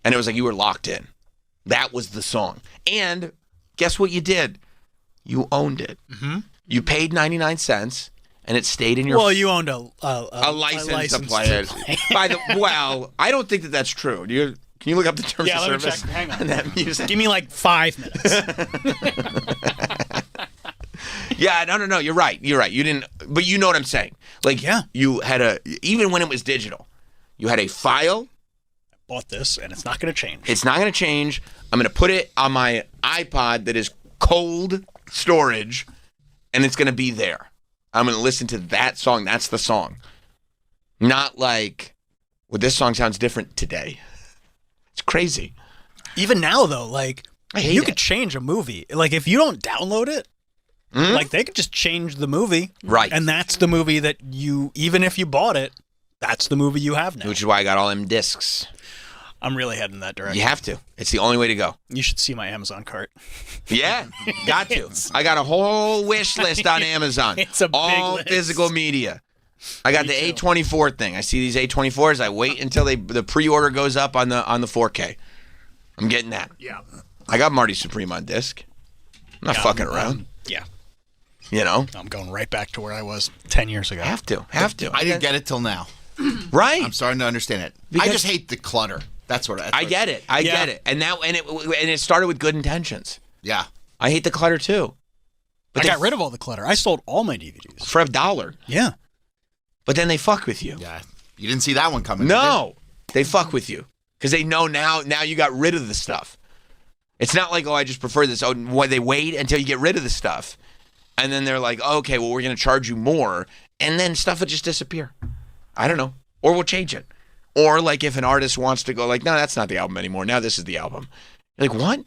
And it was like you were locked in. That was the song. And guess what you did? You owned it. Mm-hmm. You paid 99 cents, and it stayed in your... Well, you owned a license to play it. Well, I don't think that's true. Can you look up the terms of service? Yeah, let me check. Hang on. That music? Give me like 5 minutes. Yeah, no. You're right. You didn't... But you know what I'm saying. Like, you had even when it was digital, you had a file... Bought this, and it's not going to change. It's not going to change. I'm going to put it on my iPod that is cold storage, and it's going to be there. I'm going to listen to that song. That's the song. Not like, well, this song sounds different today. It's crazy. Even now, though, like, you could change a movie. Like, if you don't download it, like, they could just change the movie. Right. And that's the movie that even if you bought it, that's the movie you have now. Which is why I got all them discs. I'm really heading that direction. You have to. It's the only way to go. You should see my Amazon cart. Yeah, got to. I got a whole wish list on Amazon. It's a all big list. Physical media. I got the A24 thing. I see these A24s. I wait until the pre-order goes up on the 4K. I'm getting that. Yeah. I got Marty Supreme on disc. I'm not fucking around. Yeah. You know? I'm going right back to where I was 10 years ago. Have to. I didn't get it till now. Right. I'm starting to understand it. Because I just hate the clutter. That's what I get it. I get it. And it started with good intentions. Yeah. I hate the clutter too. But I got rid of all the clutter. I sold all my DVDs. For $1. Yeah. But then they fuck with you. Yeah. You didn't see that one coming. No. They fuck with you. Because they know now you got rid of the stuff. It's not like, I just prefer this. They wait until you get rid of the stuff. And then they're like, okay, well, we're going to charge you more. And then stuff will just disappear. I don't know. Or we'll change it. Or like if an artist wants to go like, no, that's not the album anymore. Now this is the album. You're like, what?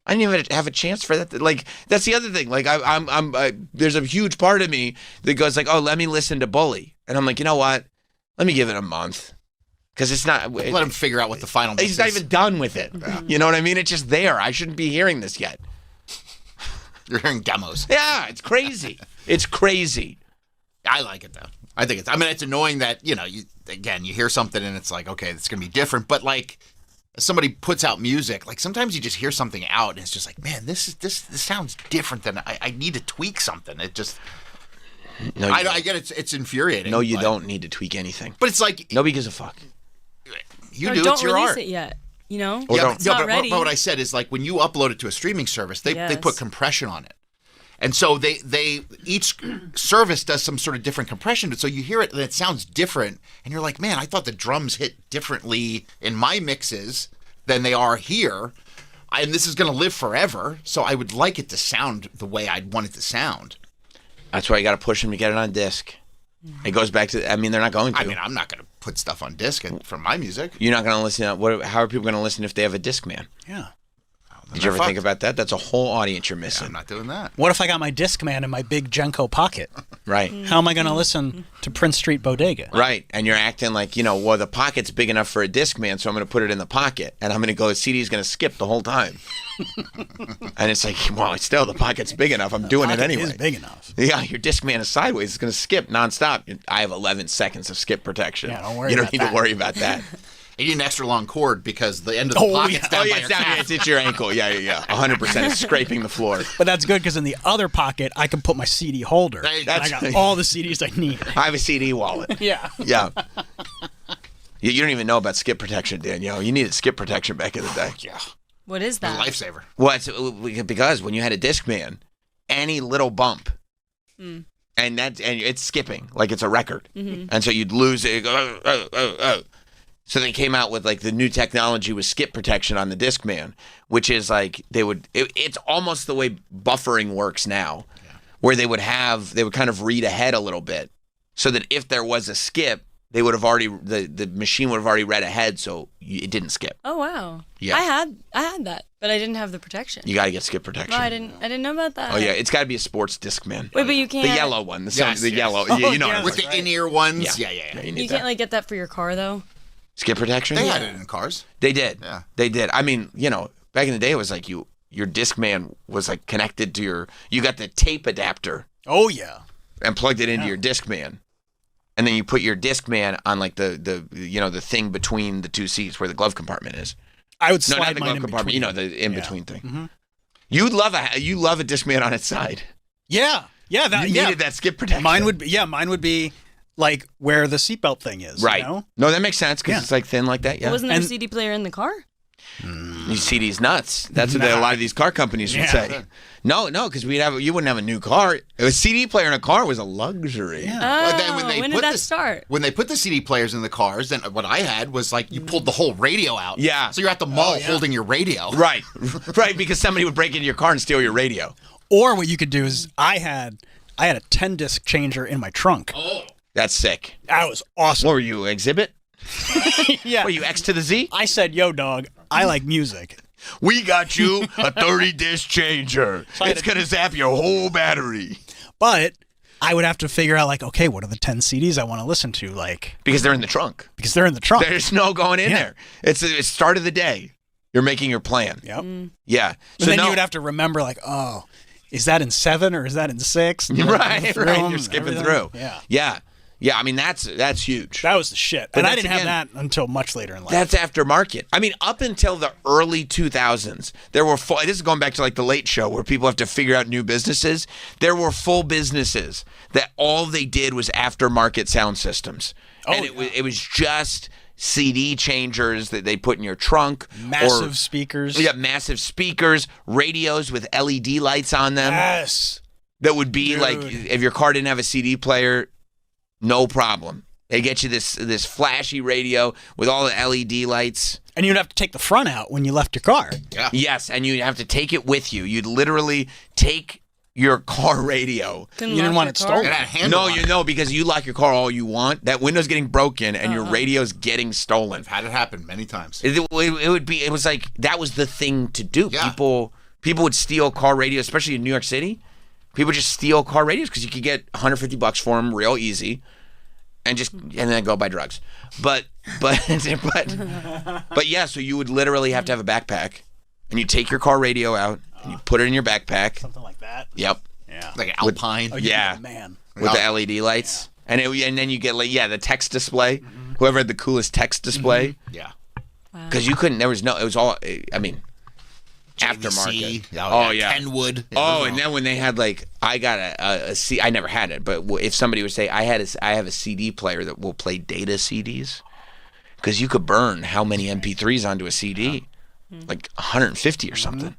I didn't even have a chance for that. Like, that's the other thing. Like, there's a huge part of me that goes like, oh, let me listen to Bully. And I'm like, you know what? Let me give it a month. Because it's not... Let him figure out what the final mix is. He's not even done with it. Yeah. You know what I mean? It's just there. I shouldn't be hearing this yet. You're hearing demos. Yeah, it's crazy. It's crazy. I like it, though. I think it's annoying that, you hear something and it's like, okay, it's going to be different. But, like, somebody puts out music, like, sometimes you just hear something out and it's just like, man, this sounds different than I need to tweak something. It just... No, I get it. It's infuriating. No, you don't need to tweak anything. But it's like... Nobody gives a fuck. You do. It's your art. Don't release it yet. You know? It's not ready. But what I said is, like, when you upload it to a streaming service, they put compression on it. And so each service does some sort of different compression. So you hear it and it sounds different. And you're like, man, I thought the drums hit differently in my mixes than they are here. And this is going to live forever. So I would like it to sound the way I'd want it to sound. That's why you got to push them to get it on disc. It goes back to, they're not going to. I'm not going to put stuff on disc for my music. You're not going to listen. How are people going to listen if they have a Discman? Yeah. Did you ever think about that? That's a whole audience you're missing. Yeah, I'm not doing that. What if I got my Discman in my big Jenko pocket? Right. How am I going to listen to Prince Street Bodega? Right. And you're acting like, well, the pocket's big enough for a Discman, so I'm going to put it in the pocket. And I'm going to go, the CD's going to skip the whole time. And it's like, well, still, the pocket's big enough. I'm doing it anyway. It is big enough. Yeah, your Discman is sideways. It's going to skip nonstop. I have 11 seconds of skip protection. Yeah, don't worry You don't about need that. to worry about that. You need an extra long cord because the end of the pocket's down by your calf. It's your ankle. Yeah. 100% it's scraping the floor. But that's good because in the other pocket, I can put my CD holder. I got all the CDs I need. I have a CD wallet. Yeah. Yeah. You don't even know about skip protection, Danielle. You needed skip protection back in the day. Yeah. What is that? It's a lifesaver. Well, it's because when you had a Discman, any little bump, and it's skipping like it's a record, and so you'd lose it. Go, So they came out with like the new technology with skip protection on the Discman, which is like it's almost the way buffering works now, where they would kind of read ahead a little bit, so that if there was a skip, they would have already the machine would have already read ahead, so it didn't skip. Oh wow! Yeah, I had that, but I didn't have the protection. You got to get skip protection. No, I didn't know about that. Oh yeah, it's got to be a sports Discman. Wait, but you can't. The yellow one, the yellow. Oh, you know, yes, with the in-ear ones. Yeah. You can't like get that for your car though. Skip protection? They had it in cars. They did. Yeah. They did. I mean, back in the day, it was like your Discman was like connected to you got the tape adapter. Oh, yeah. And plugged it into your Discman. And then you put your Discman on like the thing between the two seats where the glove compartment is. I would No, slide not the mine glove in compartment. between. You know, the in-between thing. Mm-hmm. You love a Discman on its side. Yeah. You needed that skip protection. Mine would be like where the seatbelt thing is. Right. You know? No, that makes sense because it's like thin like that. Yeah. Wasn't there a CD player in the car? You CD's nuts. That's what a lot of these car companies would say. No, because you wouldn't have a new car. A CD player in a car was a luxury. Yeah. Oh, when did that start? When they put the CD players in the cars, then what I had was like you pulled the whole radio out. Yeah. So you're at the mall holding your radio. Right, because somebody would break into your car and steal your radio. Or what you could do is I had a 10-disc changer in my trunk. Oh. That's sick. That was awesome. What were you, Exhibit? Yeah. Were you X to the Z? I said, yo, dog, I like music. We got you a 30-disc changer. It's going to zap your whole battery. But I would have to figure out, like, okay, what are the 10 CDs I want to listen to? Like, Because they're in the trunk. because they're in the trunk. There's no going in there. It's the start of the day. You're making your plan. Yep. Yeah. And then you would have to remember, like, oh, is that in 7 or is that in 6? Right. You're skipping through. Yeah. Yeah, I mean, that's huge. That was the shit. But And I that's, didn't have again, that until much later in life. That's aftermarket. I mean, up until the early 2000s, there were full, this is going back to like the Late Show where people have to figure out new businesses. There were full businesses that all they did was aftermarket sound systems. And it was just CD changers that they put in your trunk. Massive speakers. Yeah, massive speakers, radios with LED lights on them. Yes. That would be like, if your car didn't have a CD player, no problem. They get you this flashy radio with all the LED lights. And you'd have to take the front out when you left your car. Yeah. Yes, and you'd have to take it with you. You'd literally take your car radio. You didn't want it stolen. No, because you lock your car all you want. That window's getting broken and your radio's getting stolen. I've had it happen many times. It was like that was the thing to do. Yeah. People would steal car radios, especially in New York City. People just steal car radios because you could get $150 for them real easy, and then go buy drugs. But yeah, so you would literally have to have a backpack, and you take your car radio out and you put it in your backpack. Something like that. Yep. Yeah. Like an Alpine. Yeah. Man. With the LED lights, and then you get the text display. Whoever had the coolest text display. Yeah. Because you couldn't. There was no. It was all. I mean. Aftermarket. Kenwood. And then when they had I got a C, I never had it, but if somebody would say I have a CD player that will play data CDs, because you could burn how many MP3s onto a CD, like 150 or something,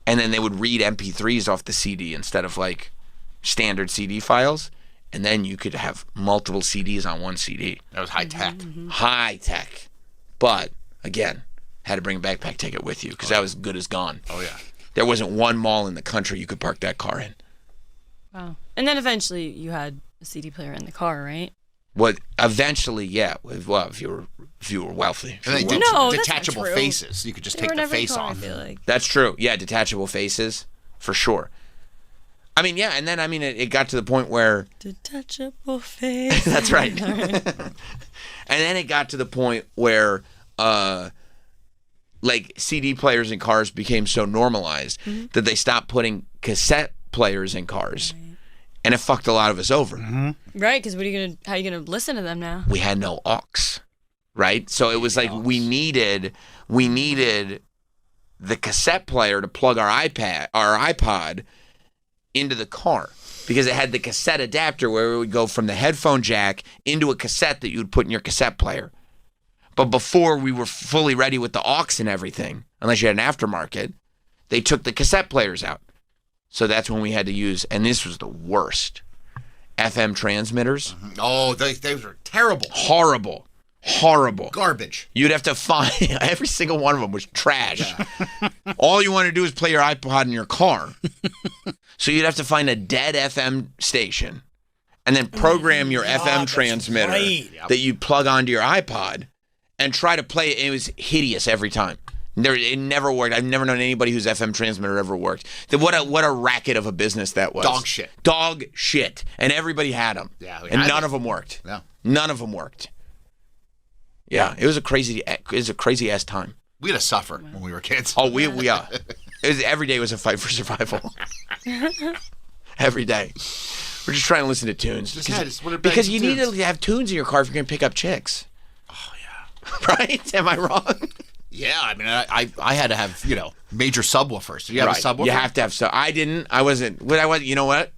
and then they would read MP3s off the CD instead of standard CD files, and then you could have multiple CDs on one CD. That was high tech. High tech, but again. Had to bring a backpack ticket with you because that was good as gone. Oh, yeah. There wasn't one mall in the country you could park that car in. Wow. And then eventually you had a CD player in the car, right? Well, eventually, yeah. Well, if you were wealthy. And they did No, that's not detachable true. faces. You could just take the face car, off. I feel like. That's true. Yeah, detachable faces, for sure. I mean, yeah, and then, it got to the point where... Detachable face. That's right. And then it got to the point where... CD players in cars became so normalized that they stopped putting cassette players in cars, and it fucked a lot of us over. Right, because how are you gonna listen to them now? We had no aux, right? So it was like we needed the cassette player to plug our iPod into the car because it had the cassette adapter where it would go from the headphone jack into a cassette that you would put in your cassette player. But before we were fully ready with the aux and everything, unless you had an aftermarket, they took the cassette players out. So that's when we had to use, and this was the worst, FM transmitters. Oh, they were terrible. Horrible. Garbage. You'd have to find, every single one of them was trash. All you want to do is play your iPod in your car. So you'd have to find a dead FM station and then program your FM transmitter that you plug onto your iPod. And try to play it. It was hideous every time. It never worked. I've never known anybody whose FM transmitter ever worked. What a racket of a business that was. Dog shit. And everybody had them. Yeah, and none of them worked. No. None of them worked. Yeah, it was a crazy ass time. We had to suffer when we were kids. Oh, we every day was a fight for survival. Every day. We're just trying to listen to tunes. Because you need to have tunes in your car if you're going to pick up chicks. Right? Am I wrong? Yeah, I mean, I had to have, major subwoofers. Did you have a subwoofer? You have to have I didn't. I wasn't. You know what?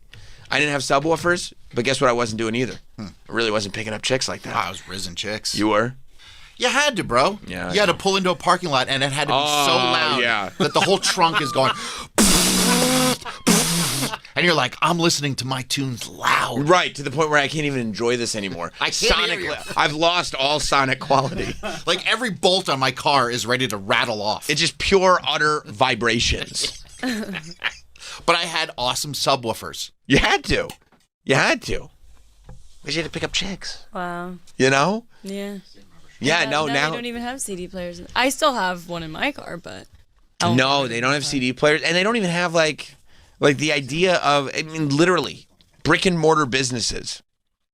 I didn't have subwoofers, but guess what I wasn't doing either? I really wasn't picking up chicks like that. I was rizzing chicks. You were? You had to, bro. Yeah. You had to pull into a parking lot, and it had to be so loud that the whole trunk is going... And you're like, I'm listening to my tunes loud. Right, to the point where I can't even enjoy this anymore. I can't hear you. I've lost all sonic quality. Like every bolt on my car is ready to rattle off. It's just pure, utter vibrations. But I had awesome subwoofers. You had to. Because you had to pick up chicks. Wow. You know? Yeah. Yeah, now now they don't even have CD players. I still have one in my car, but... No, they don't have CD players. And they don't even have, like the idea of, I mean, literally, brick and mortar businesses.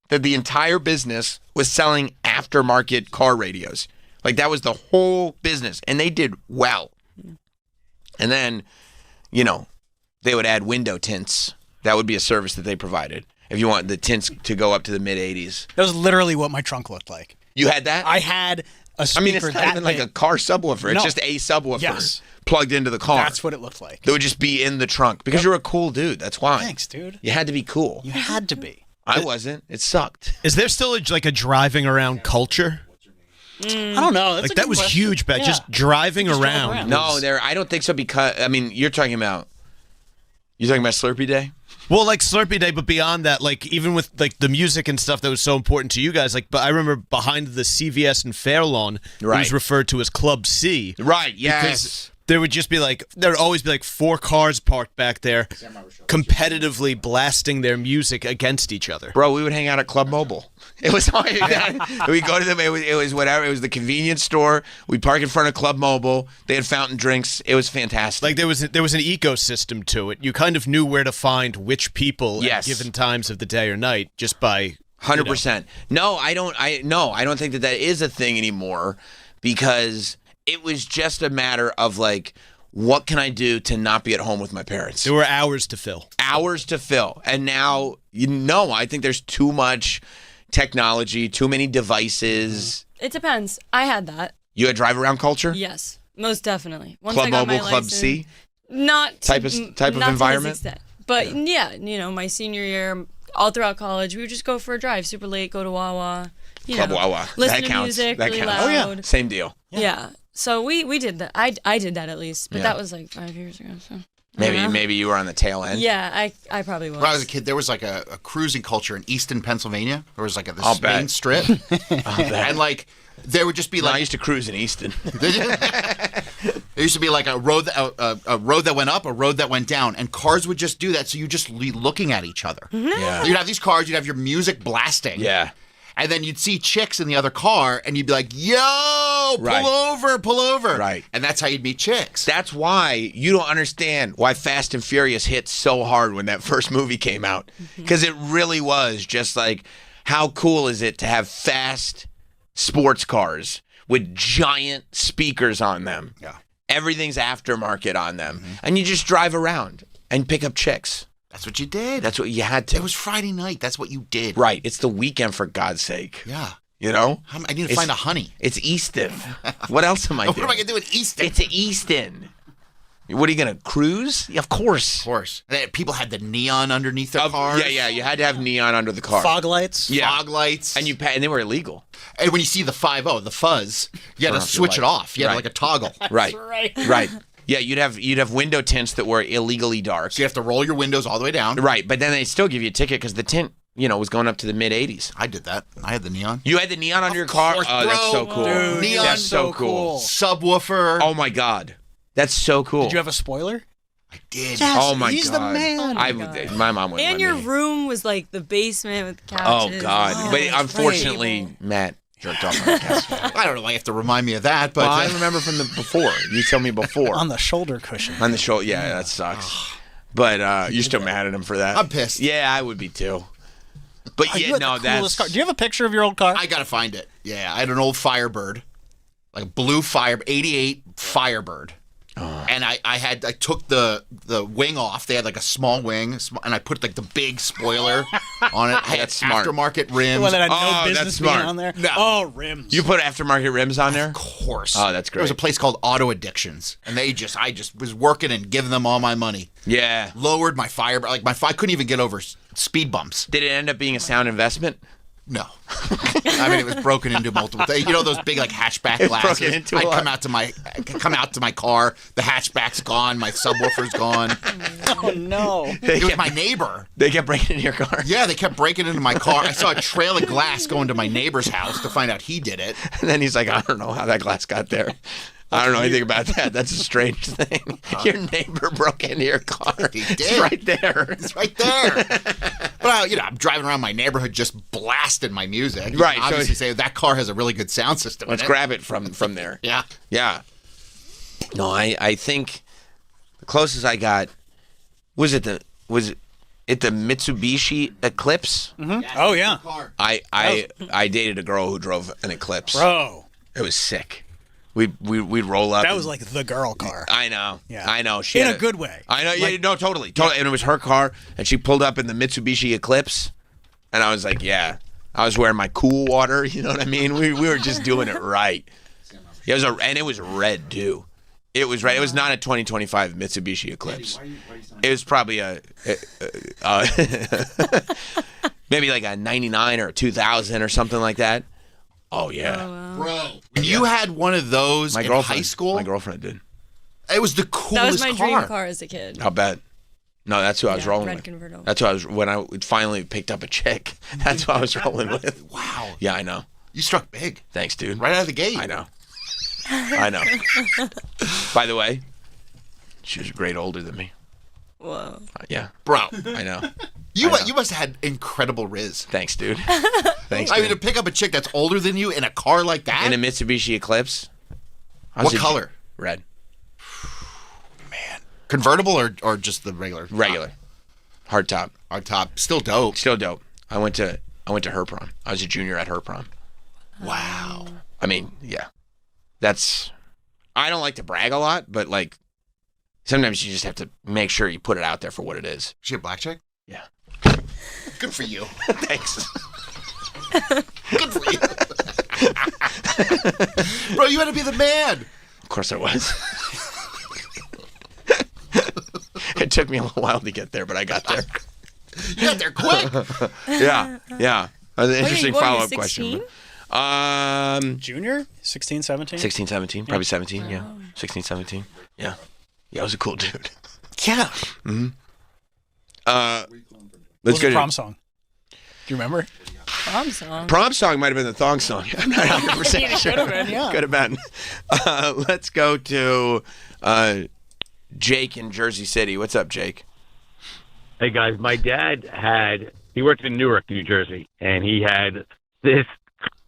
That the entire business was selling aftermarket car radios. Like, that was the whole business. And they did well. And then, they would add window tints. That would be a service that they provided. If you want the tints to go up to the mid-80s. That was literally what my trunk looked like. You had that? I had a speaker. I mean, it's not even like a car subwoofer. It's just a subwoofer plugged into the car. That's what it looked like. That would just be in the trunk. Because you're a cool dude. That's why. Thanks, dude. You had to be cool. You had to be. I wasn't. It sucked. Is there still a driving around culture? I don't know. That's that was question. huge, but just driving around. No, I don't think so because, I mean, you're talking about Slurpee Day? Well, like Slurpee Day, but beyond that, like even with like the music and stuff that was so important to you guys, like, but I remember behind the CVS in Fairlawn, it was referred to as Club C. Right, yes. Because there would always be like 4 cars parked back there, competitively blasting their music against each other. Bro, we would hang out at Club Mobile. It was we'd go to them. It was whatever. It was the convenience store. We'd park in front of Club Mobile. They had fountain drinks. It was fantastic. Like there was an ecosystem to it. You kind of knew where to find which people at given times of the day or night just by 100%. No, I don't think that is a thing anymore because it was just a matter of like, what can I do to not be at home with my parents? There were hours to fill. And now, I think there's too much technology, too many devices. It depends. I had that. You had drive around culture? Yes, most definitely. Once Club I got Mobile, my Club license, C? Not type of not environment? To this extent. But yeah, my senior year, all throughout college, we would just go for a drive super late, go to Wawa. Club Wawa. Listen That to counts. music That really counts. loud. Oh, yeah. Same deal. Yeah. So we did that. I did that at least, but that was like 5 years ago. So maybe you were on the tail end. Yeah, I probably was. When I was a kid, there was like a cruising culture in Easton, Pennsylvania. There was like this main strip, and like there would just be like I used to cruise in Easton. There used to be like a road that went up, a road that went down, and cars would just do that. So you just be looking at each other. Yeah. You'd have these cars, you'd have your music blasting. Yeah. And then you'd see chicks in the other car, and you'd be like, yo, pull over. Right. And that's how you'd meet chicks. That's why you don't understand why Fast and Furious hit so hard when that first movie came out. Because it really was just like, how cool is it to have fast sports cars with giant speakers on them? Yeah. Everything's aftermarket on them. And you just drive around and pick up chicks. That's what you did. That's what you had to. It was Friday night. That's what you did. Right. It's the weekend, for God's sake. Yeah. You know? I need to find a honey. It's Easton. What else am I doing? What am I going to do in Easton? It's Easton. What are you going to cruise? Yeah, of course. Of course. People had the neon underneath their cars. Yeah. You had to have neon under the car. Fog lights. Yeah. Fog lights. And they were illegal. And when you see the 5.0, the fuzz, you had to switch it off. You had like a toggle. Right. Right. Right. Yeah, you'd have window tints that were illegally dark. So you have to roll your windows all the way down. Right, but then they still give you a ticket because the tint, was going up to the mid-80s. I did that. I had the neon. You had the neon under your car? Course, Oh, that's so bro. cool. Dude, Neon, that's so cool. Subwoofer. Oh, my God. That's so cool. Did you have a spoiler? I did. Yes, Oh, my he's God. the man. My mom wouldn't And let your me. room was like the basement with Oh, couches. God. But that's unfortunately, right. Matt jerked off on the couch. I don't know why you have to remind me of that, but Well, I remember from the before. You told me before. On the shoulder cushion. On the show, yeah, that sucks. But you're still mad at him for that. I'm pissed. Yeah, I would be too. But You yeah, had no, the coolest that's. car. Do you have a picture of your old car? I got to find it. Yeah, I had an old Firebird. Like a blue Firebird, 88 Firebird. And I took the wing off. They had like a small wing, and I put like the big spoiler on it. I had aftermarket rims. Well, that had no that's business being smart. on there. No. Oh, rims. You put aftermarket rims on there? Of course. Oh, that's great. There was a place called Auto Addictions, and I just was working and giving them all my money. Yeah. Lowered my fire, like I couldn't even get over speed bumps. Did it end up being a sound investment? No. I mean, it was broken into multiple things. You know those big like hatchback glasses? Broken into I'd come out to my car, the hatchback's gone, my subwoofer's gone. Oh, no. It was my neighbor. They kept breaking into your car? Yeah, they kept breaking into my car. I saw a trail of glass going to my neighbor's house to find out he did it. And then he's like, I don't know how that glass got there. I don't know anything about that. That's a strange thing. Your neighbor broke into your car. He did. It's right there. It's right there. But I'm driving around my neighborhood just blasting my music. You Right. can obviously say that car has a really good sound system. Let's grab it from there. Yeah. Yeah. No, I think the closest I got was it the Mitsubishi Eclipse? Mm-hmm. Oh, yeah. I dated a girl who drove an Eclipse. Bro. It was sick. We'd roll up. That was like the girl car. I know. Yeah. I know. In a good way. I know. Yeah. No. Totally. And it was her car, and she pulled up in the Mitsubishi Eclipse, and I was like, yeah. I was wearing my Cool Water. You know what I mean? We were just doing it right. And it was red too. It was red. It was not a 2025 Mitsubishi Eclipse. It was probably maybe like a 99 or a 2000 or something like that. Oh, yeah. Oh, wow. Bro, when you had one of those in high school, my girlfriend did. it was the coolest car. That was my dream car as a kid. I'll bet. No, that's who I was rolling red with. convertible. That's who when I finally picked up a chick. That's who I was rolling with. Wow. Yeah, I know. You struck big. Thanks, dude. Right out of the gate. I know. I know. By the way, she was a grade older than me. Whoa. Yeah. Bro, I know. you must have had incredible riz. Thanks, dude. Thanks, I dude. mean, to pick up a chick that's older than you in a car like that? In a Mitsubishi Eclipse. What color? Red. Man. Convertible or just the regular? Regular. Hard top. Hard top. Still dope. Still dope. I went to her prom. I was a junior at her prom. Wow. I mean, yeah. I don't like to brag a lot, but like sometimes you just have to make sure you put it out there for what it is. She a black chick? Yeah. Good for you. Thanks. Good for you. Bro, you had to be the man. Of course I was. It took me a little while to get there, but I got there. You got there quick. Yeah. That was an interesting what, follow-up 16? question. Junior? 16, 17? 16, 17, probably 17, yeah. 16, 17, yeah. Yeah, I was a cool dude. Yeah. Mm-hmm. What Let's was go the to prom song? Do you remember? Prom song. Prom song might have been the thong song. I'm not 100% sure. Could have been, yeah. Could have been. Let's go to Jake in Jersey City. What's up, Jake? Hey, guys. My dad he worked in Newark, New Jersey, and he had this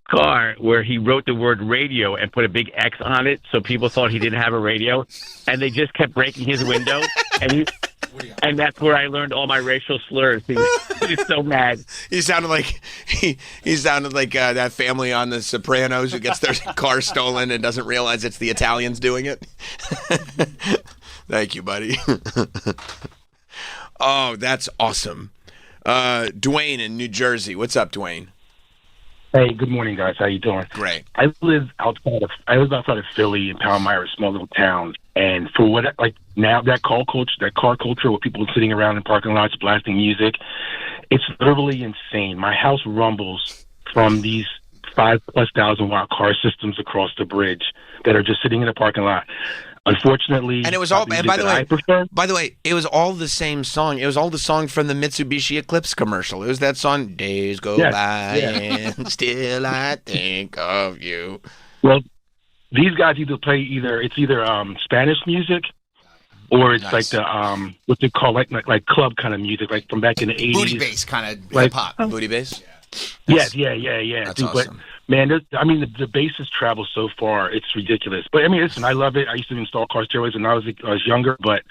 car where he wrote the word radio and put a big X on it so people thought he didn't have a radio, and they just kept breaking his window, and that's where I learned all my racial slurs. He was so mad. He sounded like he sounded like that family on The Sopranos who gets their car stolen and doesn't realize it's the Italians doing it. Thank you, buddy. Oh, that's awesome. Dwayne in New Jersey. What's up, Dwayne? Hey, good morning, guys. How you doing? Great. I live outside of Philly in Palmyra, a small little town, and for what now that car culture where people are sitting around in parking lots blasting music, it's literally insane. My house rumbles from these 5,000+ watt car systems across the bridge that are just sitting in a parking lot. Unfortunately, and it was all. And by the way, it was all the same song. It was all the song from the Mitsubishi Eclipse commercial. It was that song, "Days Go By and Still I Think of You." Well, these guys either Spanish music, or it's like the what they call like club kind of music, like from back in the 80s. Booty bass kind of hip hop. Booty bass. Yeah. That's Dude, awesome. But man, the basses travel so far, it's ridiculous. But I mean, listen, I love it. I used to install car stereos when I was younger, but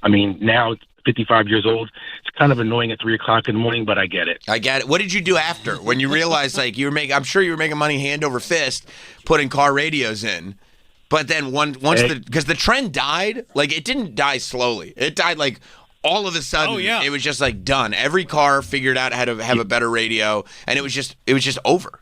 I mean, now 55 years old, it's kind of annoying at 3 o'clock in the morning, but I get it. I get it. What did you do after when you realized like I'm sure you were making money hand over fist, putting car radios in, But then because the trend died, like it didn't die slowly. It died like all of a sudden. It was just like done. Every car figured out how to have a better radio, and it was just over.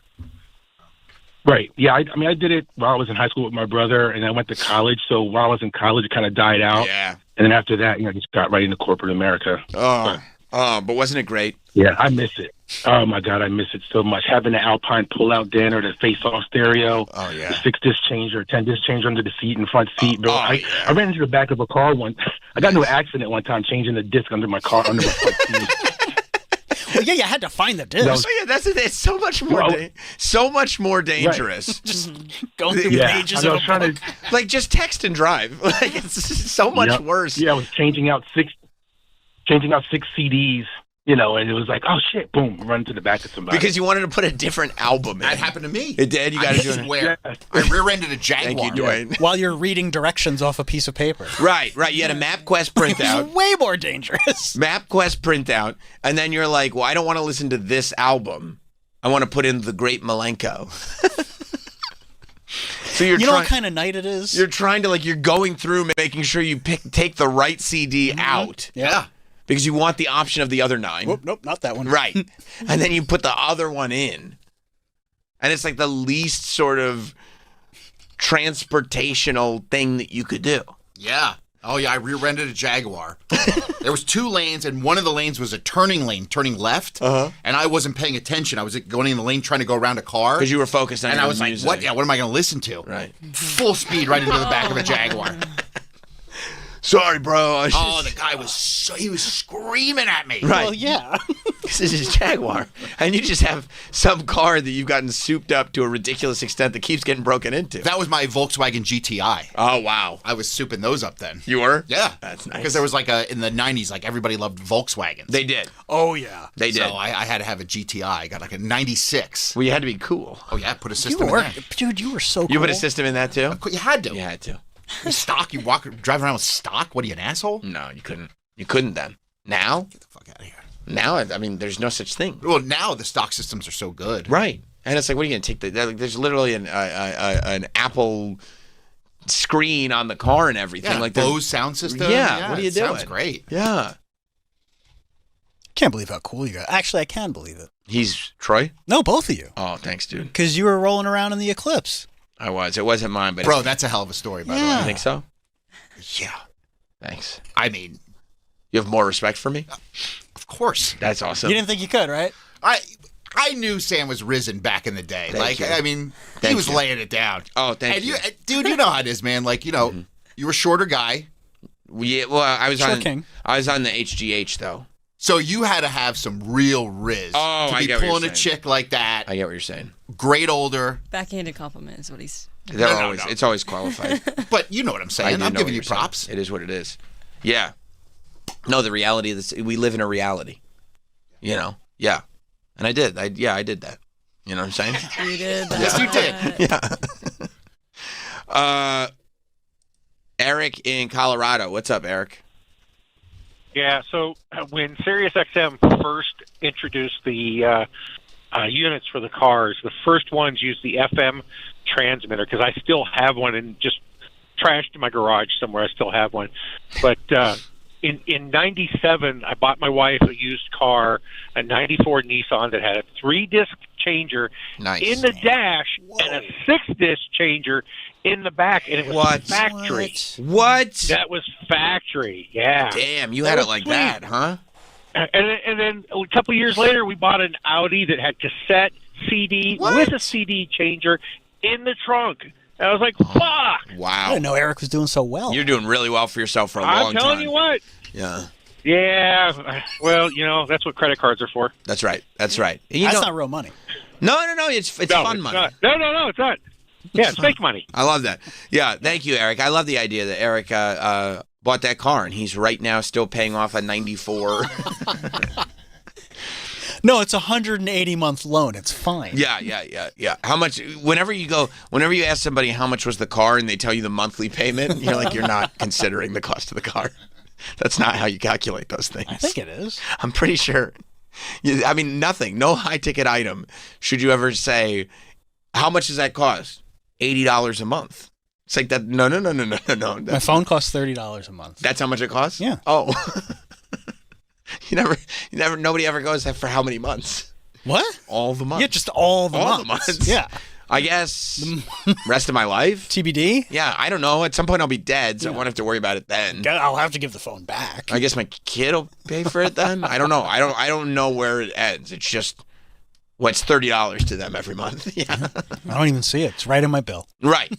Right. Yeah. I mean, I did it while I was in high school with my brother, and I went to college. So while I was in college, it kind of died out. Yeah. And then after that, I just got right into corporate America. But wasn't it great? Yeah, I miss it. Oh my God, I miss it so much. Having the Alpine pull-out Danner, the face-off stereo, the 6-disc changer, 10-disc changer under the seat and front seat. Bro, I ran into the back of a car I got into an accident one time changing the disc under my car under my front seat. Well, yeah, you had to find the disc. It's so much more, so much more dangerous. Right. Just going through pages of a book. Like, just text and drive. Like, it's so much worse. Yeah, I was changing out six CDs, and it was like, oh shit, boom, run to the back of somebody. Because you wanted to put a different album in. That happened to me. It did? You got to do it. Where? I rear-ended a Jaguar. Thank you, Dwayne. While you're reading directions off a piece of paper. Right. You had a MapQuest printout. It's way more dangerous. MapQuest printout, and then you're like, well, I don't want to listen to this album. I want to put in The Great Malenko. So you know what kind of night it is? You're trying to, you're going through making sure you take the right CD out. Yeah. Because you want the option of the other 9. Whoop, nope, not that one. Right. And then you put the other one in. And it's like the least sort of transportational thing that you could do. Yeah. Oh, yeah, I rear-ended a Jaguar. There was 2 lanes, and one of the lanes was a turning lane, turning left. And I wasn't paying attention. I was going in the lane trying to go around a car. Because you were focused on and your I was music. like, what am I going to listen to? Right. Full speed right into the back of a Jaguar. Sorry, bro. The guy he was screaming at me. Right. Well, yeah. This is Jaguar. And you just have some car that you've gotten souped up to a ridiculous extent that keeps getting broken into. That was my Volkswagen GTI. Oh, wow. I was souping those up then. You were? Yeah. That's nice. Because there was in the 90s, everybody loved Volkswagens. They did. Oh, yeah. They did. So I had to have a GTI. I got a 96. Well, you had to be cool. Oh, yeah. Put a system in there. Dude, you were so cool. You put a system in that, too? You had to. You had to. Stock? You drive around with stock? What are you, an asshole? No, you couldn't. You couldn't then. Now? Get the fuck out of here. Now, I mean, there's no such thing. Well, now the stock systems are so good. Right. And it's like, what are you going to take? There's literally an Apple screen on the car and everything. Yeah, Bose sound system. Yeah, what are you doing? Sounds great. Yeah. Can't believe how cool you got. Actually, I can believe it. He's Troy? No, both of you. Oh, thanks, dude. Because you were rolling around in the Eclipse. I was. It wasn't mine, but... Bro, that's a hell of a story, by the way. You think so? Yeah. Thanks. I mean... You have more respect for me? Of course. That's awesome. You didn't think you could, right? I knew Sam was risen back in the day. He was laying it down. Oh, thank you. Dude, you know how it is, man. You were a shorter guy. Yeah, well, I was Short on... king. I was on the HGH, though. So you had to have some real riz to be pulling a chick like that. I get what you're saying. Great older. Backhanded compliment is what he's... No. It's always qualified. But you know what I'm saying. I'm giving you props. It is what it is. Yeah. No, the reality of this, we live in a reality. Yeah. And I did. I did that. You know what I'm saying? You did that. Yes, you did. Yeah. Eric in Colorado. What's up, Eric? Yeah, so when SiriusXM first introduced the units for the cars, the first ones used the FM transmitter, because I still have one and just trashed in my garage somewhere. I still have one. But in 97, I bought my wife a used car, a 94 Nissan that had a 3-disc changer in the dash and a 6-disc changer in the back, and it was factory. What? That was factory, yeah. Damn, you had it like that, huh? And then a couple years later, we bought an Audi that had cassette CD with a CD changer in the trunk. And I was like, fuck! Wow. I didn't know Eric was doing so well. You're doing really well for yourself for a long time. I'm telling you what. Yeah. Yeah. Well, that's what credit cards are for. That's right. That's right. That's not real money. No. It's fun money. Not. No, it's not. Yeah, it's fake money. I love that. Yeah, thank you, Eric. I love the idea that Eric bought that car, and he's right now still paying off a 94. No, it's a 180-month loan. It's fine. Yeah. How much? Whenever you ask somebody how much was the car, and they tell you the monthly payment, you're like, you're not considering the cost of the car. That's not how you calculate those things. I think it is. I'm pretty sure. I mean, nothing. No high-ticket item should you ever say, how much does that cost? $80 a month. It's like that. No. My phone costs $30 a month. That's how much it costs? Yeah. Oh. Nobody ever goes for how many months? What? All the months. Yeah, just all the all months. the months. Yeah. I guess rest of my life. TBD? Yeah, I don't know. At some point I'll be dead, so I won't have to worry about it then. I'll have to give the phone back. I guess my kid will pay for it then. I don't know. I don't know where it ends. It's just what's $30 to them every month. Yeah. I don't even see it. It's right in my bill. Right.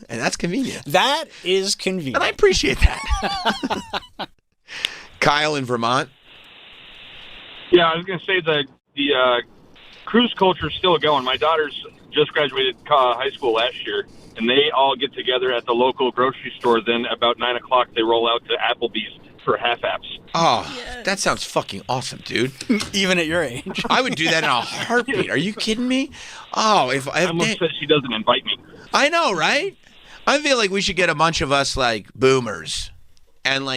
And that's convenient. That is convenient. And I appreciate that. Kyle in Vermont. Yeah, I was going to say the cruise culture is still going. My daughter's just graduated high school last year, and they all get together at the local grocery store. Then about 9 o'clock, they roll out to Applebee's for half-apps. Oh, that sounds fucking awesome, dude. Even at your age. I would do that in a heartbeat. Are you kidding me? Oh, I'm upset she doesn't invite me. I know, right? I feel like we should get a bunch of us like boomers and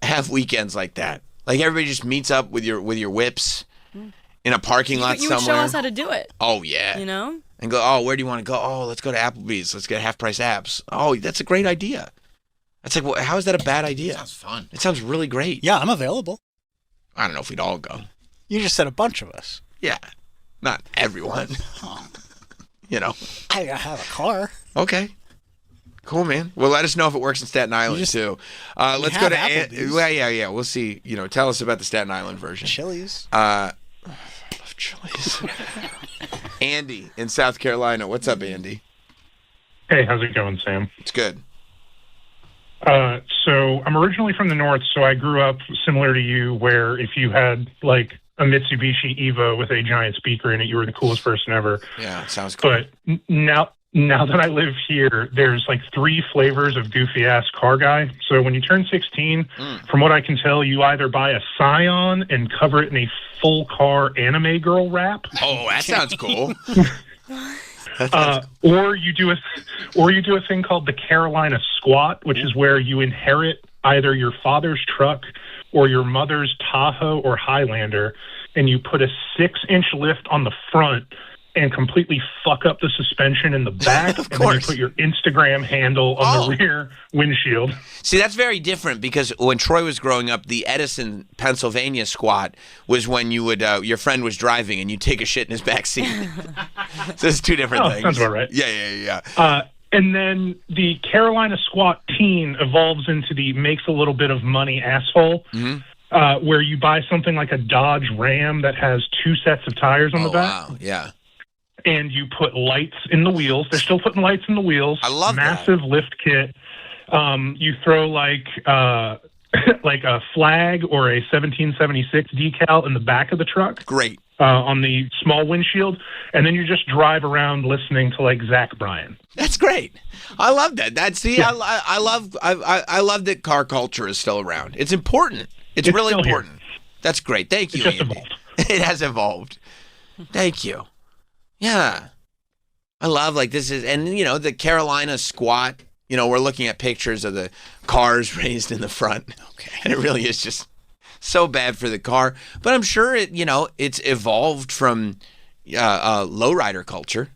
have weekends like that. Like everybody just meets up with your whips in a parking lot you somewhere. would show us how to do it. Oh yeah. You know? And go, oh, where do you want to go? Oh, let's go to Applebee's. Let's get half-price apps. Oh, that's a great idea. That's like, well, how is that a bad idea? Sounds fun. It sounds really great. Yeah, I'm available. I don't know if we'd all go. You just said a bunch of us. Yeah. Not everyone. You know. I have a car. Okay. Cool, man. Well, let us know if it works in Staten Island, too. Let's go to... Yeah. We'll see. You know, tell us about the Staten Island version. Chili's. I love Chili's. Andy in South Carolina. What's up, Andy? Hey, how's it going, Sam? It's good. So I'm originally from the north, so I grew up similar to you, where if you had like a Mitsubishi Evo with a giant speaker in it, you were the coolest person ever. Yeah, sounds cool. But now that I live here, there's like 3 flavors of goofy ass car guy. So when you turn 16, from what I can tell, you either buy a Scion and cover it in a full car anime girl wrap. Oh, that sounds cool. Or you do a thing called the Carolina Squat, which is where you inherit either your father's truck or your mother's Tahoe or Highlander, and you put a 6-inch lift on the front and completely fuck up the suspension in the back, and then you put your Instagram handle on the rear windshield. See, that's very different because when Troy was growing up, the Edison, Pennsylvania squat was when you would your friend was driving and you take a shit in his back seat. So it's 2 different things. Sounds about right. Yeah. And then the Carolina Squat Teen evolves into the makes a little bit of money asshole, where you buy something like a Dodge Ram that has 2 sets of tires on the back. Wow, yeah. And you put lights in the wheels. They're still putting lights in the wheels. I love massive lift kit. You throw like a flag or a 1776 decal in the back of the truck. Great. On the small windshield, and then you just drive around listening to like Zach Bryan. That's great. I love that. I love that car culture is still around. It's important. It's really important. Here. That's great. Thank you, Andy. Evolved. It has evolved. Thank you. Yeah. I love this is, and the Carolina Squat, we're looking at pictures of the cars raised in the front. Okay. And it really is just so bad for the car. But I'm sure it's evolved from lowrider culture.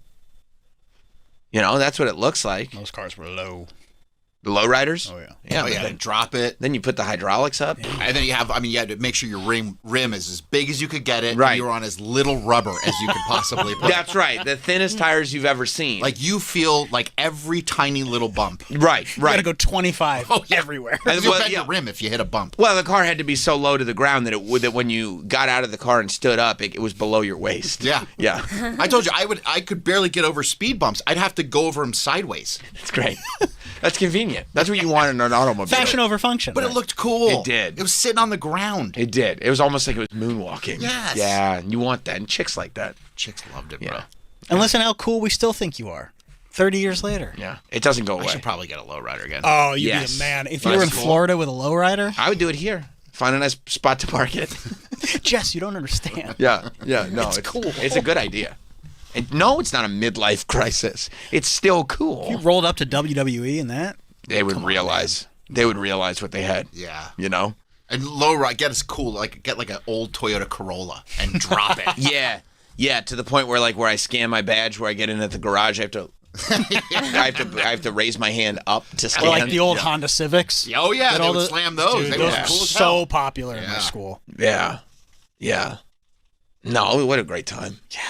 That's what it looks like. Those cars were low. The lowriders? Oh, yeah. Yeah, then drop it. Then you put the hydraulics up. Yeah. And then you had to make sure your rim is as big as you could get it. Right. And you're on as little rubber as you could possibly put. That's right. The thinnest tires you've ever seen. Like you feel like every tiny little bump. Right. You gotta go 25 everywhere. And you'll bend your rim if you hit a bump. Well, the car had to be so low to the ground that when you got out of the car and stood up, it was below your waist. Yeah. Yeah. I told you, I could barely get over speed bumps. I'd have to go over them sideways. That's great. That's convenient. That's what you want in an automobile. Fashion over function. But it looked cool. It did. It was sitting on the ground. It did. It was almost like it was moonwalking. Yes. Yeah, and you want that. And chicks like that. Chicks loved it, bro. And listen how cool we still think you are. 30 years later. Yeah. It doesn't go away. I should probably get a lowrider again. Oh, you'd be a man. If you were in Florida with a lowrider. I would do it here. Find a nice spot to park it. Jess, you don't understand. Yeah. No, it's cool. It's a good idea. And no, it's not a midlife crisis. It's still cool. If you rolled up to WWE and that. They would realize. They would realize what they had. Yeah. And lowrider, get us cool. Get like an old Toyota Corolla and drop it. Yeah. Yeah, to the point where I scan my badge, where I get in at the garage, I have to I have to raise my hand up to scan. Or like the old Honda Civics. Oh yeah, they would slam those. Dude, they those were were cool as so hell. popular in my school. Yeah. No, what a great time. Yeah.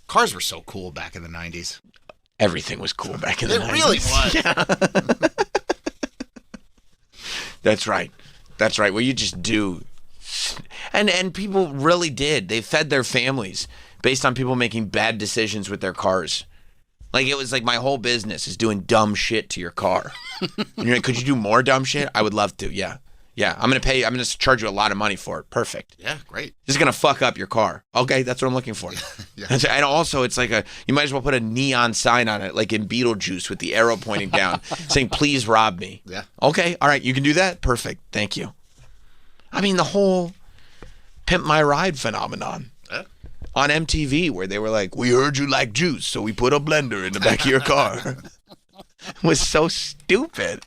Cars were so cool back in the 90s. Everything was cool back in the 90s. It really was. Yeah. That's right. Well, you just do. And people really did. They fed their families based on people making bad decisions with their cars. Like, it was like my whole business is doing dumb shit to your car. And you're like, could you do more dumb shit? I would love to, yeah. Yeah, I'm going to charge you a lot of money for it. Perfect. Yeah, great. This is going to fuck up your car. Okay, that's what I'm looking for. Yeah. And also, it's like you might as well put a neon sign on it, like in Beetlejuice with the arrow pointing down, saying, please rob me. Yeah. Okay, all right, you can do that? Perfect, thank you. I mean, the whole Pimp My Ride phenomenon on MTV, where they were like, we heard you like juice, so we put a blender in the back of your car. It was so stupid.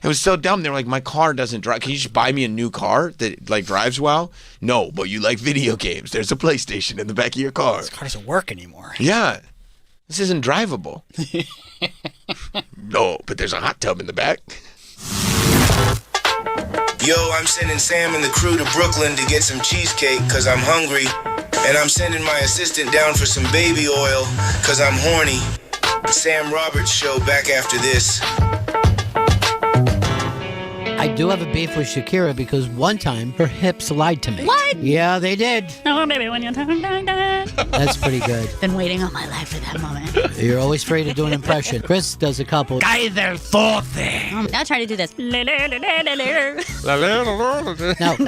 It was so dumb. They were like, my car doesn't drive. Can you just buy me a new car that like drives well? No, but you like video games. There's a PlayStation in the back of your car. This car doesn't work anymore. Yeah. This isn't drivable. No, but there's a hot tub in the back. Yo, I'm sending Sam and the crew to Brooklyn to get some cheesecake because I'm hungry. And I'm sending my assistant down for some baby oil because I'm horny. Sam Roberts Show back after this. I do have a beef with Shakira because one time her hips lied to me. What? Yeah, they did. No, baby, when you're talking like that. That's pretty good. Been waiting all my life for that moment. You're always free to do an impression. Chris does a couple. Now try to do this. Now,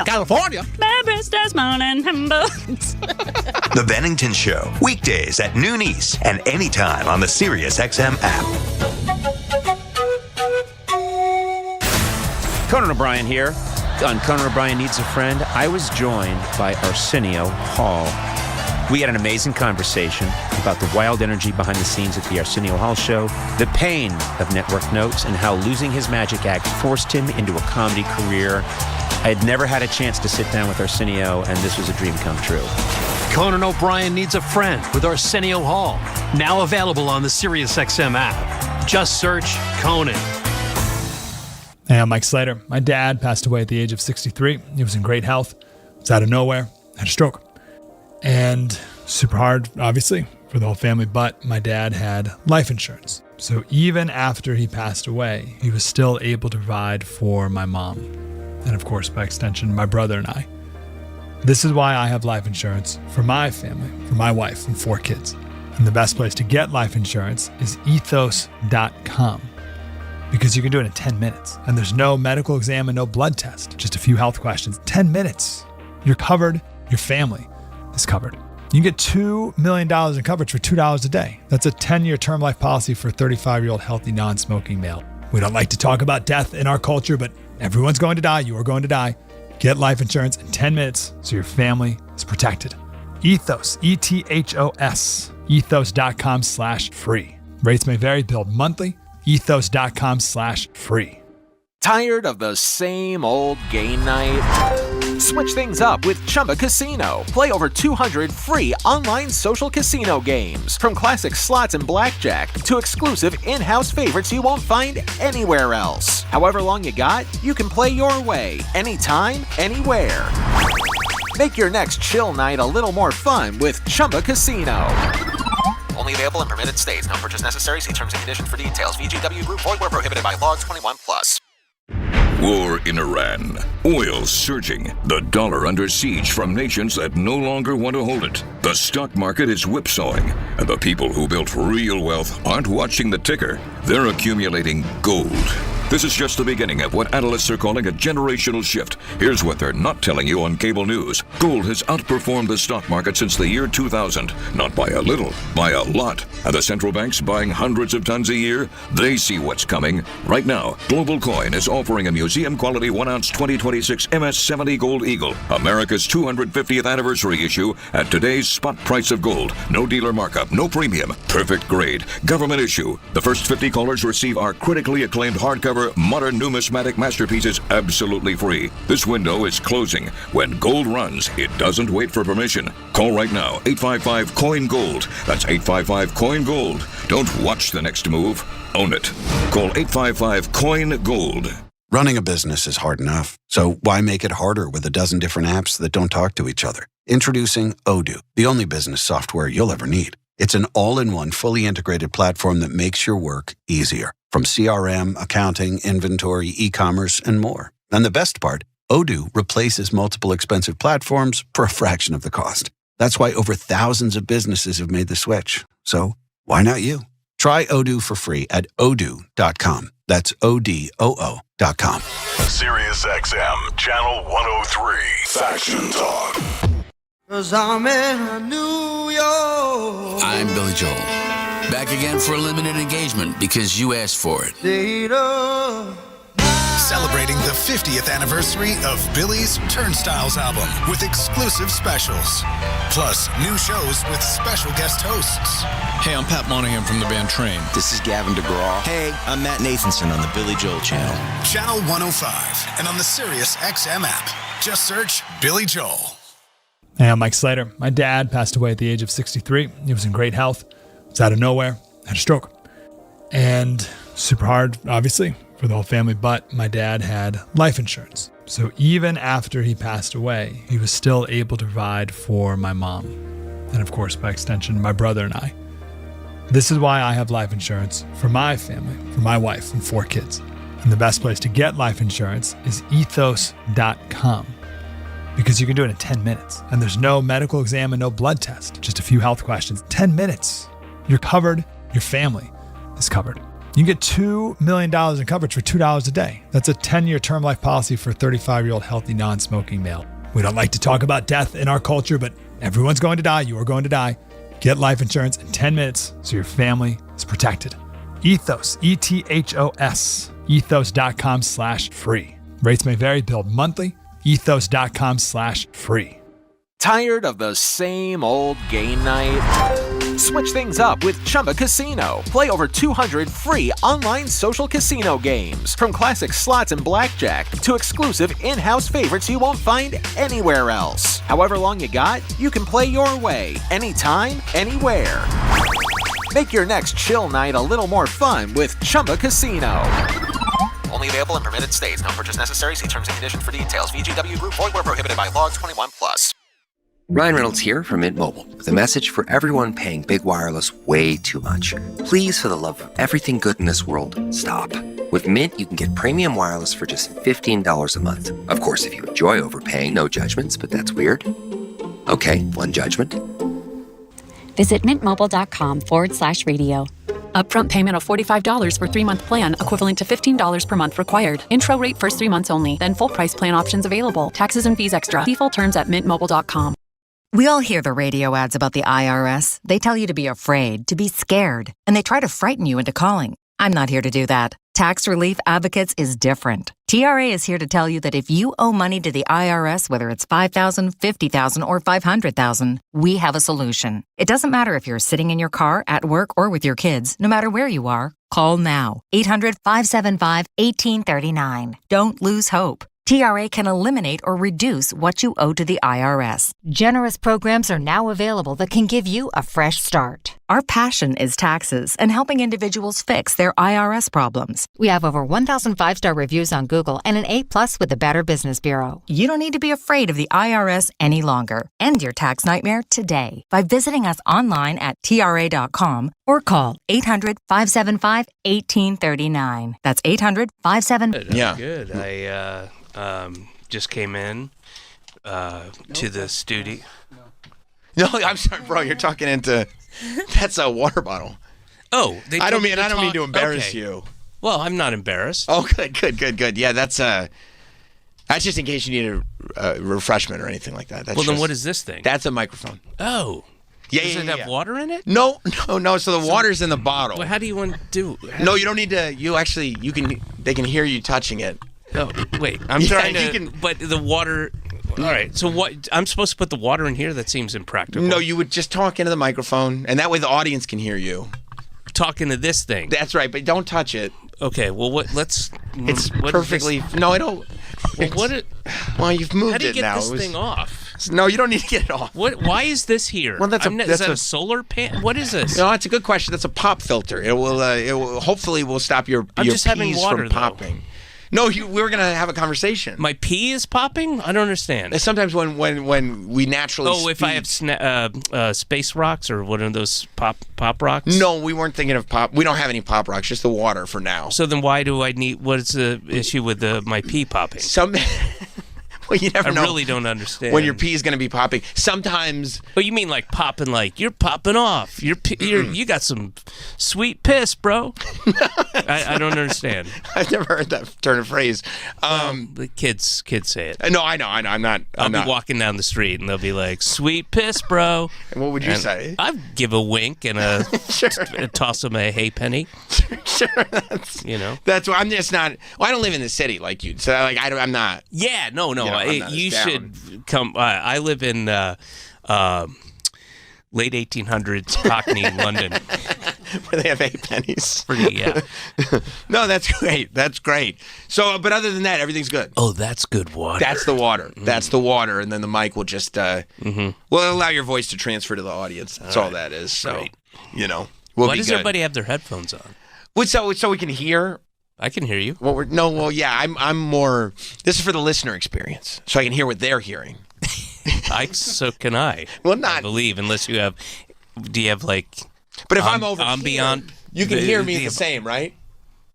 California. The Bennington Show, weekdays at noon East and anytime on the SiriusXM app. Conan O'Brien here. On Conan O'Brien Needs a Friend, I was joined by Arsenio Hall. We had an amazing conversation about the wild energy behind the scenes at the Arsenio Hall Show, the pain of network notes, and how losing his magic act forced him into a comedy career. I had never had a chance to sit down with Arsenio, and this was a dream come true. Conan O'Brien Needs a Friend with Arsenio Hall. Now available on the SiriusXM app. Just search Conan. Hey, I'm Mike Slater. My dad passed away at the age of 63. He was in great health. Was out of nowhere. Had a stroke. And super hard, obviously, for the whole family. But my dad had life insurance. So even after he passed away, he was still able to provide for my mom. And of course, by extension, my brother and I. This is why I have life insurance for my family, for my wife and 4 kids. And the best place to get life insurance is ethos.com. Because you can do it in 10 minutes. And there's no medical exam and no blood test. Just a few health questions. 10 minutes. You're covered. Your family is covered. You can get $2 million in coverage for $2 a day. That's a 10-year term life policy for a 35-year-old healthy, non-smoking male. We don't like to talk about death in our culture, but everyone's going to die. You are going to die. Get life insurance in 10 minutes so your family is protected. Ethos, ETHOS, ethos.com/free. Rates may vary, billed monthly. ethos.com/free. Tired of the same old game night? Switch things up with Chumba Casino. Play over 200 free online social casino games. From classic slots and blackjack to exclusive in-house favorites you won't find anywhere else. However long you got, you can play your way, anytime, anywhere. Make your next chill night a little more fun with Chumba Casino. Only available in permitted states. No purchase necessary. See terms and conditions for details. VGW Group. Void where prohibited by law. 21+. War in Iran. Oil surging. The dollar under siege from nations that no longer want to hold it. The stock market is whipsawing. And the people who built real wealth aren't watching the ticker. They're accumulating gold. This is just the beginning of what analysts are calling a generational shift. Here's what they're not telling you on cable news. Gold has outperformed the stock market since the year 2000. Not by a little, by a lot. And the central banks buying hundreds of tons a year? They see what's coming. Right now, Global Coin is offering a museum-quality 1-ounce 2026 MS-70 Gold Eagle, America's 250th anniversary issue, at today's spot price of gold. No dealer markup, no premium. Perfect grade. Government issue. The first 50 callers receive our critically acclaimed hardcover first-ever modern numismatic masterpieces absolutely free. This window is closing. When gold runs, it doesn't wait for permission. Call right now, 855-COIN-GOLD. That's 855-COIN-GOLD. Don't watch the next move. Own it. Call 855-COIN-GOLD. Running a business is hard enough, so why make it harder with a dozen different apps that don't talk to each other? Introducing Odoo, the only business software you'll ever need. It's an all-in-one, fully integrated platform that makes your work easier. From CRM, accounting, inventory, e-commerce, and more. And the best part, Odoo replaces multiple expensive platforms for a fraction of the cost. That's why over thousands of businesses have made the switch. So why not you? Try Odoo for free at odoo.com. That's ODOO.com. SiriusXM Channel 103. Faction Talk. 'Cause I'm in New York. I'm Billy Joel. Back again for a limited engagement because you asked for it. Celebrating the 50th anniversary of Billy's Turnstiles album with exclusive specials. Plus, new shows with special guest hosts. Hey, I'm Pat Monahan from the band Train. This is Gavin DeGraw. Hey, I'm Matt Nathanson on the Billy Joel channel. Channel 105 and on the SiriusXM app. Just search Billy Joel. Hey, I'm Mike Slater. My dad passed away at the age of 63. He was in great health. Was out of nowhere. Had a stroke. And super hard, obviously, for the whole family, but my dad had life insurance. So even after he passed away, he was still able to provide for my mom. And of course, by extension, my brother and I. This is why I have life insurance for my family, for my wife and 4 kids. And the best place to get life insurance is ethos.com. Because you can do it in 10 minutes. And there's no medical exam and no blood test. Just a few health questions. 10 minutes. You're covered. Your family is covered. You can get $2 million in coverage for $2 a day. That's a 10-year term life policy for a 35-year-old healthy, non-smoking male. We don't like to talk about death in our culture, but everyone's going to die. You are going to die. Get life insurance in 10 minutes so your family is protected. Ethos, ETHOS, ethos.com/free. Rates may vary, billed monthly. ethos.com/free. Tired of the same old game night? Switch things up with Chumba Casino. Play over 200 free online social casino games. From classic slots and blackjack to exclusive in-house favorites you won't find anywhere else. However long you got, you can play your way, anytime, anywhere. Make your next chill night a little more fun with Chumba Casino. Only available in permitted states. No purchase necessary. See terms and conditions for details. VGW Group. Void where prohibited by law. 21+. Ryan Reynolds here from Mint Mobile with a message for everyone paying big wireless way too much. Please, for the love of everything good in this world, stop. With Mint, you can get premium wireless for just $15 a month. Of course, if you enjoy overpaying, no judgments, but that's weird. Okay, one judgment. Visit mintmobile.com/radio. Upfront payment of $45 for 3-month plan, equivalent to $15 per month required. Intro rate first 3 months only, then full price plan options available. Taxes and fees extra. See full terms at mintmobile.com. We all hear the radio ads about the IRS. They tell you to be afraid, to be scared, and they try to frighten you into calling. I'm not here to do that. Tax Relief Advocates is different. TRA is here to tell you that if you owe money to the IRS, whether it's $5,000, $50,000, or $500,000, we have a solution. It doesn't matter if you're sitting in your car, at work, or with your kids. No matter where you are, call now. 800-575-1839. Don't lose hope. TRA can eliminate or reduce what you owe to the IRS. Generous programs are now available that can give you a fresh start. Our passion is taxes and helping individuals fix their IRS problems. We have over 1,000 5-star reviews on Google and an A+ with the Better Business Bureau. You don't need to be afraid of the IRS any longer. End your tax nightmare today by visiting us online at TRA.com or call 800-575-1839. That's 800-575. Yeah. Good. I just came in to the studio. No, I'm sorry, bro. You're talking into. That's a water bottle. Oh, I don't mean to embarrass you. Well, I'm not embarrassed. Oh, good. Yeah, that's just in case you need a refreshment or anything like that. That's then what is this thing? That's a microphone. Oh. Does it have water in it? No. So the water's in the bottle. Well, how do you want to do? No, you don't need to. They can hear you touching it. Oh, wait. I'm trying to. But the water. All right. So what? I'm supposed to put the water in here? That seems impractical. No, you would just talk into the microphone, and that way the audience can hear you. Talk into this thing. That's right, but don't touch it. Okay. Well, let's It's what is perfectly. this? No, I don't. Well, you've moved How do you it get now. this It was- thing off? No, you don't need to get it off. What? Why is this here? Well, that's is that a solar pan? What is this? No, that's a good question. That's a pop filter. It will hopefully will stop your I'm your just having peas water, from though. popping. No, we were gonna have a conversation. My pee is popping? I don't understand. Sometimes when we naturally. Oh, if I have space rocks or one of those pop rocks? No, we weren't thinking of pop. We don't have any pop rocks. Just the water for now. So then why do I need? What is the issue with my pee popping? Well, you never know. I really don't understand. When your pee is going to be popping. Sometimes. Oh, you mean like popping? Like you're popping off. You got some sweet piss, bro. I don't understand. I've never heard that turn of phrase. The kids say it. No, I know. I'm not. I'll be walking down the street and they'll be like, "Sweet piss, bro." And what would you say? I'd give a wink and a toss them a hay penny. Sure, that's why I'm just not. Well, I don't live in the city like you, so like I'm not. Yeah, no. You should come. I live in late 1800s Cockney, London, where they have 8 pennies. Pretty, yeah. No, that's great. That's great. So, but other than that, everything's good. Oh, that's good water. That's the water. That's the water, and then the mic will just will allow your voice to transfer to the audience. That's all that is. So, Great. we'll Why be does good. everybody have their headphones on? Well, so we can hear. I can hear you. I'm more. This is for the listener experience, so I can hear what they're hearing. So can I. Well, not. I believe unless you have. Do you have like? But if I'm over ambient, here, you can hear me the same, right?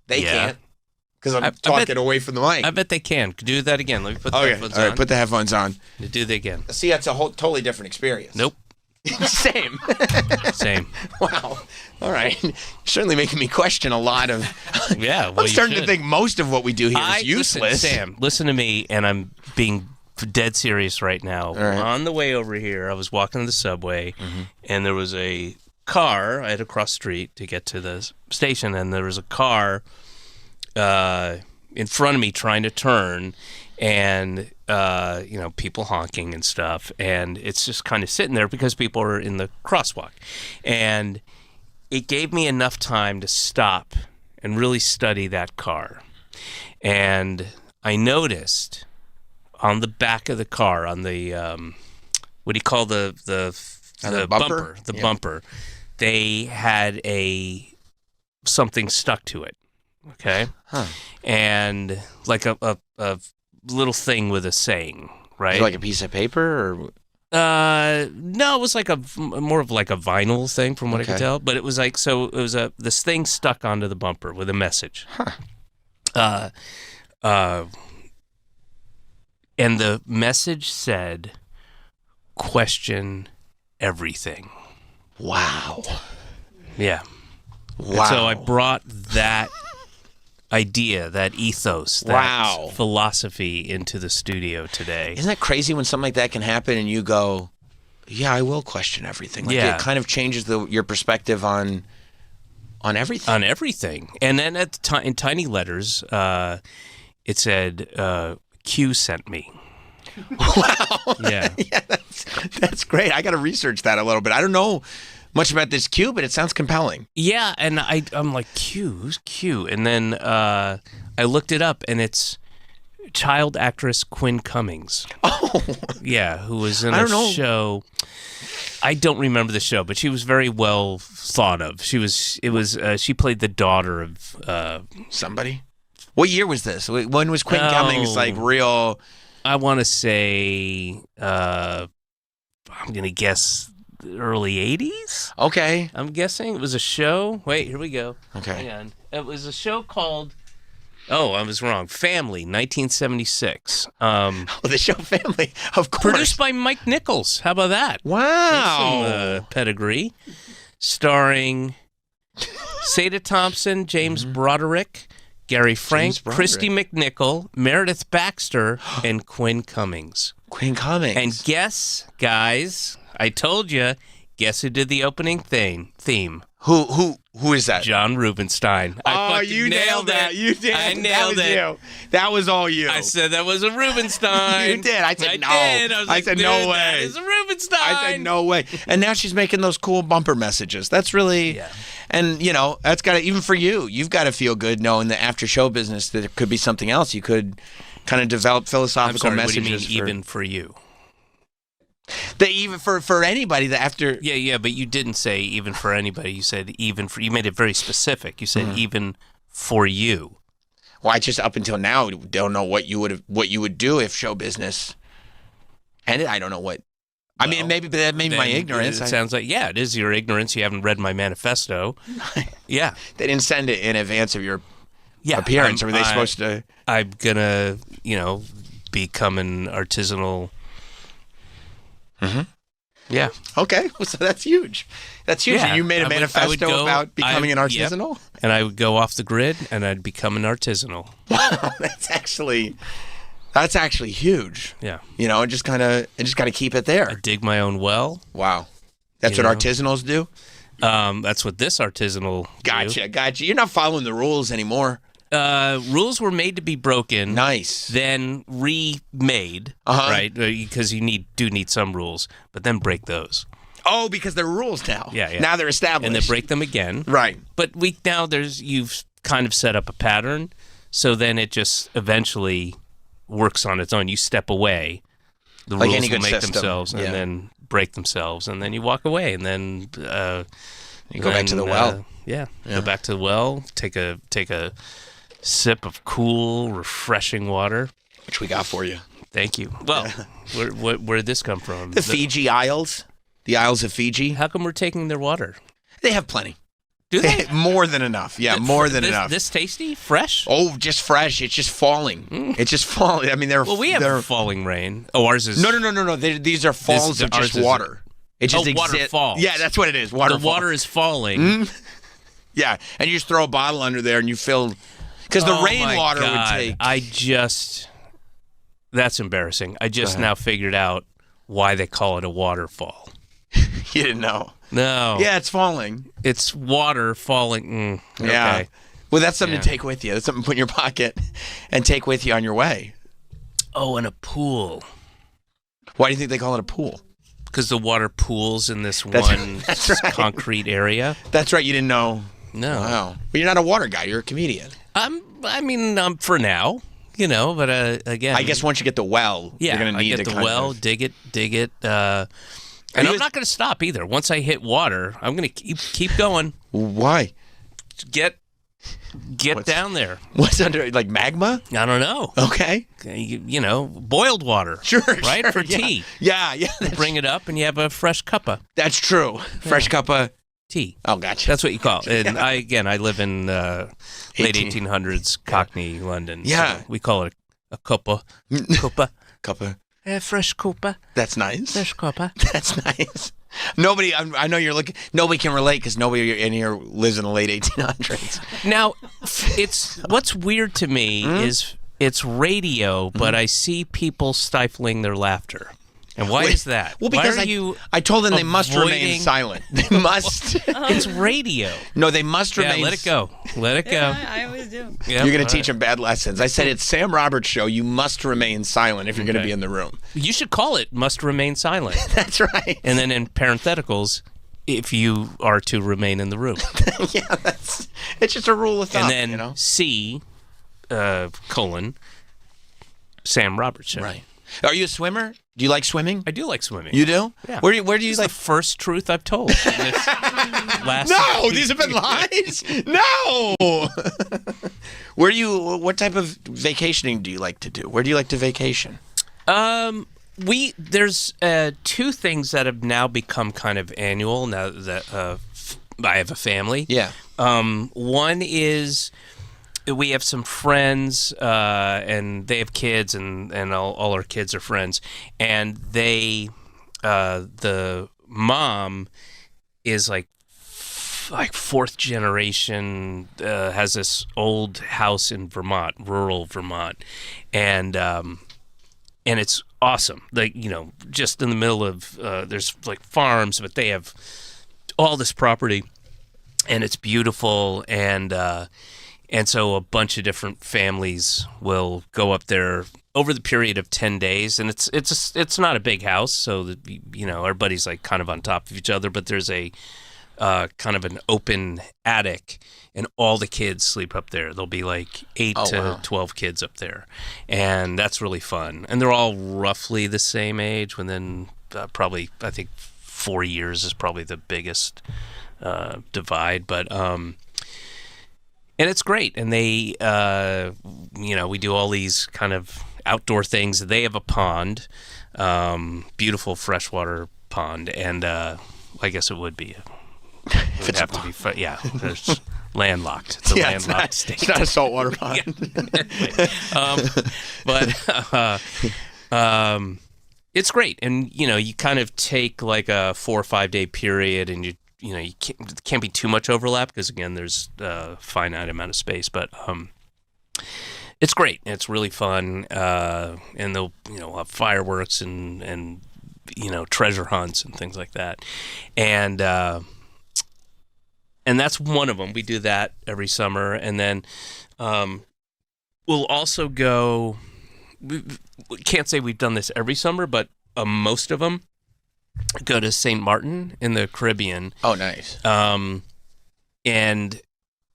They can't because I'm talking away from the mic. I bet they can. Do that again. Let me put the headphones on. All right, put the headphones on. Do that again. See, that's a totally different experience. Nope. Same. Same. Wow. All right. You're certainly making me question a lot of. Yeah. Well, I'm starting to think most of what we do here is useless. Listen, Sam, listen to me, and I'm being dead serious right now. Right. On the way over here, I was walking to the subway, and there was a car. I had to cross the street to get to the station, and there was a car in front of me trying to turn, and people honking and stuff, and it's just kind of sitting there because people are in the crosswalk, and it gave me enough time to stop and really study that car, and I noticed on the back of the car, on the what do you call the bumper? The bumper, they had something stuck to it. Okay, and like a little thing with a saying, right? Like a piece of paper, or no, it was like more of like a vinyl thing, from what I could tell. But it was like this thing stuck onto the bumper with a message. And the message said, "Question everything." Wow. Yeah. Wow. And so I brought that idea, that ethos, that philosophy into the studio today. Isn't that crazy when something like that can happen and you go, yeah, I will question everything. Like it kind of changes your perspective on everything. On everything. And then in tiny letters, it said, Q sent me. Wow. Yeah. Yeah, that's great. I got to research that a little bit. I don't know much about this Q, but it sounds compelling. Yeah, and I'm like, who's Q? And then I looked it up, and it's child actress Quinn Cummings. Oh. Yeah, who was in a show. I don't remember the show, but she was very well thought of. She played the daughter of somebody. What year was this? When was Quinn Cummings like real? I want to say, I'm going to guess early 80s? Okay. I'm guessing it was a show. Wait, here we go. Okay. Hang on. It was a show called, I was wrong, Family, 1976. The show Family, of course. Produced by Mike Nichols. How about that? Wow. Some, pedigree. Starring Seda Thompson, James Broderick, Gary Frank, Christy McNichol, Meredith Baxter, and Quinn Cummings. Quinn Cummings. And guess, guys, I told you, guess who did the opening theme? Who is that? John Rubinstein. You nailed that. You did. I nailed it. You. That was all you. I said that was a Rubinstein. You did. I said no. I said no way. That is a Rubinstein. I said no way. And now she's making those cool bumper messages. That's really. Yeah. And, you know, that's got to, even for you, you've got to feel good knowing that after show business that it could be something else. You could kind of develop philosophical messages. What do you mean, even for you? That even for anybody that after. Yeah, but you didn't say even for anybody. You said even for, you made it very specific. You said even for you. Well, I just up until now don't know what you would do if show business ended. I don't know what. I mean, maybe my ignorance. It sounds like, it is your ignorance. You haven't read my manifesto. Yeah. They didn't send it in advance of your appearance. Were they supposed to? I'm going to, become an artisanal. Mm-hmm. Yeah. Okay. So that's huge. That's huge. Yeah. You made a manifesto about becoming an artisanal? Yep. And I would go off the grid and I'd become an artisanal. Wow. That's actually huge. Yeah. I just got to keep it there. I dig my own well. Wow. That's what artisanals do? That's what this artisanal Gotcha. You're not following the rules anymore. Rules were made to be broken. Nice. Then remade, right? Because you do need some rules, but then break those. Oh, because they're rules now. Yeah. Now they're established. And then break them again. Right. But you've kind of set up a pattern, so then it just eventually works on its own. You step away, the like rules will make themselves, and then break themselves, and then you walk away, and then you go back to the well. Go back to the well. Take a sip of cool, refreshing water, which we got for you. Thank you. Well, where did this come from? The Fiji Isles, the Isles of Fiji. How come we're taking their water? They have plenty. Do they? More than enough. Yeah, more than enough. This tasty? Fresh? Oh, just fresh. It's just falling. It's just falling. I mean, we have falling rain. Oh, ours is... No. These are falls of just water. It just waterfalls. Yeah, that's what it is. Waterfall. The water is falling. Mm-hmm. Yeah, and you just throw a bottle under there and you fill... Because the rainwater would take... That's embarrassing. I just now figured out why they call it a waterfall. You didn't know? No. Yeah, it's falling. It's water falling. Yeah. Okay. Well, that's something to take with you. That's something to put in your pocket and take with you on your way. Oh, and a pool. Why do you think they call it a pool? Because the water pools in this that's right. concrete area. That's right. You didn't know. No. Wow. But you're not a water guy. You're a comedian. For now, but again. I guess once you get the well, you're going to need to get the well, dig it. And I'm not going to stop either. Once I hit water, I'm going to keep going. Why? Get down there. What's under, like magma? I don't know. Okay. Boiled water. Sure. Right? Sure, For tea. Yeah. Bring it up and you have a fresh cuppa. That's true. Fresh cuppa. Tea. Oh, gotcha. That's what you call it. And I live in late 1800s Cockney, London. Yeah. So we call it a cuppa. Cuppa. Fresh cuppa. That's nice. Fresh cuppa. That's nice. Nobody, I know you're looking, nobody can relate because nobody in here lives in the late 1800s. Now, what's weird to me is it's radio, but I see people stifling their laughter. And why is that? Well, because I told them they must remain silent. They must. It's radio. No, they must remain. Let it go. Let it go. Yeah, I always do. Yep. You're going to teach them bad lessons. I said it's Sam Roberts' show. You must remain silent if you're going to be in the room. You should call it "Must Remain Silent." That's right. And then in parentheticals, if you are to remain in the room. Yeah, it's just a rule of thumb. And then C, colon, Sam Roberts show. Right. Are you a swimmer? Do you like swimming? I do like swimming. You do? Yeah. Where do you like? The first truth I've told. No, these have been lies. No. What type of vacationing do you like to do? Where do you like to vacation? There's two things that have now become kind of annual now that I have a family. Yeah. One is we have some friends, and they have kids, and all our kids are friends, and they, the mom is like fourth generation, has this old house in Vermont, rural Vermont, and it's awesome. Like, just in the middle of, there's like farms, but they have all this property, and it's beautiful, and so a bunch of different families will go up there over the period of 10 days, and it's not a big house, so that, everybody's like kind of on top of each other, but there's a kind of an open attic, and all the kids sleep up there. There'll be like 8 to 12 kids up there, and that's really fun. And they're all roughly the same age. Within probably, I think 4 years is probably the biggest divide, but and it's great. And they, we do all these kind of outdoor things. They have a pond, beautiful freshwater pond, and I guess it would be. It would have to be, there's landlocked. It's a landlocked state. It's not a saltwater pond. It's great, and you kind of take like a 4 or 5 day period, and you can't be too much overlap because again, there's a finite amount of space, but it's great. It's really fun, and they'll have fireworks and treasure hunts and things like that, and that's one of them. We do that every summer, and then we'll also go. We can't say we've done this every summer, but most of them go to St. Martin in the Caribbean. Oh, nice. And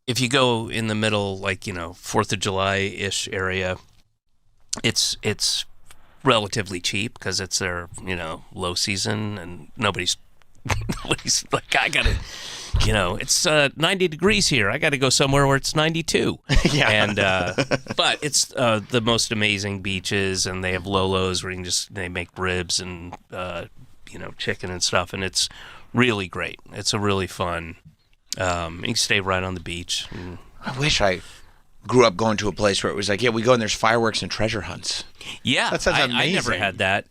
if you go in the middle, like 4th of July-ish area, it's relatively cheap because it's their low season, and nobody's like, I gotta. It's 90 degrees here. I got to go somewhere where it's 92. Yeah. And but it's the most amazing beaches, and they have Lolos where they make ribs and chicken and stuff, and it's really great. It's a really fun. You can stay right on the beach. I wish I grew up going to a place where it was like, we go and there's fireworks and treasure hunts. Yeah, that sounds amazing. I never had that.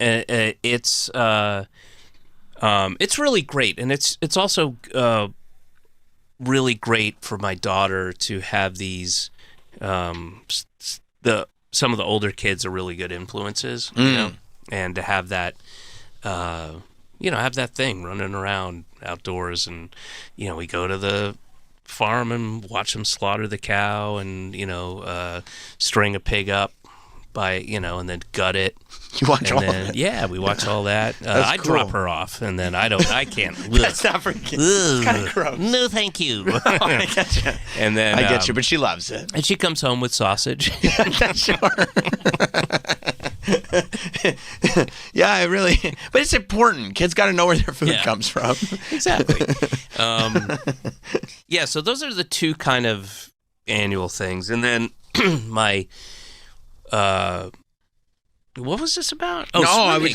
It's really great, and it's also really great for my daughter to have these. Some of the older kids are really good influences, and to have that, have that thing running around outdoors, and we go to the farm and watch them slaughter the cow, and string a pig up by and then gut it. You watch all that? Yeah, we watch all that. I cool. drop her off, and then I can't. That's not for kids. It's kind of gross. No, thank you. I get you. And then I get you, but she loves it. And she comes home with sausage. Sure. Yeah, but it's important. Kids got to know where their food comes from. Exactly. So those are the two kind of annual things, and then my. What was this about? Oh, swimming.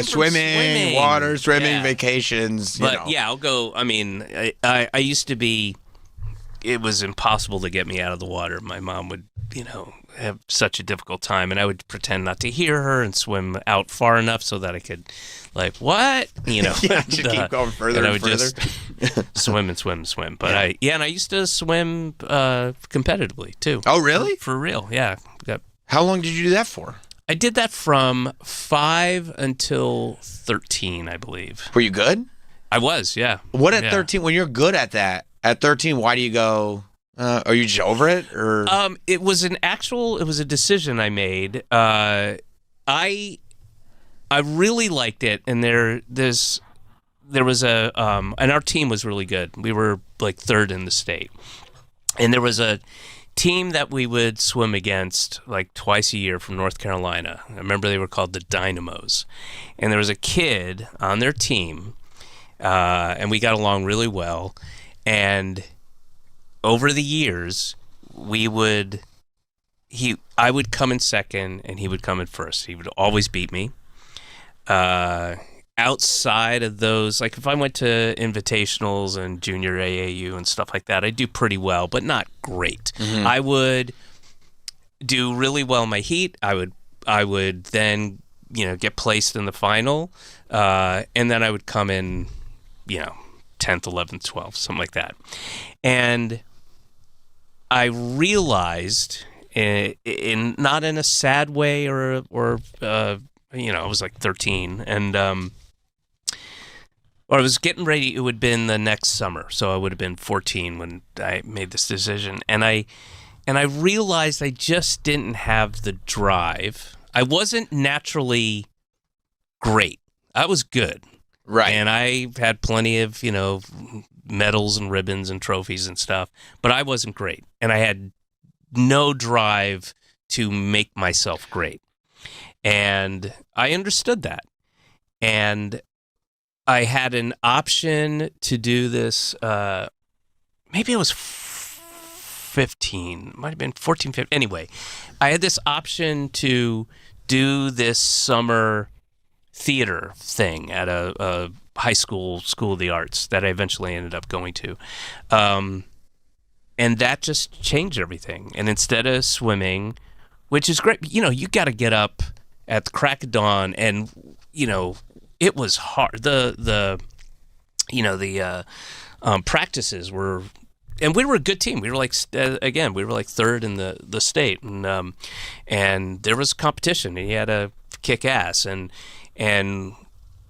Swimming, water, vacations. But I'll go. I mean, I used to be. It was impossible to get me out of the water. My mom would, have such a difficult time, and I would pretend not to hear her and swim out far enough so that I could, what? Keep going further and I would further. Just swim and swim and swim. But I used to swim competitively too. Oh, really? For real? Yeah. How long did you do that for? I did that from 5 until 13, I believe. Were you good? I was, yeah. What at 13? When you're good at that, at 13, why do you go? Are you just over it, or? It was a decision I made. I really liked it, and there was and our team was really good. We were like 3rd in the state, and there was a team that we would swim against like twice a year from North Carolina. I remember they were called the Dynamos, and there was a kid on their team, and we got along really well. And over the years, I would come in second, and he would come in first. He would always beat me. Outside of those, like if I went to invitationals and junior AAU and stuff like that, I do pretty well, but not great. Mm-hmm. I would do really well in my heat. I would then, get placed in the final, and then I would come in, 10th, 11th, 12th, something like that. And I realized, not in a sad way or I was like 13, and or I was getting ready. It would have been the next summer, so I would have been 14 when I made this decision. And I realized I just didn't have the drive. I wasn't naturally great. I was good, right? And I had plenty of medals and ribbons and trophies and stuff, but I wasn't great, and I had no drive to make myself great. And I understood that. And I had an option to do this, maybe I was 15, might have been 14, 15. Anyway, I had this option to do this summer theater thing at a high school of the arts that I eventually ended up going to. And that just changed everything. And instead of swimming, which is great, you got to get up at the crack of dawn, and, it was hard. The practices were, and we were a good team. We were like, again, we were like third in the state, and there was competition, and you had to kick ass, and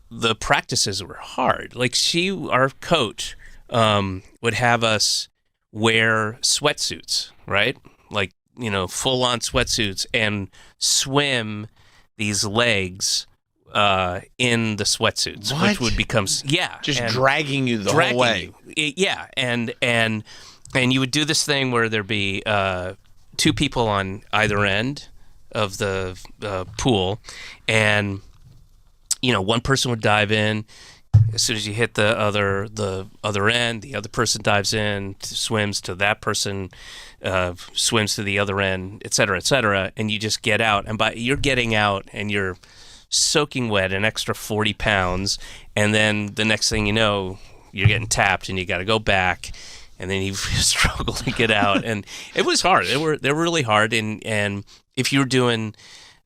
the practices were hard. Like our coach, would have us wear sweatsuits, right? Like, full on sweatsuits, and swim these legs in the sweatsuits, What? which would become Just dragging you the whole way. And you would do this thing where there'd be two people on either end of the pool, and one person would dive in. As soon as you hit the other end, the other person dives in, swims to that person, swims to the other end, et cetera, and you just get out. And you're getting out, and you're soaking wet, an extra 40 pounds, and then the next thing you know, you're getting tapped, and you got to go back, and then you struggle to get out. And it was hard. They were really hard. And if you were doing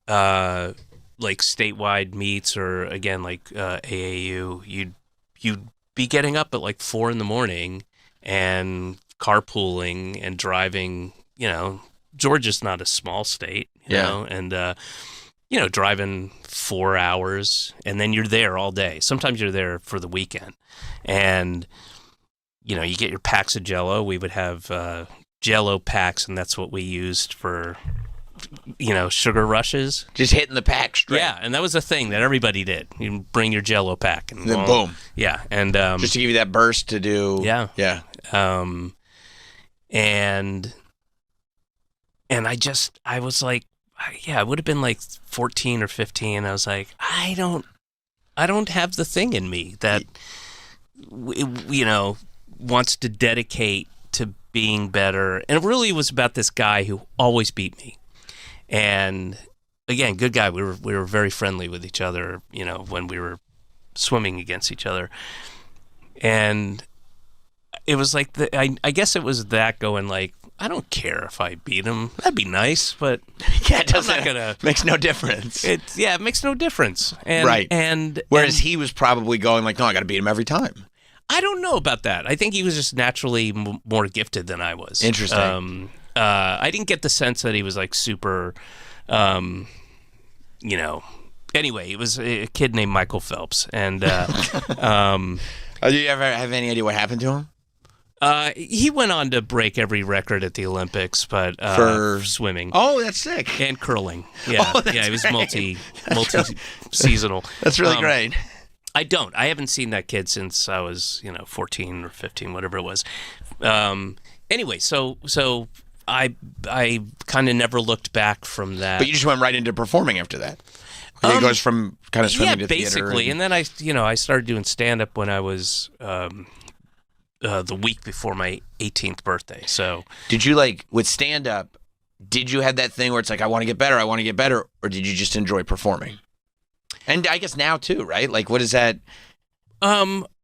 like statewide meets, or again like AAU, you'd be getting up at like 4 a.m. and carpooling and driving. Georgia's not a small state, you know, and driving 4 hours, and then you're there all day. Sometimes you're there for the weekend, and you get your packs of Jell-O. We would have Jell-O packs, and that's what we used for sugar rushes. Just hitting the pack straight. Yeah, and that was a thing that everybody did. You bring your Jell-O pack, and then boom. Yeah, and just to give you that burst to do. Yeah. And I was like, I would have been like 14 or 15. I was like, I don't have the thing in me that wants to dedicate to being better. And it really was about this guy who always beat me. And again, good guy. We were very friendly with each other, when we were swimming against each other. And it was like I guess it was that going like, I don't care if I beat him. That'd be nice, but I'm not gonna. Makes no difference. It makes no difference. And, right. And whereas he was probably going like, no, I got to beat him every time. I don't know about that. I think he was just naturally more gifted than I was. Interesting. I didn't get the sense that he was like super, Anyway, it was a kid named Michael Phelps, and do you ever have any idea what happened to him? He went on to break every record at the Olympics, but for swimming. Oh, that's sick. And curling. Yeah, he was multi-seasonal. That's really great. I haven't seen that kid since I was 14 or 15, whatever it was. Anyway, so I kind of never looked back from that. But you just went right into performing after that. It goes from kind of swimming to theater. Yeah, basically. And then I started doing stand-up when I was the week before my 18th birthday. So did you with stand-up, did you have that thing where it's like, I want to get better, or did you just enjoy performing? And I guess now too, right? Like, what is that?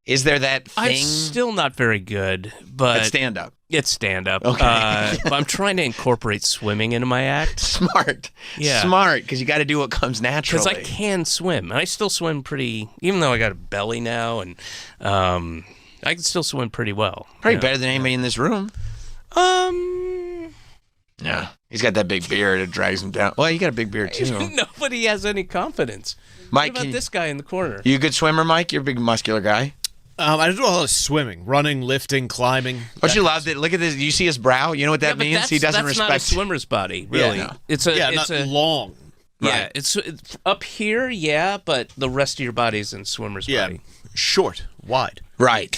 Is there that thing? I'm still not very good, but at stand-up. It's stand-up. Okay. But I'm trying to incorporate swimming into my act. Smart. Yeah. Smart, because you got to do what comes naturally. Because I can swim, and I still swim pretty, even though I got a belly now, and I can still swim pretty well. Probably better than anybody in this room. Yeah. He's got that big beard. It drags him down. Well, you got a big beard, too. Nobody has any confidence. Mike, what about this guy in the corner? You a good swimmer, Mike? You're a big muscular guy. I do a lot of swimming, running, lifting, climbing. Don't you love that? Look at this. You see his brow? You know what that means? He doesn't respect. That's not a swimmer's body, really. Yeah, no. It's not long. Yeah, Right. it's up here, but the rest of your body's in swimmer's body. Short, wide. Right.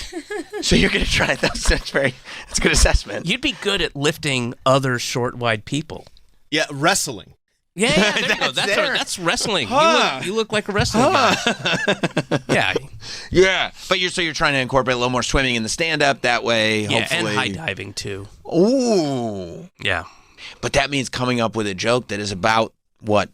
So you're going to try it. That's a good assessment. You'd be good at lifting other short, wide people. Yeah, wrestling. Yeah, there you go. That's wrestling. Huh. You look like a wrestling guy. Yeah. Yeah. But you're trying to incorporate a little more swimming in the stand-up that way, Yeah, hopefully. and high diving, too. Ooh. Yeah. But that means coming up with a joke that is about,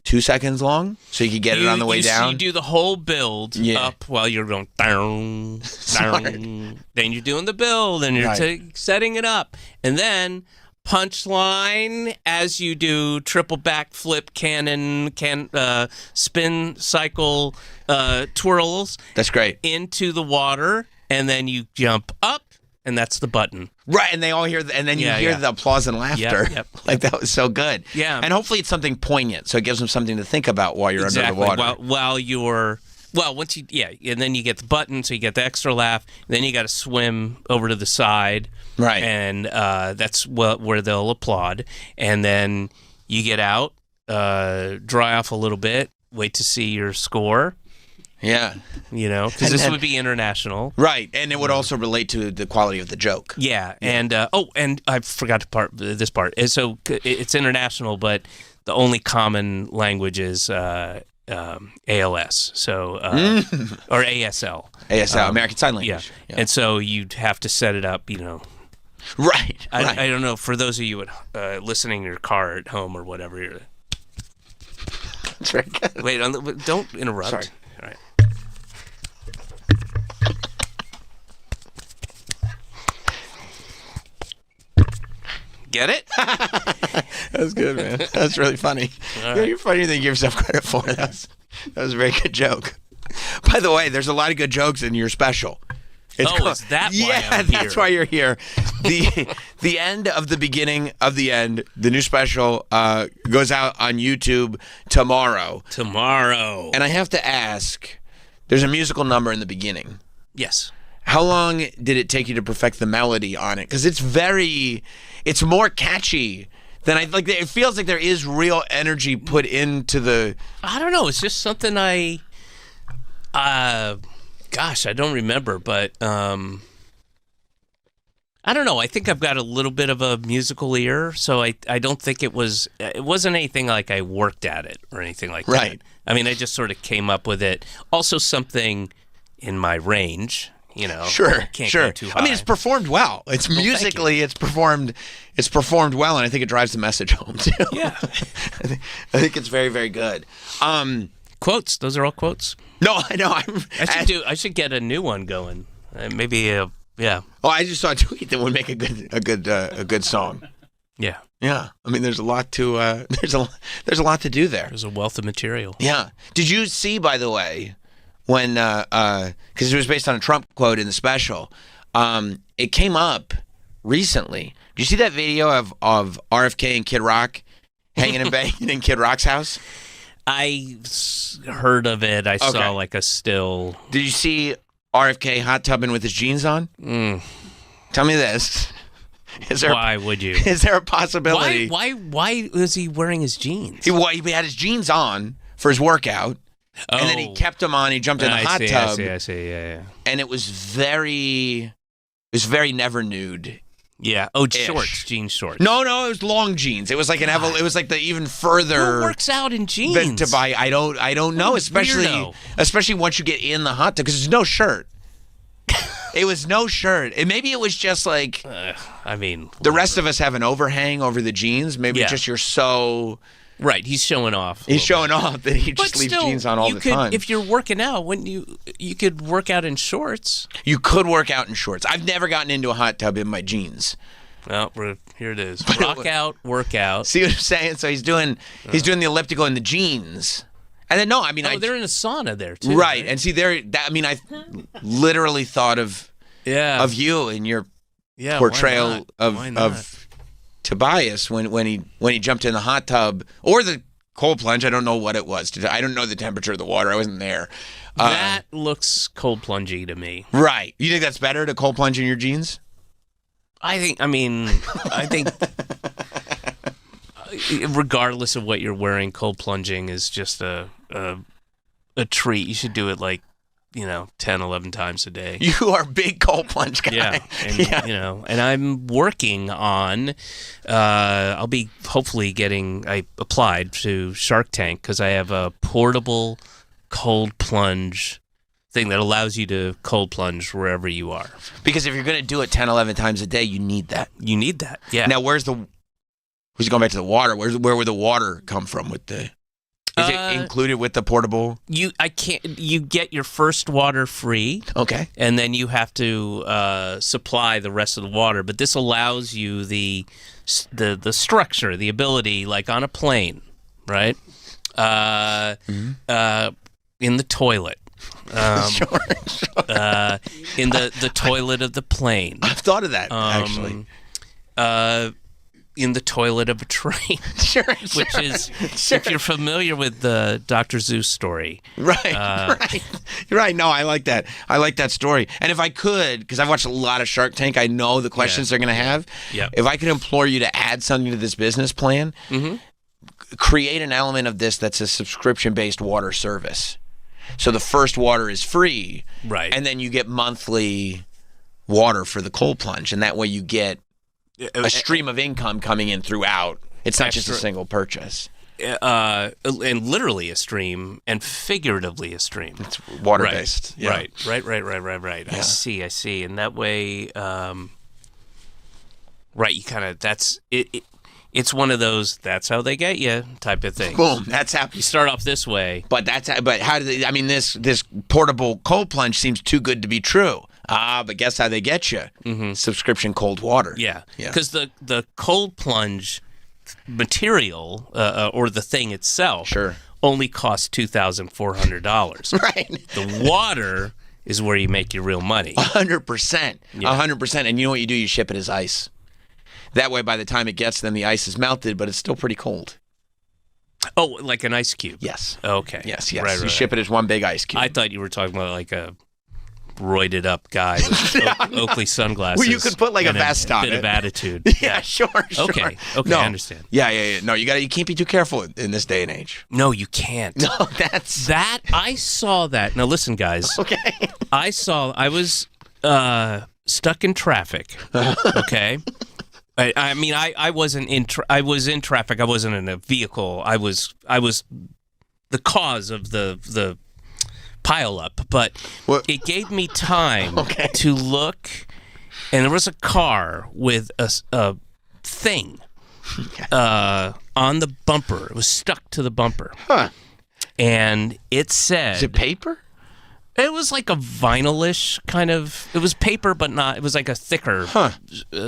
2 seconds long? So you can get it on the way down? You do the whole build up while you're going down, down. Then you're doing the build, and you're setting it up. And then punchline as you do triple backflip cannon, spin cycle twirls. That's great. Into the water, and then you jump up, and that's the button. Right, and they all hear, and then you hear the applause and laughter. Yep. Like, that was so good. Yeah. And hopefully it's something poignant, so it gives them something to think about while you're under the water. While you're, once you, and then you get the button, so you get the extra laugh, then you got to swim over to the side. Right. And that's where they'll applaud. And then you get out, dry off a little bit, wait to see your score. Yeah. Because this would be international. Right, and it would also relate to the quality of the joke. Yeah. And and I forgot this part. So it's international, but the only common language is ALS, so or ASL. ASL, American Sign Language. Yeah. And so you'd have to set it up, Right. I don't know, for those of you listening in your car at home or whatever. That's very good. Wait, don't interrupt. Sorry. All right. Get it? That was good, man. That's really funny. You're funnier than you give yourself credit for. That was a very good joke. By the way, there's a lot of good jokes in your special. Is that why I'm here? That's why you're here. The end of the beginning of the end, the new special goes out on YouTube tomorrow. Tomorrow. And I have to ask, there's a musical number in the beginning. Yes. How long did it take you to perfect the melody on it? Because it's more catchy than it feels like there is real energy put into the... I don't know. It's just something gosh, I don't remember, but I don't know. I think I've got a little bit of a musical ear, so I don't think it wasn't anything like I worked at it or anything like that. Right. I mean, I just sort of came up with it. Also something in my range, Sure, can't sure. go too high. I mean, it's performed well. It's musically, it's performed well, and I think it drives the message home too. Yeah. I think it's very, very good. Quotes. Those are all quotes. No, I know. I should get a new one going. Maybe yeah. Oh, I just saw a tweet that would make a good song. Yeah. Yeah. I mean, there's a lot to there's a lot to do there. There's a wealth of material. Yeah. Did you see, by the way, when because it was based on a Trump quote in the special, it came up recently. Did you see that video of RFK and Kid Rock hanging and banging in Kid Rock's house? I heard of it. I saw like a still. Did you see RFK hot tubbing with his jeans on? Tell me this. Why would you? Is there a possibility? Why was he wearing his jeans? He had his jeans on for his workout, and then he kept them on. He jumped in the hot tub. I see. Yeah. And it was very never nude. Yeah. Oh, shorts, jean shorts. No, it was long jeans. It was like it was like the even further. Who works out in jeans? Than to buy. I don't know. Especially once you get in the hot tub, because there's no shirt. It was no shirt. Maybe it was just like. The rest of us have an overhang over the jeans. Maybe just you're so. Right, he's showing off. He's showing off that he just leaves jeans on all the time. If you're working out, wouldn't you could work out in shorts? You could work out in shorts. I've never gotten into a hot tub in my jeans. Well, here it is. Work out. See what I'm saying? So he's doing the elliptical in the jeans. And then they're in a sauna there too. Right. And see I literally thought of you in your portrayal of Tobias when he jumped in the hot tub or the cold plunge. I don't know what it was. I don't know the temperature of the water. I wasn't there. That looks cold plungy to me. Right. You think that's better to cold plunge in your jeans? I think regardless of what you're wearing, cold plunging is just a treat. You should do it like 10, 11 times a day. You are a big cold plunge guy. Yeah, and and I'm working on. I'll be hopefully I applied to Shark Tank because I have a portable cold plunge thing that allows you to cold plunge wherever you are. Because if you're going to do it 10, 11 times a day, you need that. Yeah. Now, who's going back to the water? Where would the water come from with the? Is it included with the portable? You get your first water free. Okay. And then you have to supply the rest of the water. But this allows you the structure, the ability, like on a plane, right? In the toilet. Sure. In the toilet of the plane. I've thought of that, actually. In the toilet of a train. Sure. Which is, if you're familiar with the Dr. Seuss story. Right, right. You're right. No, I like that. I like that story. And if I could, because I've watched a lot of Shark Tank, I know the questions they're going to have. Yeah. If I could implore you to add something to this business plan, create an element of this that's a subscription-based water service. So the first water is free. Right. And then you get monthly water for the cold plunge. And that way you get a stream of income coming in throughout. It's not just a single purchase. And literally a stream and figuratively a stream. It's water-based. Right. Yeah. Right. Yeah. I see. And that way, you kind of, that's it. It's one of those, that's how they get you type of thing. Boom, that's how you start off this way. But how do they, I mean, this portable cold plunge seems too good to be true. But guess how they get you? Subscription cold water. Yeah. Because the cold plunge material or the thing itself only costs $2,400. Right. The water is where you make your real money. 100%. 100%. And you know what you do? You ship it as ice. That way, by the time it gets them, the ice is melted, but it's still pretty cold. Oh, like an ice cube? Yes. Okay. Yes. You ship it as one big ice cube. I thought you were talking about like a roided up guy with Oakley sunglasses. Well, you could put like a vest on it. A bit of attitude. Yeah, sure. Okay, no. I understand. Yeah. No, you can't be too careful in this day and age. No, you can't. No, I saw that. Now listen, guys. Okay. I was stuck in traffic. Okay. I mean, I wasn't I was in traffic. I wasn't in a vehicle. I was the cause of the pile up, but it gave me time to look, and there was a car with a thing on the bumper. It was stuck to the bumper. Huh. And it said... Is it paper? It was like a vinyl-ish kind of... It was paper, but not... It was like a thicker,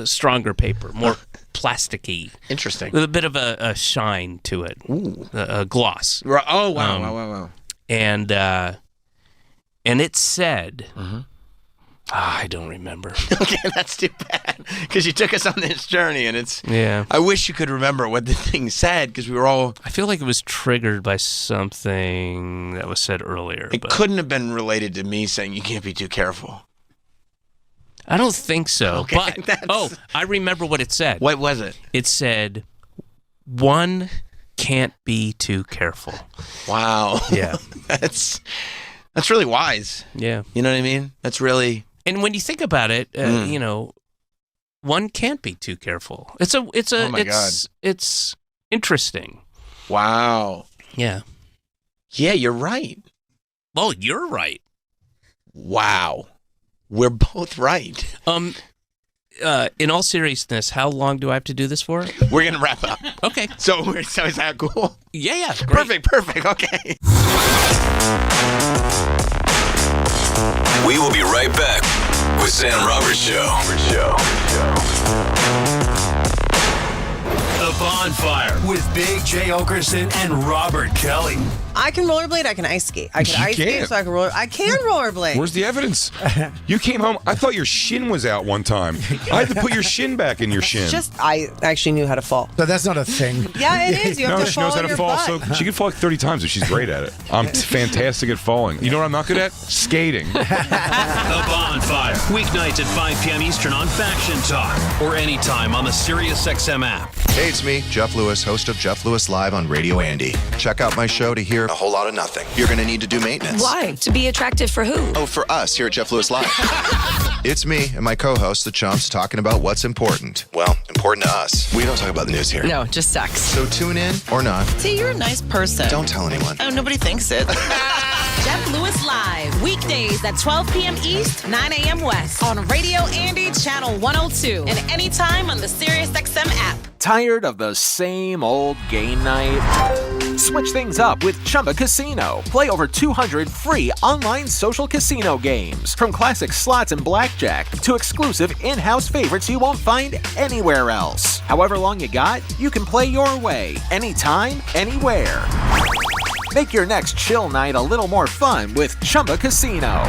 stronger paper, more plasticky. Interesting. With a bit of a shine to it. Ooh. A gloss. Oh, wow, wow. And it said... I don't remember. Okay, that's too bad. Because you took us on this journey, and it's... Yeah. I wish you could remember what the thing said, because we were all... I feel like it was triggered by something that was said earlier. It couldn't have been related to me saying you can't be too careful. I don't think so. Okay, but, I remember what it said. What was it? It said, one can't be too careful. Wow. Yeah. That's really wise. Yeah. You know what I mean? That's really... And when you think about it, you know, one can't be too careful. It's interesting. Wow. Yeah. Yeah, you're right. Well, you're right. Wow. We're both right. In all seriousness, how long do I have to do this for? We're going to wrap up. Okay. So is that cool? Yeah. Great. Perfect. Okay. We will be right back with Sam Roberts Show. The Bonfire with Big J. Okerson and Robert Kelly. I can rollerblade. I can ice skate. I can ice skate, so I can roller. I can rollerblade. Where's the evidence? You came home. I thought your shin was out one time. I had to put your shin back in your shin. I actually knew how to fall. So that's not a thing. Yeah, it is. You have to she fall knows how on to your fall. butt. So she can fall like 30 times, but she's great at it. I'm fantastic at falling. You know what I'm not good at? Skating. The Bonfire. Weeknights at 5 p.m. Eastern on Faction Talk or anytime on the SiriusXM app. Hey, it's It's me, Jeff Lewis, host of Jeff Lewis Live on Radio Andy. Check out my show to hear a whole lot of nothing. You're going to need to do maintenance. Why? To be attractive for who? Oh, for us here at Jeff Lewis Live. It's me and my co-host, the Chumps, talking about what's important. Well, important to us. We don't talk about the news here. No, just sex. So tune in or not. See, you're a nice person. Don't tell anyone. Oh, nobody thinks it. Jeff Lewis Live, weekdays at 12 p.m. East, 9 a.m. West on Radio Andy, Channel 102, and anytime on the SiriusXM app. Tired of the same old game night? Switch things up with Chumba Casino. Play over 200 free online social casino games. From classic slots and blackjack to exclusive in-house favorites you won't find anywhere else. However long you got, you can play your way, anytime, anywhere. Make your next chill night a little more fun with Chumba Casino.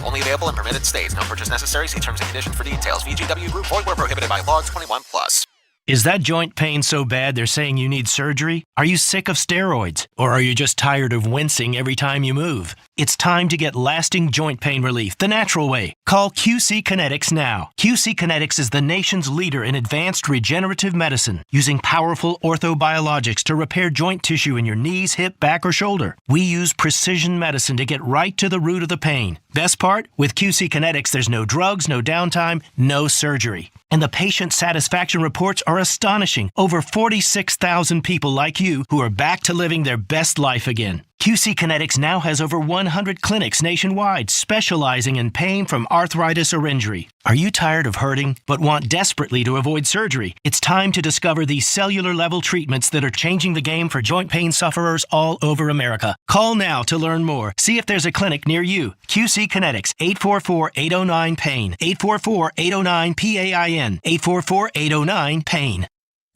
Only available in permitted states. No purchase necessary. See terms and conditions for details. VGW Group. Void where prohibited by law. 21+. Is that joint pain so bad they're saying you need surgery? Are you sick of steroids? Or are you just tired of wincing every time you move? It's time to get lasting joint pain relief the natural way. Call QC Kinetics now. QC Kinetics is the nation's leader in advanced regenerative medicine, using powerful orthobiologics to repair joint tissue in your knees, hip, back, or shoulder. We use precision medicine to get right to the root of the pain. Best part? With QC Kinetics, there's no drugs, no downtime, no surgery. And the patient satisfaction reports are astonishing. Over 46,000 people like you who are back to living their best life again. QC Kinetics now has over 100 clinics nationwide specializing in pain from arthritis or injury. Are you tired of hurting but want desperately to avoid surgery? It's time to discover these cellular-level treatments that are changing the game for joint pain sufferers all over America. Call now to learn more. See if there's a clinic near you. QC Kinetics, 844-809-PAIN, 844-809-PAIN, 844-809-PAIN.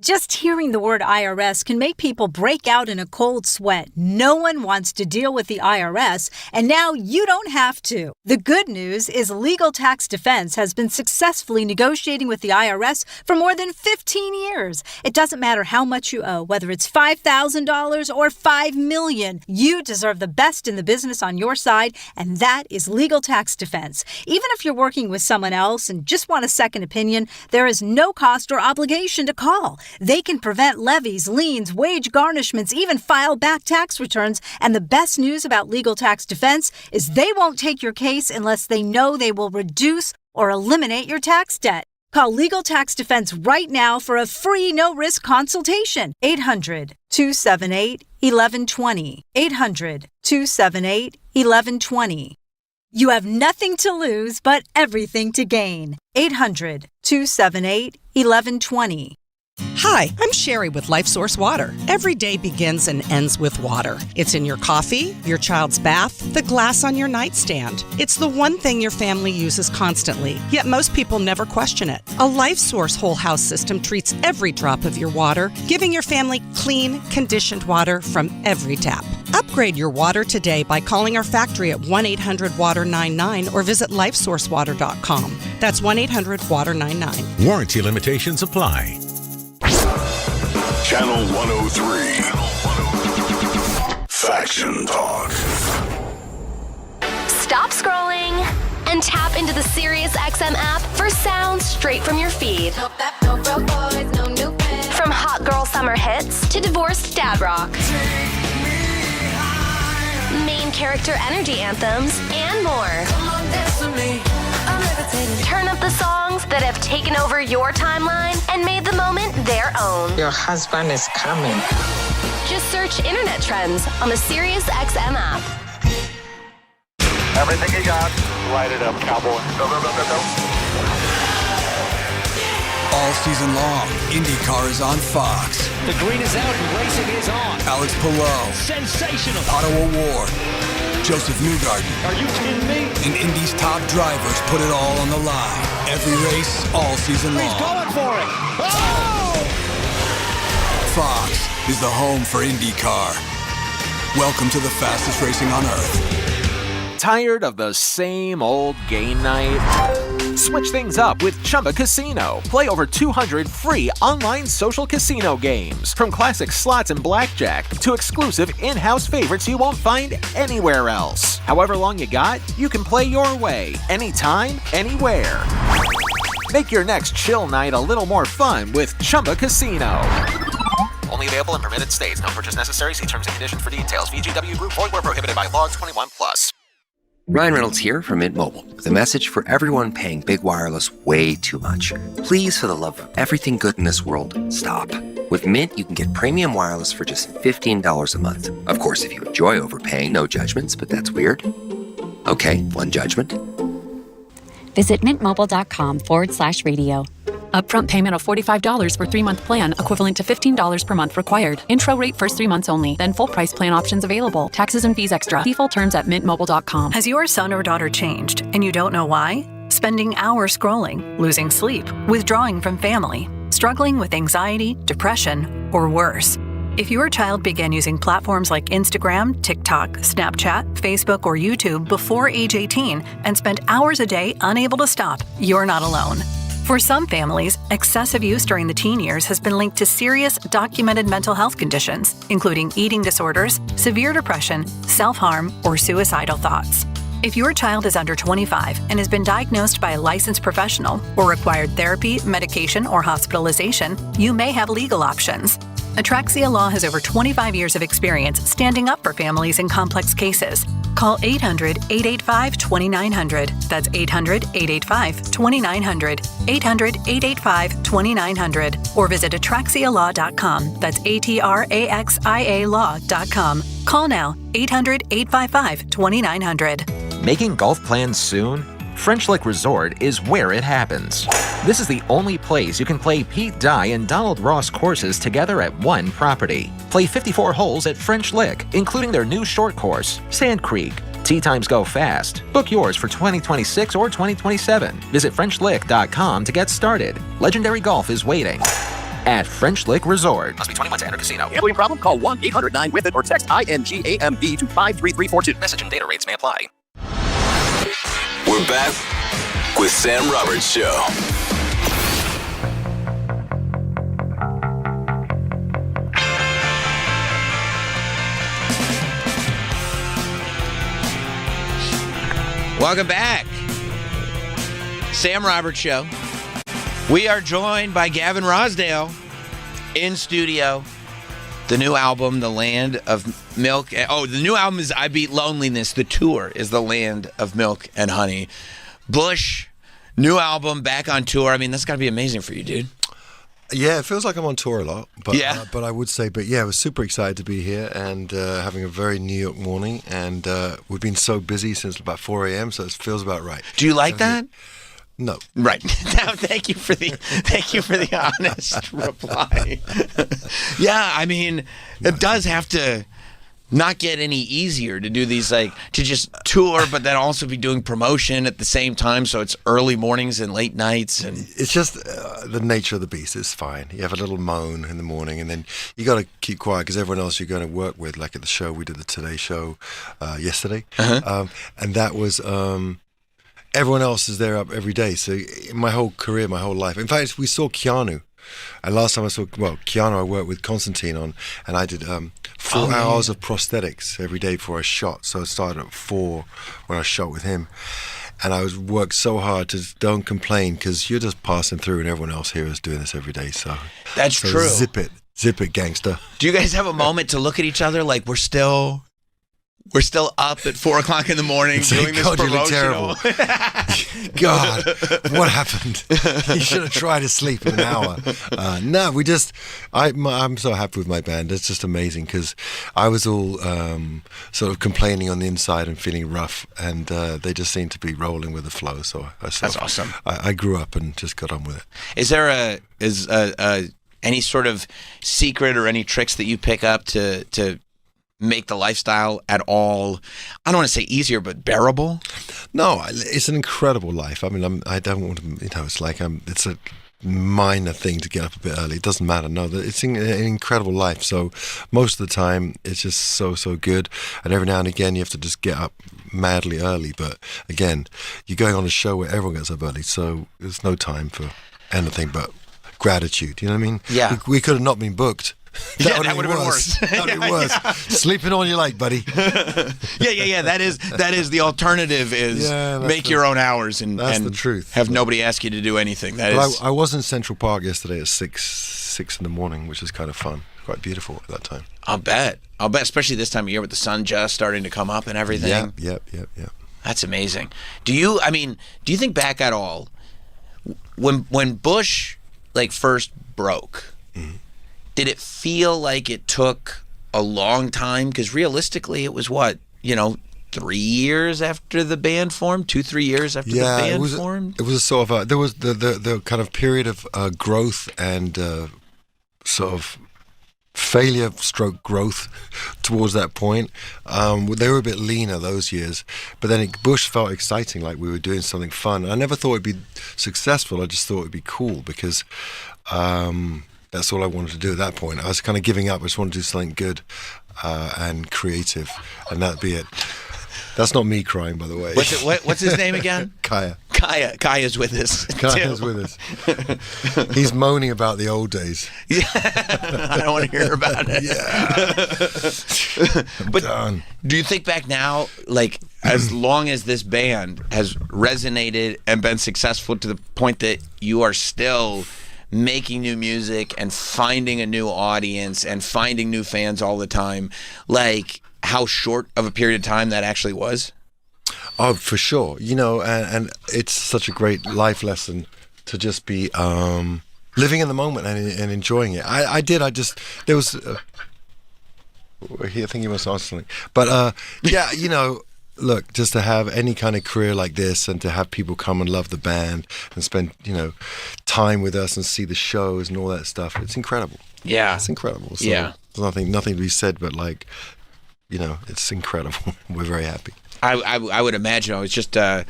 Just hearing the word IRS can make people break out in a cold sweat. No one wants to deal with the IRS, and now you don't have to. The good news is Legal Tax Defense has been successfully negotiating with the IRS for more than 15 years. It doesn't matter how much you owe, whether it's $5,000 or $5 million. You deserve the best in the business on your side, and that is Legal Tax Defense. Even if you're working with someone else and just want a second opinion, there is no cost or obligation to call. They can prevent levies, liens, wage garnishments, even file back tax returns. And the best news about Legal Tax Defense is they won't take your case unless they know they will reduce or eliminate your tax debt. Call Legal Tax Defense right now for a free no-risk consultation. 800-278-1120. 800-278-1120. You have nothing to lose but everything to gain. 800-278-1120. Hi, I'm Sherry with LifeSource Water. Every day begins and ends with water. It's in your coffee, your child's bath, the glass on your nightstand. It's the one thing your family uses constantly, yet most people never question it. A LifeSource whole house system treats every drop of your water, giving your family clean, conditioned water from every tap. Upgrade your water today by calling our factory at 1-800-WATER-99 or visit lifesourcewater.com. That's 1-800-WATER-99. Warranty limitations apply. Channel 103. Faction Talk. Stop scrolling and tap into the SiriusXM app for sounds straight from your feed. From hot girl summer hits to divorced dad rock, main character energy anthems, and more. Turn up the songs that have taken over your timeline and made the moment their own. Your husband is coming. Just search internet trends on the SiriusXM app. Everything you got, light it up, cowboy. Go, go, go, go, go. All season long, IndyCar is on Fox. The green is out and racing is on. Alex Palou. Sensational. Otto Award. Joseph Newgarden. Are you kidding me? And Indy's top drivers put it all on the line. Every race, all season long. He's going for it. Oh! Fox is the home for IndyCar. Welcome to the fastest racing on Earth. Tired of the same old game night? Switch things up with Chumba Casino. Play over 200 free online social casino games. From classic slots and blackjack to exclusive in-house favorites you won't find anywhere else. However long you got, you can play your way, anytime, anywhere. Make your next chill night a little more fun with Chumba Casino. Only available in permitted states. No purchase necessary. See terms and conditions for details. VGW Group. Void where prohibited by law. 21+. Ryan Reynolds here from Mint Mobile with a message for everyone paying big wireless way too much. Please, for the love of everything good in this world, stop. With Mint, you can get premium wireless for just $15 a month. Of course, if you enjoy overpaying, no judgments, but that's weird. Okay, one judgment. Visit mintmobile.com/radio. Upfront payment of $45 for 3-month plan, equivalent to $15 per month required. Intro rate first 3 months only, then full price plan options available. Taxes and fees extra. Default terms at mintmobile.com. Has your son or daughter changed and you don't know why? Spending hours scrolling, losing sleep, withdrawing from family, struggling with anxiety, depression, or worse. If your child began using platforms like Instagram, TikTok, Snapchat, Facebook, or YouTube before age 18 and spent hours a day unable to stop, you're not alone. For some families, excessive use during the teen years has been linked to serious, documented mental health conditions, including eating disorders, severe depression, self-harm, or suicidal thoughts. If your child is under 25 and has been diagnosed by a licensed professional or required therapy, medication, or hospitalization, you may have legal options. Atraxia Law has over 25 years of experience standing up for families in complex cases. Call 800-885-2900. That's 800-885-2900. 800-885-2900. Or visit atraxialaw.com. That's ATRAXIA law.com. Call now, 800-855-2900. Making golf plans soon? French Lick Resort is where it happens. This is the only place you can play Pete Dye and Donald Ross courses together at one property. Play 54 holes at French Lick, including their new short course, Sand Creek. Tee times go fast. Book yours for 2026 or 2027. Visit FrenchLick.com to get started. Legendary Golf is waiting at French Lick Resort. Must be 21 to enter casino. Gambling problem? Call 1-800-9-WITH-IT or text INGAMB to 53342. Message and data rates may apply. We're back with Sam Roberts Show. Welcome back. Sam Roberts Show. We are joined by Gavin Rosdale in studio. The new album, The Land of Milk. Oh, the new album is I Beat Loneliness. The tour is The Land of Milk and Honey. Bush, new album, back on tour. I mean, that's got to be amazing for you, dude. Yeah, it feels like I'm on tour a lot. But, yeah. But I would say, I was super excited to be here and having a very New York morning. And we've been so busy since about 4 a.m., so it feels about right. Do you like that? No. Right. Now, thank you for the honest reply. Yeah, I mean, it does have to not get any easier to do these, like, to just tour, but then also be doing promotion at the same time. So it's early mornings and late nights, and it's just the nature of the beast. It's fine. You have a little moan in the morning, and then you got to keep quiet because everyone else you're going to work with, like at the show, we did the Today Show yesterday, and that was. Everyone else is there up every day. So my whole career, my whole life. In fact, we saw Keanu. And last time I saw, Keanu I worked with Constantine on, and I did 4 hours of prosthetics every day before I shot. So I started at 4 when I shot with him. And I worked so hard to don't complain because you're just passing through and everyone else here is doing this every day. So that's true. Zip it, gangster. Do you guys have a moment to look at each other like we're still up at 4 o'clock in the morning doing this promotional? God, what happened? You should have tried to sleep in an hour. No, I'm so happy with my band. It's just amazing because I was all sort of complaining on the inside and feeling rough, and they just seem to be rolling with the flow. So that's awesome. I grew up and just got on with it. Is there any sort of secret or any tricks that you pick up to make the lifestyle at all, I don't want to say easier, but bearable? No, it's an incredible life. I mean, I don't want to, it's like it's a minor thing to get up a bit early. It doesn't matter. No, it's an incredible life. So most of the time, it's just so good. And every now and again, you have to just get up madly early. But again, you're going on a show where everyone gets up early, so there's no time for anything but gratitude. You know what I mean? Yeah. We could have not been booked. That would have been worse. That would have been worse. Sleeping on your lake, buddy. Yeah. That is the alternative. Is make your own hours and the truth. Have nobody ask you to do anything. I was in Central Park yesterday at 6 in the morning, which was kind of fun. Quite beautiful at that time. I'll bet, especially this time of year with the sun just starting to come up and everything. Yep. That's amazing. Do you think back at all when Bush first broke? Mm-hmm. Did it feel like it took a long time? Because realistically, it was 3 years after the band formed, 2-3 years after the band formed. It was a sort of there was the kind of period of growth and sort of failure stroke growth towards that point. They were a bit leaner those years, but then Bush felt exciting, like we were doing something fun. I never thought it'd be successful. I just thought it'd be cool because that's all I wanted to do at that point. I was kind of giving up. I just wanted to do something good and creative, and that'd be it. That's not me crying, by the way. What's his name again? Kaya. Kaya's with us. Kaya's with us. He's moaning about the old days. Yeah, I don't want to hear about it. But done. Do you think back now, as long as this band has resonated and been successful to the point that you are still making new music and finding a new audience and finding new fans all the time, how short of a period of time that actually was? Oh, for sure. And it's such a great life lesson to just be living in the moment and enjoying it. There was I think you must ask something. But look, just to have any kind of career like this and to have people come and love the band and spend, time with us and see the shows and all that stuff, it's incredible. Yeah. It's incredible. So yeah. There's nothing to be said, but it's incredible. We're very happy. I would imagine. I was just talking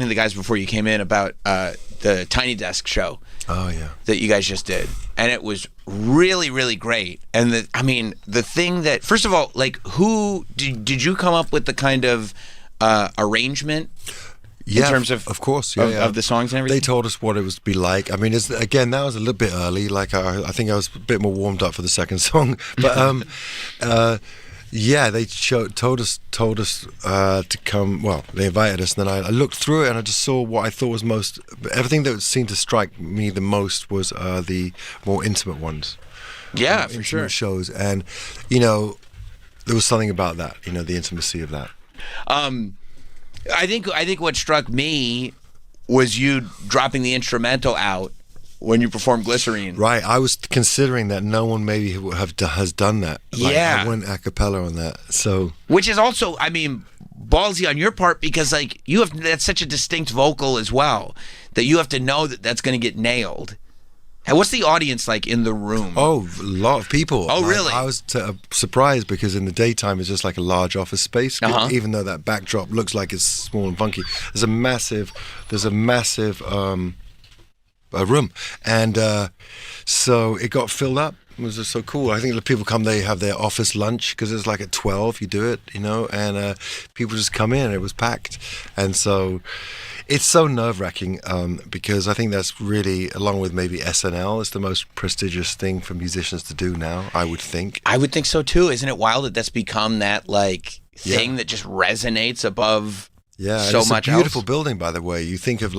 to the guys before you came in about the Tiny Desk show. Oh yeah. That you guys just did, and it was really, really great. And the thing that, first of all, who did you come up with the kind of arrangement? In terms of course, of the songs and everything? They told us what it was to be like. I mean, again, that was a little bit early. I think I was a bit more warmed up for the second song, but they told us to come. Well, they invited us, and then I looked through it, and I just saw what I thought was most. Everything that seemed to strike me the most was the more intimate ones. Yeah, for sure. Shows, and there was something about that. The intimacy of that. I think what struck me was you dropping the instrumental out when you performed Glycerine. Right, I was considering that no one maybe has done that. I went a cappella on that, so. Which is also, ballsy on your part because that's such a distinct vocal as well that you have to know that that's going to get nailed. And what's the audience like in the room? Oh, a lot of people. Oh, really? I was surprised because in the daytime it's just like a large office space. Even though that backdrop looks like it's small and funky, there's a massive room, and so it got filled up. It was just so cool. I think the people come, they have their office lunch because it's at 12 you do it, and people just come in. It was packed, and so it's so nerve-wracking because I think that's really, along with maybe SNL, is the most prestigious thing for musicians to do now, I would think. I would think so too. Isn't it wild that that's become that thing that just resonates above so much else? Beautiful building, by the way. You think of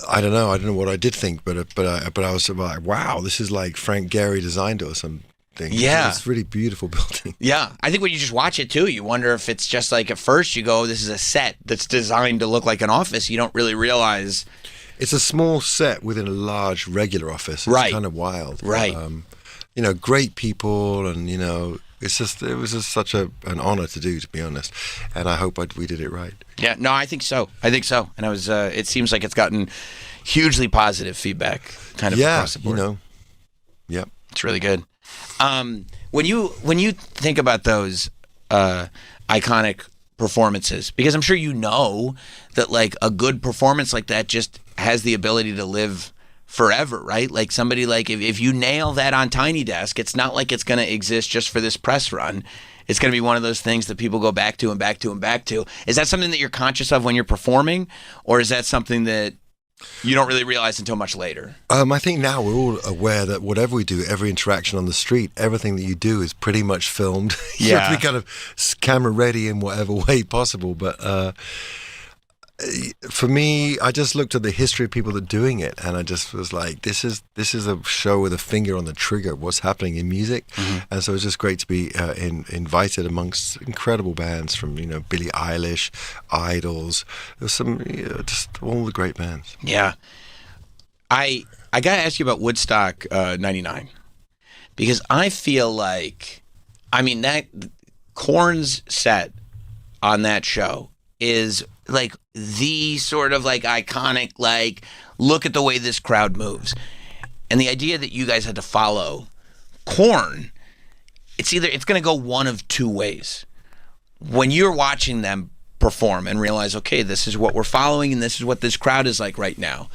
I don't know what I did think, but I was like, wow, this is like Frank Gehry designed it or something. Yeah, it's a really beautiful building. Yeah, I think when you just watch it too, you wonder if it's just at first you go, this is a set that's designed to look like an office. You don't really realize it's a small set within a large regular office. It's kind of wild, right? Great people, and it was just such an honor to do, to be honest, and I hope we did it right. Yeah, no, I think so, and I was. It seems like it's gotten hugely positive feedback, kind of across the board. Yep, it's really good. When you think about those iconic performances, because I'm sure that a good performance like that just has the ability to live forever, right? Like somebody if you nail that on Tiny Desk, it's not like it's going to exist just for this press run. It's going to be one of those things that people go back to and back to and back to. Is that something that you're conscious of when you're performing, or is that something that you don't really realize until much later? I think now we're all aware that whatever we do, every interaction on the street, everything that you do is pretty much filmed. You have to be kind of camera ready in whatever way possible. But for me, I just looked at the history of people that are doing it, and I just was like, this is a show with a finger on the trigger of what's happening in music. And so it's just great to be invited amongst incredible bands from, Billie Eilish, Idols. There's some, just all the great bands. Yeah. I got to ask you about Woodstock 99, because I feel like, that Korn's set on that show is like the sort of like iconic, like, look at the way this crowd moves. And the idea that you guys had to follow Korn, it's going to go one of two ways. When you're watching them perform and realize, okay, this is what we're following and this is what this crowd is like right now.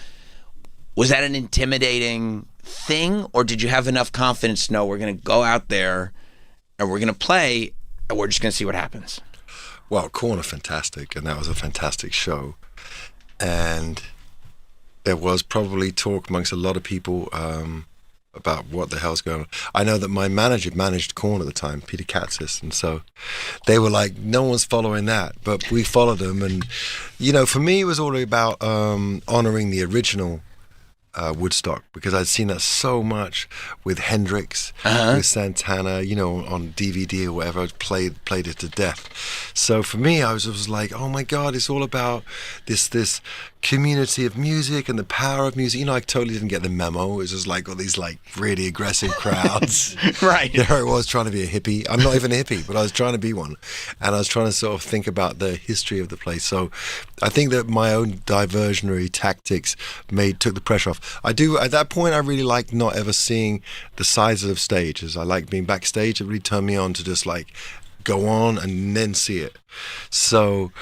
Was that an intimidating thing, or did you have enough confidence to know we're going to go out there and we're going to play and we're just going to see what happens? Well, Korn are fantastic, and that was a fantastic show. And there was probably talk amongst a lot of people about what the hell's going on. I know that my manager managed Korn at the time, Peter Katzis, and so they were like, no one's following that, but we followed them. And, for me, it was all about honoring the original Woodstock, because I'd seen that so much with Hendrix, with Santana, on DVD or whatever. I played it to death. So for me, I was like, oh my God, it's all about this community of music and the power of music. I totally didn't get the memo. It was just like all these like really aggressive crowds. Right. There I was trying to be a hippie. I'm not even a hippie, but I was trying to be one. And I was trying to sort of think about the history of the place. So I think that my own diversionary tactics took the pressure off. At that point, I really liked not ever seeing the sizes of stages. I liked being backstage. It really turned me on to just like go on and then see it. So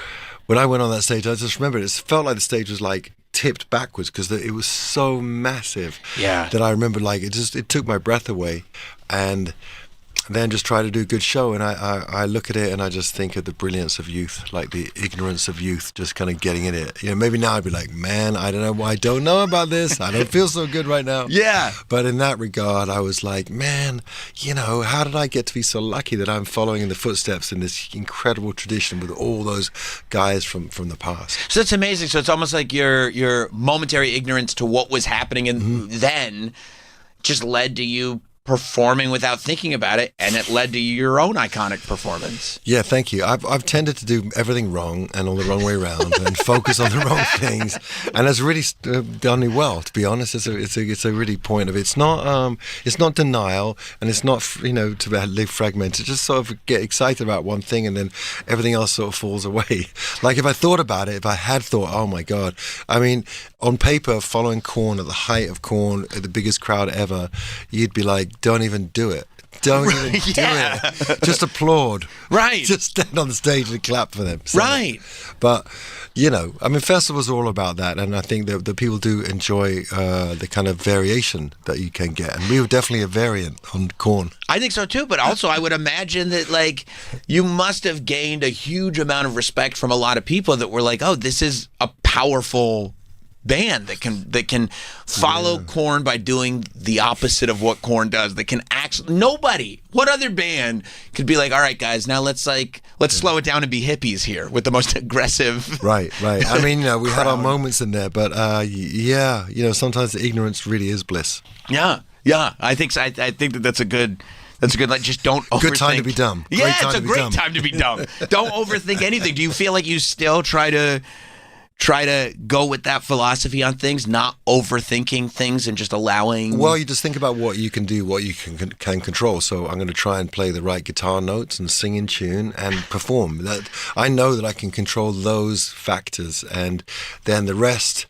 when I went on that stage, I just remember it felt like the stage was like tipped backwards because it was so massive. Yeah. That I remember like it took my breath away, and then just try to do a good show. And I look at it and I just think of the brilliance of youth, like the ignorance of youth, just kind of getting in it. Maybe now I'd be like, man, I don't know why I don't know about this. I don't feel so good right now. Yeah. But in that regard, I was like, man, how did I get to be so lucky that I'm following in the footsteps in this incredible tradition with all those guys from the past? So that's amazing. So it's almost like your momentary ignorance to what was happening then just led to you performing without thinking about it, and it led to your own iconic performance. Yeah, thank you. I've tended to do everything wrong and all the wrong way around and focus on the wrong things, and that's really done me well. To be honest, it's a really point of it's not denial, and it's not to live fragmented. Just sort of get excited about one thing, and then everything else sort of falls away. Like if I thought about it, if I had thought, oh my God, on paper, following Korn at the height of Korn, at the biggest crowd ever, you'd be like, don't even do it. Don't even do it. Just applaud. Right. Just stand on the stage and clap for them. So, right. But, festivals are all about that. And I think that people do enjoy the kind of variation that you can get. And we were definitely a variant on Korn. I think so too. But also I would imagine that like you must have gained a huge amount of respect from a lot of people that were like, oh, this is a powerful band that can follow Korn by doing the opposite of what Korn does. That can actually what other band could be like, all right guys, now let's slow it down and be hippies here with the most aggressive right we had our moments in there, but sometimes the ignorance really is bliss. Yeah I think so. I think that's a good like, just don't overthink. Good time to be dumb. Yeah, it's a great time to be dumb. Don't overthink anything. Do you feel like you still try to go with that philosophy on things, not overthinking things and just allowing? Well, you just think about what you can do, what you can control. So I'm going to try and play the right guitar notes and sing in tune and perform. That I know that I can control those factors, and then the rest.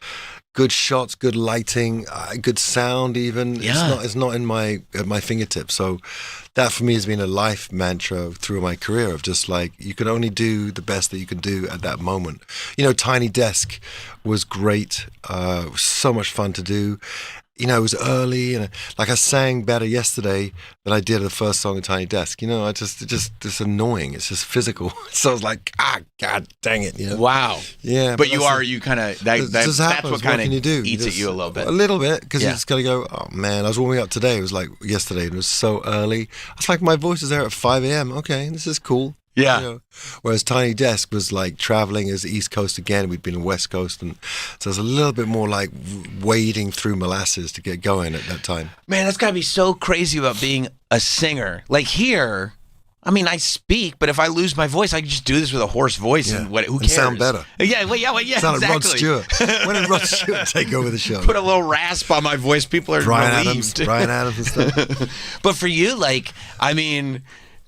Good shots, good lighting, good sound. Even it's not in at my fingertips. So that for me has been a life mantra through my career of just like you can only do the best that you can do at that moment. Tiny Desk was great, so much fun to do. you know, it was early, and like I sang better yesterday than I did the first song of Tiny Desk. You know, it's annoying. It's just physical. So I was like, God dang it, you know. Wow. Yeah. But you kind of that's what kind of eats at you a little bit. A little bit, because you just got to go, oh man, I was warming up today. It was like yesterday, and it was so early. I was like, my voice is there at 5 a.m. Okay, this is cool. Yeah. You know? Whereas Tiny Desk was like traveling as the East Coast again. We'd been in West Coast, and so it was a little bit more like wading through molasses to get going at that time. Man, that's got to be so crazy about being a singer. Like here, I mean, I speak, but if I lose my voice, I can just do this with a hoarse voice, and who cares? And sound better. Yeah, Sound exactly. like Rod Stewart. When did Rod Stewart take over the show? Put a little rasp on my voice. People are relieved. Brian Adams and stuff. But for you, like, I mean,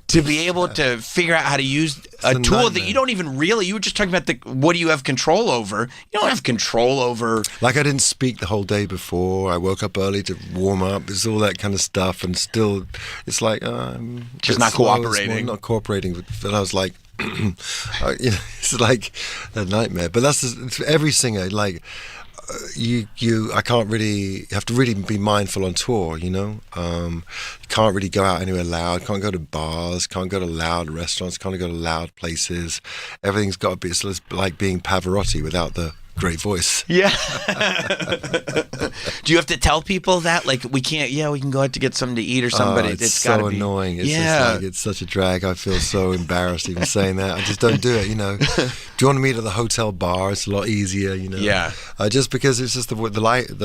to be able to figure out how to use a tool that you don't even really, you were just talking about what do you have control over? You don't have control over. Like, I didn't speak the whole day before. I woke up early to warm up. It's all that kind of stuff, and still, it's like just not cooperating. Not cooperating. But I was like, you know, it's like a nightmare. But that's just, every singer, like. I can't really, you have to really be mindful on tour, you know. Can't really go out anywhere loud, can't go to bars, can't go to loud restaurants, can't go to loud places. Everything's got to be, it's like being Pavarotti without the great voice. Yeah. Do you have to tell people that? Like, we can't, we can go out to get something to eat or something, but it's so gotta be annoying. It's just like, it's such a drag. I feel so embarrassed even saying that. I just don't do it, you know. Do you want to meet at the hotel bar? It's a lot easier, you know. Yeah. Just because it's just the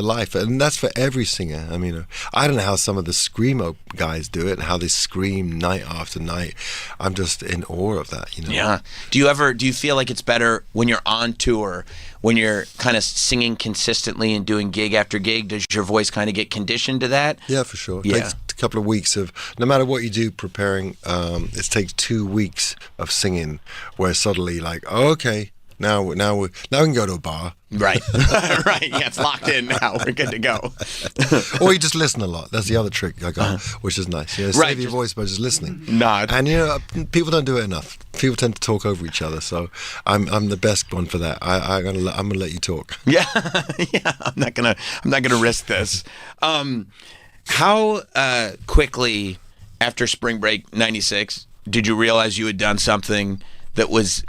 life. And that's for every singer. I mean, I don't know how some of the screamo guys do it and how they scream night after night. I'm just in awe of that, you know. Yeah. Do you feel like it's better when you're on tour, when you're kind of singing consistently and doing gig after gig? Does your voice kind of get conditioned to that? Yeah, for sure. It Yeah. takes a couple of weeks of, no matter what you do preparing, it takes 2 weeks of singing where suddenly like, oh, okay, now we can go to a bar. Right. Right. Yeah, it's locked in now. We're good to go. Or you just listen a lot. That's the other trick I got, which is nice. You know, save your voice by just listening. And you know, people don't do it enough. People tend to talk over each other, so I'm the best one for that. I'm gonna let you talk. Yeah. Yeah. I'm not gonna risk this. How quickly after spring break '96 did you realize you had done something that was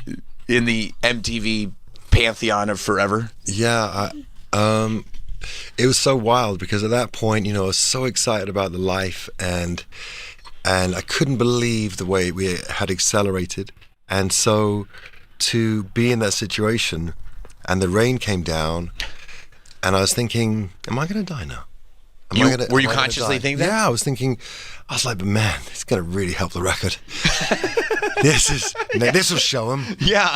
in the MTV pantheon of forever? Yeah, it was so wild because at that point, you know, I was so excited about the life, and I couldn't believe the way we had accelerated. And so to be in that situation, and the rain came down, and I was thinking, am I going to die now? Were you consciously thinking that? Yeah, I was like, but man, it's going to really help the record. This will show them. Yeah.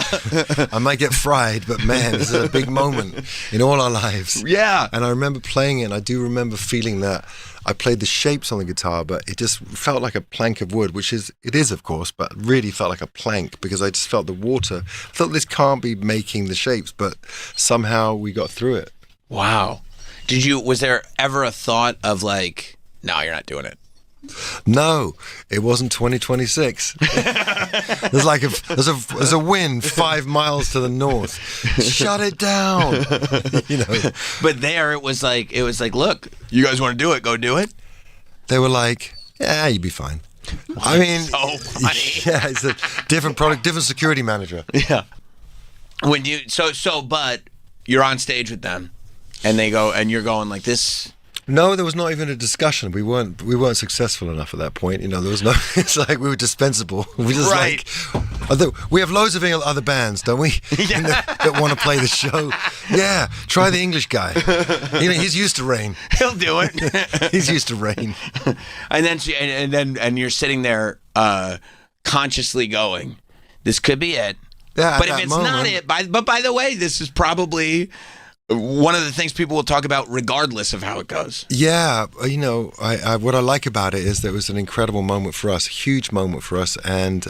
I might get fried, but man, this is a big moment in all our lives. Yeah. And I remember playing it, and I do remember feeling that I played the shapes on the guitar, but it just felt like a plank of wood, it is, of course, but really felt like a plank because I just felt the water. I thought this can't be making the shapes, but somehow we got through it. Wow. Was there ever a thought of like, no, you're not doing it? No, it wasn't 2026. There's a wind 5 miles to the north. Shut it down. You know. But there it was like, look, you guys want to do it? Go do it. They were like, yeah, you'd be fine. I mean, so funny. Yeah, it's a different product, different security manager. Yeah. When you but you're on stage with them, and they go, and you're going like this. No, there was not even a discussion. We weren't successful enough at that point. You know, there was no. It's like we were dispensable. We just right. We have loads of other bands, don't we? Yeah. that want to play the show. Yeah, try the English guy. You know, he's used to rain. He'll do it. He's used to rain. And you're sitting there, consciously going, "This could be it." Yeah, but if it's not it, but by the way, this is probably one of the things people will talk about regardless of how it goes. Yeah, you know, what I like about it is that it was an incredible moment for us, a huge moment for us, and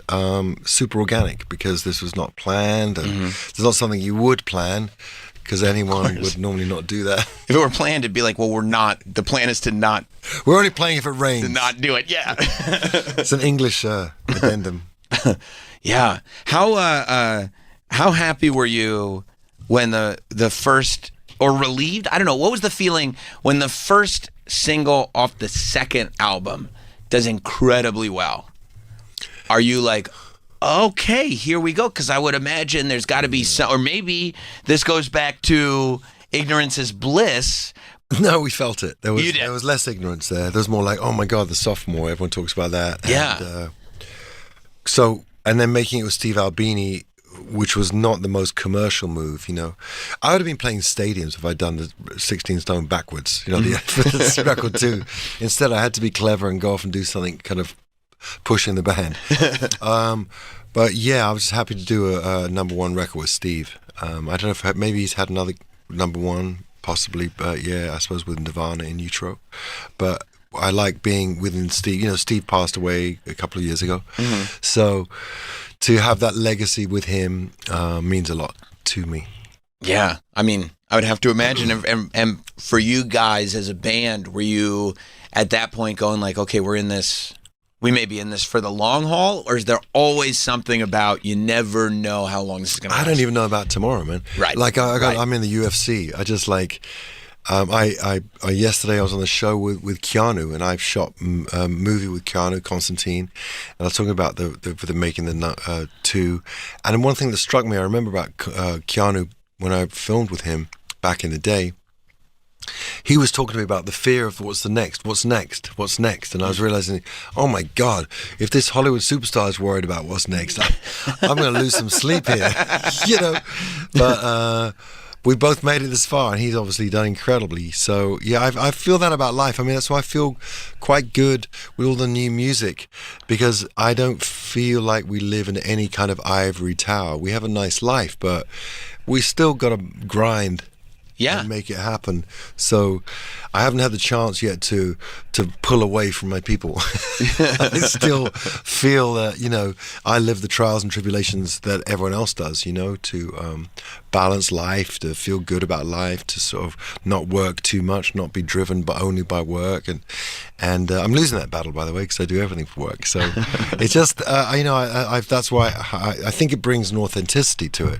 super organic because this was not planned, and it's not something you would plan because anyone would normally not do that. If it were planned, it'd be like, well, the plan is to not. We're only playing if it rains. To not do it, yeah. It's an English addendum. Yeah. How happy were you when the first or relieved? I don't know. What was the feeling when the first single off the second album does incredibly well? Are you like, okay, here we go? Because I would imagine there's got to be some, or maybe this goes back to ignorance is bliss. No, we felt it. There You did. was less ignorance there. There was more like, oh my God, the sophomore. Everyone talks about that. Yeah. And then making it with Steve Albini, which was not the most commercial move, you know. I would have been playing stadiums if I'd done the 16 Stone backwards, you know, the record too. Instead, I had to be clever and go off and do something kind of pushing the band. But yeah, I was just happy to do a number one record with Steve. I don't know if maybe he's had another number one, possibly, but yeah, I suppose with Nirvana in Utero. But I like being within Steve. You know, Steve passed away a couple of years ago. So to have that legacy with him means a lot to me. Yeah. I mean, I would have to imagine, and for you guys as a band, were you at that point going like, okay, we may be in this for the long haul, or is there always something about you never know how long this is going to last? I don't even know about tomorrow, man. Right. Like I'm in the UFC. I just like, yesterday I was on the show with Keanu, and I've shot a movie with Keanu, Constantine, and I was talking about the making the 2. And one thing that struck me, I remember about Keanu when I filmed with him back in the day. He was talking to me about the fear of what's next, and I was realizing, oh my God, if this Hollywood superstar is worried about what's next, I'm going to lose some sleep here, you know. But we both made it this far, and he's obviously done incredibly. So yeah, I feel that about life. I mean, that's why I feel quite good with all the new music, because I don't feel like we live in any kind of ivory tower. We have a nice life, but we still got to grind. Yeah. And make it happen. So I haven't had the chance yet to pull away from my people. I still feel that, you know, I live the trials and tribulations that everyone else does, you know, to balance life, to feel good about life, to sort of not work too much, not be driven but only by work. And I'm losing that battle, by the way, because I do everything for work. So it's just, you know, that's why I think it brings an authenticity to it.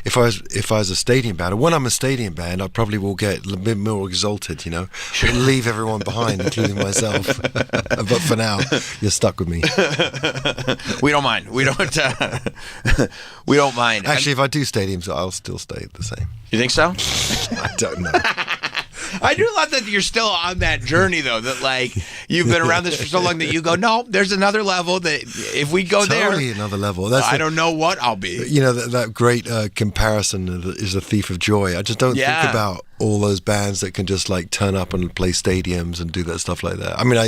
If I was a stadium band, or when I'm a stadium band, I probably will get a bit more exalted, you know, leave everyone behind, including myself. But for now, you're stuck with me. We don't mind. We don't mind. Actually, if I do stadiums, I'll still stay the same. You think so? I don't know. I do love that you're still on that journey, though, that like you've been around this for so long that you go, no, there's another level that if we go totally there, another level. I don't know what I'll be. You know, that great comparison is a thief of joy. I just don't think about all those bands that can just like turn up and play stadiums and do that stuff like that. I mean,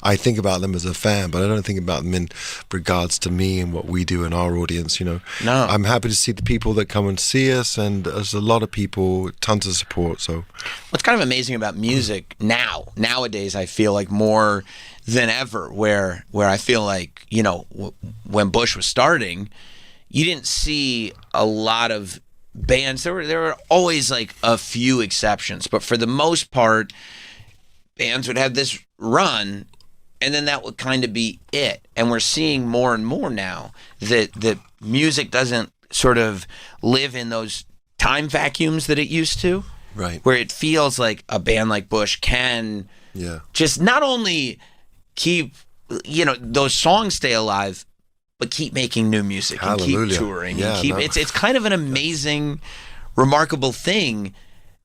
I think about them as a fan, but I don't think about them in regards to me and what we do in our audience, you know. No. I'm happy to see the people that come and see us, and there's a lot of people, tons of support. So what's kind of amazing about music nowadays, I feel like more than ever, where I feel like, you know, when Bush was starting, you didn't see a lot of bands. There were always like a few exceptions, but for the most part, bands would have this run, and then that would kind of be it. And we're seeing more and more now that music doesn't sort of live in those time vacuums that it used to. Right. Where it feels like a band like Bush can just not only keep, you know, those songs stay alive, but keep making new music. Hallelujah. And keep touring. Yeah, and keep it's kind of an amazing, remarkable thing.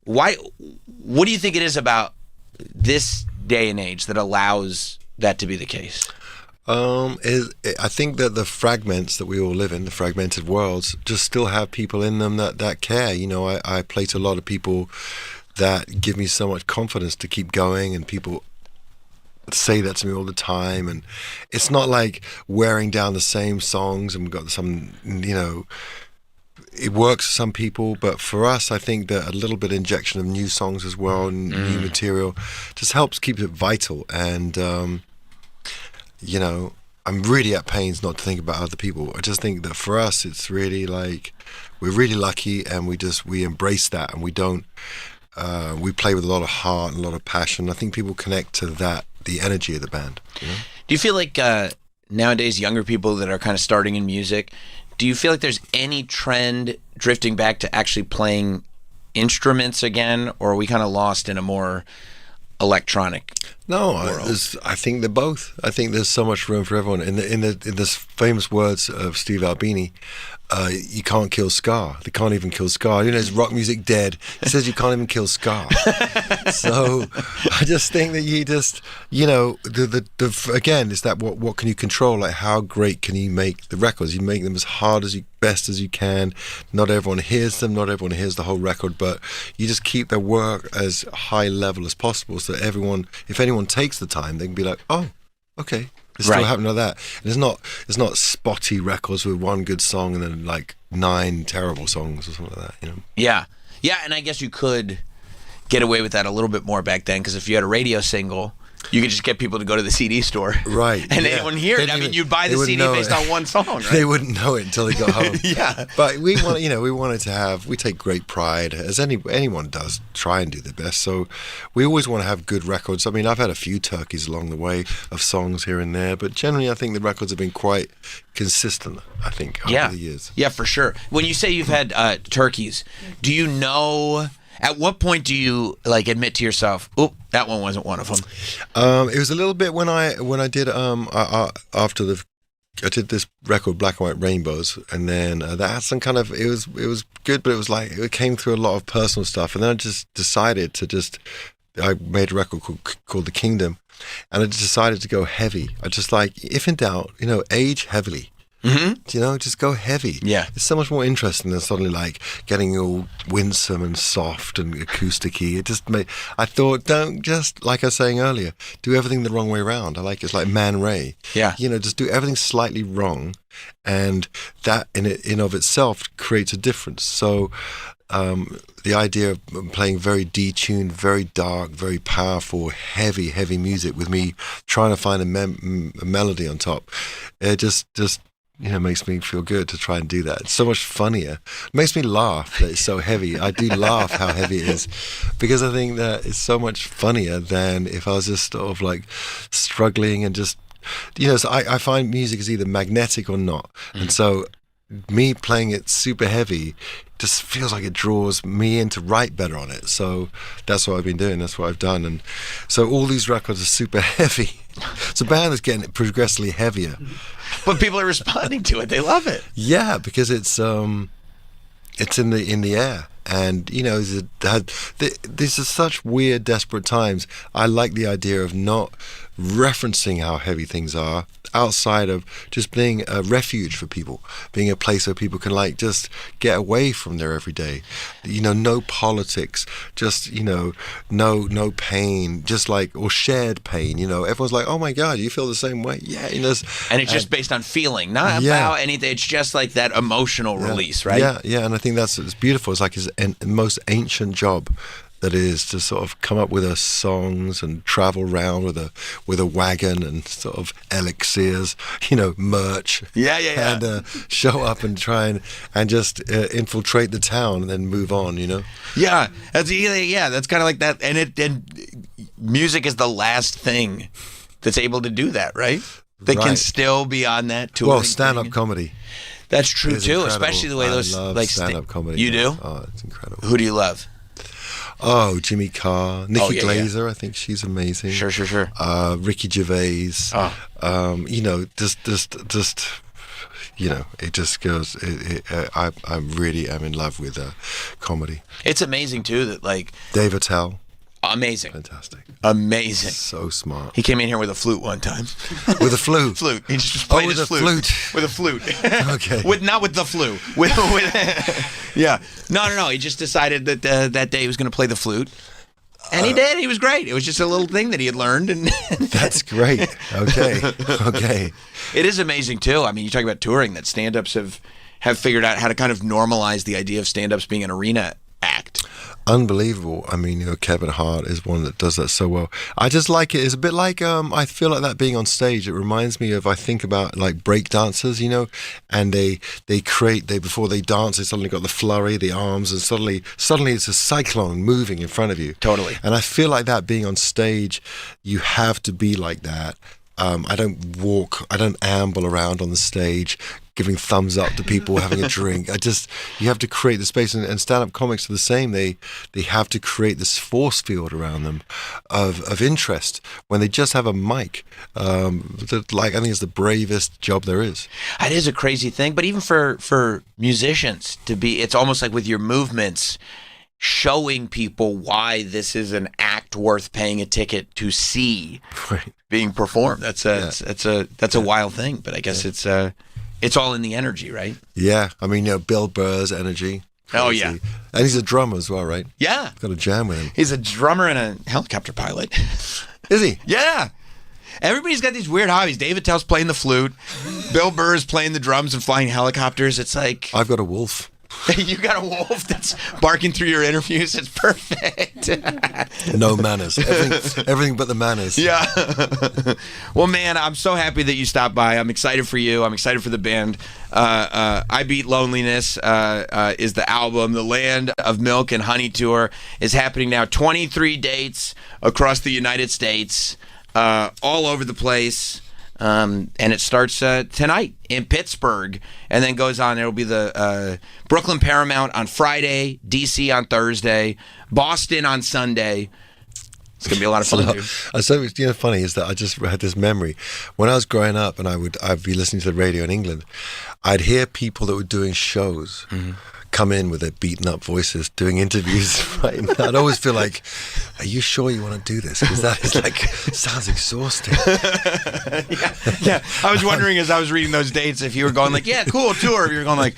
What do you think it is about this day and age that allows that to be the case? I think that the fragments that we all live in, the fragmented worlds, just still have people in them that care. You know, I play to a lot of people that give me so much confidence to keep going, and people say that to me all the time. And it's not like wearing down the same songs and we've got some, you know, it works for some people, but for us, I think that a little bit of injection of new songs as well, and new material, just helps keep it vital. And you know, I'm really at pains not to think about other people. I just think that for us, it's really like we're really lucky, and we embrace that, and we don't. We play with a lot of heart and a lot of passion. I think people connect to that, the energy of the band. You know? Do you feel like nowadays younger people that are kind of starting in music, do you feel like there's any trend drifting back to actually playing instruments again, or are we kind of lost in a more electronic? No, I think they're both. I think there's so much room for everyone. In the famous words of Steve Albini, you can't kill ska. They can't even kill ska. You know, is rock music dead? He says you can't even kill ska. So I just think that you just, you know, again, is that what can you control? Like, how great can you make the records? You make them as hard as best as you can. Not everyone hears them. Not everyone hears the whole record, but you just keep their work as high level as possible, so that everyone, if anyone takes the time, they can be like, oh, okay. It's still happening like that. And it's not spotty records with one good song and then like 9 terrible songs or something like that, you know? Yeah. Yeah, and I guess you could get away with that a little bit more back then, because if you had a radio single, you could just get people to go to the CD store. Right. And they wouldn't hear it. I mean, you'd buy the CD based on one song, right? They wouldn't know it until they got home. Yeah. But we take great pride, as anyone does, try and do their best. So we always want to have good records. I mean, I've had a few turkeys along the way of songs here and there, but generally I think the records have been quite consistent, I think, over the years. Yeah, for sure. When you say you've had turkeys, do you know... At what point do you like admit to yourself, "Oh, that one wasn't one of them"? It was a little bit when I did after I did this record, Black and White Rainbows, and then that had some kind of it was good, but it was like it came through a lot of personal stuff, and then I just decided I made a record called The Kingdom, and I just decided to go heavy. I just like, if in doubt, you know, age heavily. Mm-hmm. You know, just go heavy. Yeah. It's so much more interesting than suddenly like getting all winsome and soft and acousticy. I thought, don't just, like I was saying earlier, do everything the wrong way around. I like it's like Man Ray. Yeah. You know, just do everything slightly wrong, and that in of itself creates a difference. So the idea of playing very detuned, very dark, very powerful, heavy music with me trying to find a melody on top, it just you know, makes me feel good to try and do that. It's so much funnier. It makes me laugh that it's so heavy. I do laugh how heavy it is, because I think that it's so much funnier than if I was just sort of like struggling and just, you know, so I find music is either magnetic or not. And so me playing it super heavy just feels like it draws me in to write better on it. So that's what I've been doing. That's what I've done. And so all these records are super heavy. It's a band that's getting progressively heavier. But people are responding to it. They love it. Yeah, because it's in the air. And, you know, these are such weird, desperate times. I like the idea of not referencing how heavy things are, outside of just being a refuge for people, being a place where people can like just get away from their everyday, you know, no politics, just, you know, no pain, just like, or shared pain, you know, everyone's like, oh my God, you feel the same way? Yeah, you know. And it's just based on feeling, not about anything. It's just like that emotional release, right? Yeah, and I think it's beautiful. It's like the most ancient job that is to sort of come up with songs and travel around with a wagon and sort of elixirs, you know, merch. Yeah. And show up and try and just infiltrate the town and then move on, you know. Yeah, that's kind of like that. And music is the last thing that's able to do that, right? That can still be on that touring. Well, stand-up comedy. That's true too, incredible. especially the way those I love like stand-up comedy. You do? Oh, it's incredible. Who do you love? Oh, Jimmy Carr, Nikki Glaser. I think she's amazing. Sure. Ricky Gervais. You know, just. You know, it just goes. I really am in love with comedy. It's amazing too that like Dave Attell. Amazing. Fantastic. Amazing. So smart. He came in here with a flute one time. With a flute? Flute. He just played his flute. With a flute. Okay. Not with the flu. Yeah. No. He just decided that that day he was going to play the flute. And he did. He was great. It was just a little thing that he had learned. And that's great. Okay. It is amazing, too. I mean, you talk about touring, that stand-ups have figured out how to kind of normalize the idea of stand-ups being an arena act. Unbelievable. I mean, you know, Kevin Hart is one that does that so well. I just like it. It's a bit like, I feel like that being on stage. It reminds me of, I think about like break dancers, you know, and they before they dance, they suddenly got the flurry, the arms, and suddenly it's a cyclone moving in front of you. Totally. And I feel like that being on stage, you have to be like that. I don't amble around on the stage giving thumbs up to people having a drink. You have to create the space, and stand-up comics are the same. They have to create this force field around them of interest when they just have a mic. I think it's the bravest job there is. It is a crazy thing, but even for musicians it's almost like with your movements, showing people why this is an act worth paying a ticket to see being performed. That's a wild thing, but I guess it's all in the energy, right? Yeah, I mean, Bill Burr's energy. Oh yeah, and he's a drummer as well, right? Yeah, got a jam with him. He's a drummer and a helicopter pilot. Is he? Yeah. Everybody's got these weird hobbies. David Tell's playing the flute. Bill Burr is playing the drums and flying helicopters. It's like I've got a wolf. You got a wolf that's barking through your interviews. It's perfect. No manners. Everything but the manners. Yeah. Well, man, I'm so happy that you stopped by. I'm excited for you. I'm excited for the band. I Beat Loneliness is the album. The Land of Milk and Honey tour is happening now. 23 dates across the United States, all over the place. And it starts tonight in Pittsburgh, and then goes on. It'll be the Brooklyn Paramount on Friday, DC on Thursday, Boston on Sunday. It's gonna be a lot of fun. So funny is that I just had this memory when I was growing up, and I'd be listening to the radio in England. I'd hear people that were doing shows. Mm-hmm. Come in with their beaten up voices doing interviews, right? And I'd always feel like, are you sure you want to do this? Because that is sounds exhausting. Yeah. I was wondering as I was reading those dates if you were going like, yeah, cool tour. If you were going like,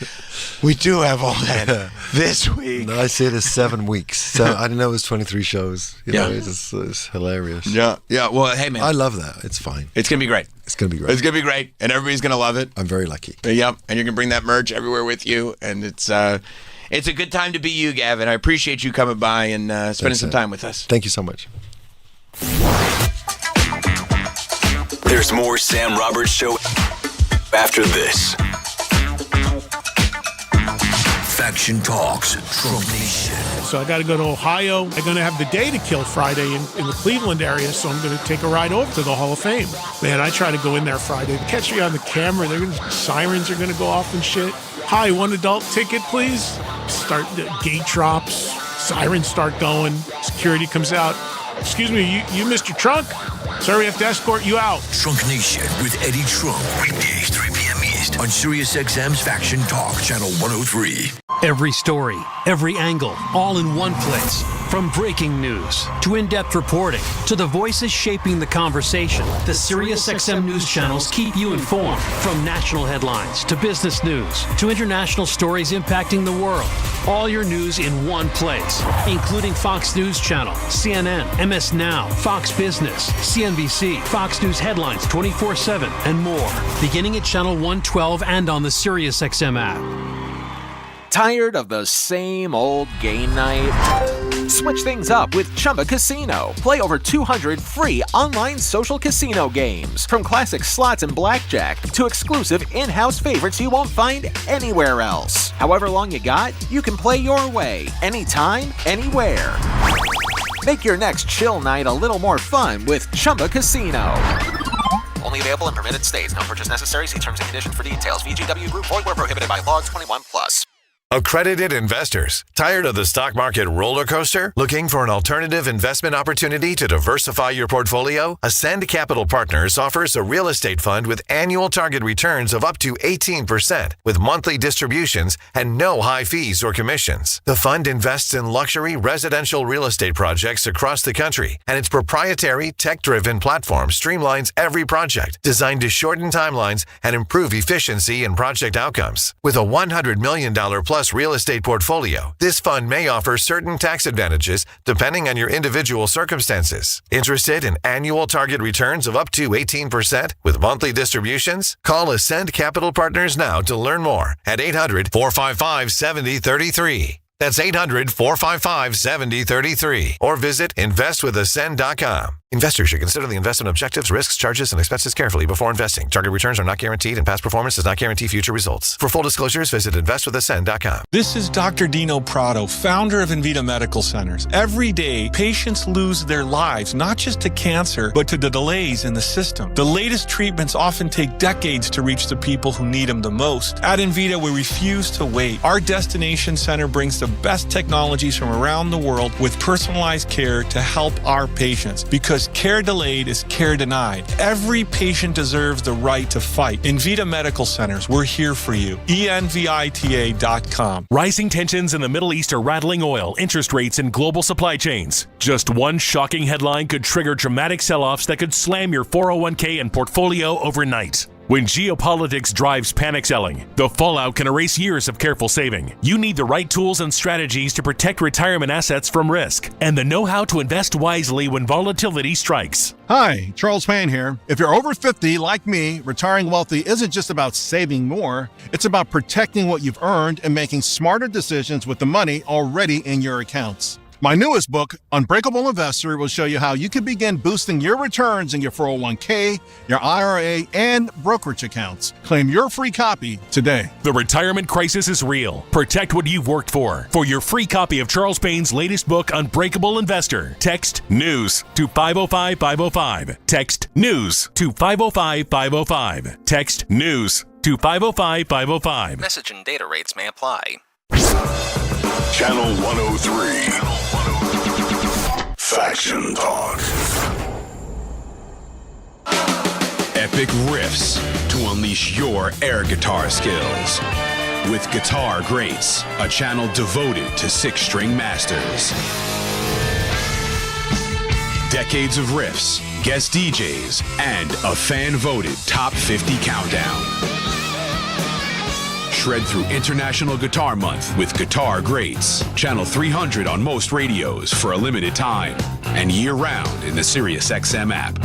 we do have all that this week. No, I see it as 7 weeks. So I didn't know it was 23 shows. You know, it's hilarious. Yeah. Yeah. Well, hey, man. I love that. It's fine. It's going to be great. It's going to be great. It's going to be great. And everybody's going to love it. I'm very lucky. Yep. And you're going to bring that merch everywhere with you. And it's a good time to be you, Gavin. I appreciate you coming by and spending some time with us. Thank you so much. There's more Sam Roberts Show after this. Faction Talks, Trump Nation. So I got to go to Ohio. I'm going to have the day to kill Friday in the Cleveland area, so I'm going to take a ride over to the Hall of Fame. Man, I try to go in there Friday. Catch me on the camera. Sirens are going to go off and shit. Hi, 1 adult ticket, please. Start the gate drops. Sirens start going. Security comes out. Excuse me, you Mr. Trunk? Sorry, we have to escort you out. Trunk Nation with Eddie Trunk. Weekdays, 3 p.m. East on SiriusXM's Faction Talk, Channel 103. Every story, every angle, all in one place. From breaking news to in-depth reporting to the voices shaping the conversation, the SiriusXM news channels keep you informed. From national headlines to business news to international stories impacting the world. All your news in one place, including Fox News Channel, CNN, MS Now, Fox Business, CNBC, Fox News Headlines 24/7, and more. Beginning at Channel 112 and on the SiriusXM app. Tired of the same old game night? Switch things up with Chumba Casino. Play over 200 free online social casino games. From classic slots and blackjack to exclusive in-house favorites you won't find anywhere else. However long you got, you can play your way, anytime, anywhere. Make your next chill night a little more fun with Chumba Casino. Only available in permitted states. No purchase necessary. See terms and conditions for details. VGW Group. Void where prohibited by law. 21+. Accredited investors, tired of the stock market roller coaster? Looking for an alternative investment opportunity to diversify your portfolio? Ascend Capital Partners offers a real estate fund with annual target returns of up to 18%, with monthly distributions and no high fees or commissions. The fund invests in luxury residential real estate projects across the country, and its proprietary tech-driven platform streamlines every project, designed to shorten timelines and improve efficiency in project outcomes. With a $100 million plus real estate portfolio, this fund may offer certain tax advantages depending on your individual circumstances. Interested in annual target returns of up to 18% with monthly distributions? Call Ascend Capital Partners now to learn more at 800-455-7033. That's 800-455-7033. Or visit investwithascend.com. Investors should consider the investment objectives, risks, charges, and expenses carefully before investing. Target returns are not guaranteed, and past performance does not guarantee future results. For full disclosures, visit investwithascend.com. This is Dr. Dino Prado, founder of Invita Medical Centers. Every day, patients lose their lives, not just to cancer, but to the delays in the system. The latest treatments often take decades to reach the people who need them the most. At Invita, we refuse to wait. Our destination center brings the best technologies from around the world with personalized care to help our patients. Because care delayed is care denied. Every patient deserves the right to fight. Invita Medical Centers, we're here for you. ENVITA.com. Rising tensions in the Middle East are rattling oil, interest rates, and global supply chains. Just one shocking headline could trigger dramatic sell-offs that could slam your 401k and portfolio overnight. When geopolitics drives panic selling, the fallout can erase years of careful saving. You need the right tools and strategies to protect retirement assets from risk and the know-how to invest wisely when volatility strikes. Hi, Charles Payne here. If you're over 50, like me, retiring wealthy isn't just about saving more. It's about protecting what you've earned and making smarter decisions with the money already in your accounts. My newest book, Unbreakable Investor, will show you how you can begin boosting your returns in your 401k, your IRA, and brokerage accounts. Claim your free copy today. The retirement crisis is real. Protect what you've worked for. For your free copy of Charles Payne's latest book, Unbreakable Investor, text NEWS to 505-505. Text NEWS to 505-505. Text NEWS to 505-505. Message and data rates may apply. Channel 103. Faction Talk. Epic riffs to unleash your air guitar skills. With Guitar Greats, a channel devoted to six-string masters. Decades of riffs, guest DJs, and a fan-voted Top 50 countdown. Shred through International Guitar Month with Guitar Greats. Channel 300 on most radios for a limited time. And year-round in the SiriusXM app.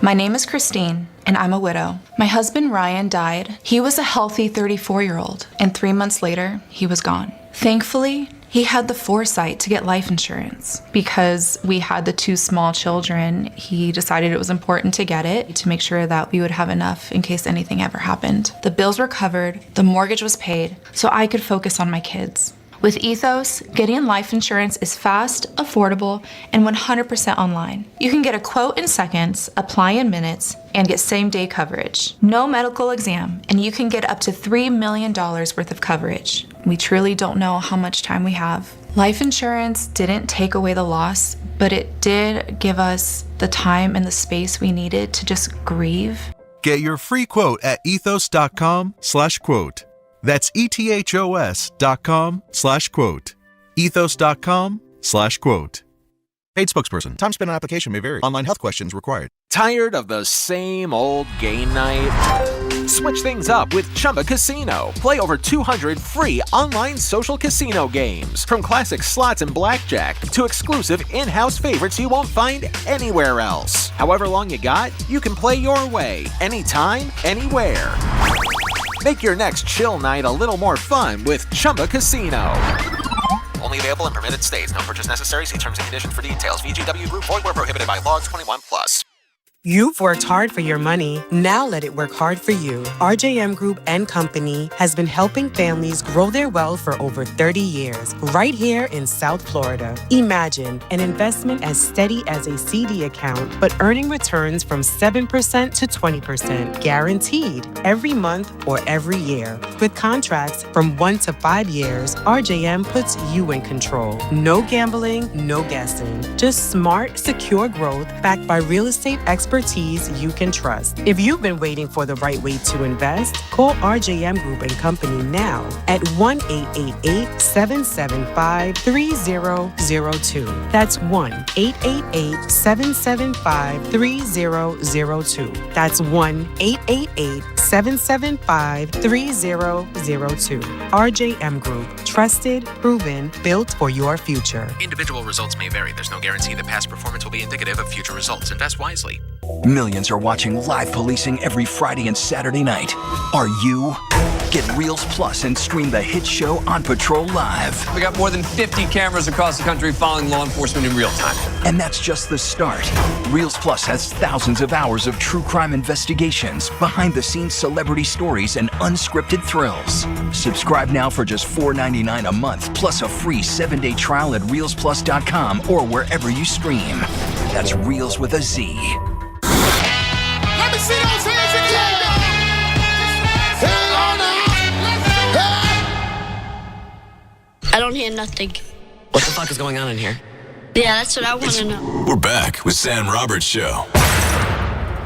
My name is Christine, and I'm a widow. My husband Ryan died. He was a healthy 34-year-old, and 3 months later, he was gone. Thankfully, he had the foresight to get life insurance. Because we had the two small children, he decided it was important to get it to make sure that we would have enough in case anything ever happened. The bills were covered, the mortgage was paid, so I could focus on my kids. With Ethos, getting life insurance is fast, affordable, and 100% online. You can get a quote in seconds, apply in minutes, and get same-day coverage. No medical exam, and you can get up to $3 million worth of coverage. We truly don't know how much time we have. Life insurance didn't take away the loss, but it did give us the time and the space we needed to just grieve. Get your free quote at ethos.com/quote. That's ethos.com/quote. Ethos.com/quote. Paid spokesperson. Time spent on application may vary. Online health questions required. Tired of the same old game night? Switch things up with Chumba Casino. Play over 200 free online social casino games. From classic slots and blackjack to exclusive in-house favorites you won't find anywhere else. However long you got, you can play your way. Anytime, anywhere. Make your next chill night a little more fun with Chumba Casino. Only available in permitted states. No purchase necessary. See terms and conditions for details. VGW Group. Void where prohibited by law. 21+. You've worked hard for your money. Now let it work hard for you. RJM Group and Company has been helping families grow their wealth for over 30 years, right here in South Florida. Imagine an investment as steady as a CD account, but earning returns from 7% to 20%, guaranteed every month or every year. With contracts from 1 to 5 years, RJM puts you in control. No gambling, no guessing. Just smart, secure growth backed by real estate expertise you can trust. If you've been waiting for the right way to invest, call RJM Group and Company now at 1-888-775-3002. That's 1-888-775-3002. That's 1-888-775-3002. RJM Group. Trusted, proven, built for your future. Individual results may vary. There's no guarantee that past performance will be indicative of future results. Invest wisely. Millions are watching live policing every Friday and Saturday night. Are you? Get Reels Plus and stream the hit show On Patrol live. We got more than 50 cameras across the country following law enforcement in real time. And that's just the start. Reels Plus has thousands of hours of true crime investigations, behind-the-scenes celebrity stories, and unscripted thrills. Subscribe now for just $4.99 a month, plus a free 7-day trial at reelsplus.com or wherever you stream. That's Reels with a Z. Let me see those hands again. Hang on now. I don't hear nothing. What the fuck is going on in here? Yeah, that's what I want to know. We're back with Sam Roberts Show.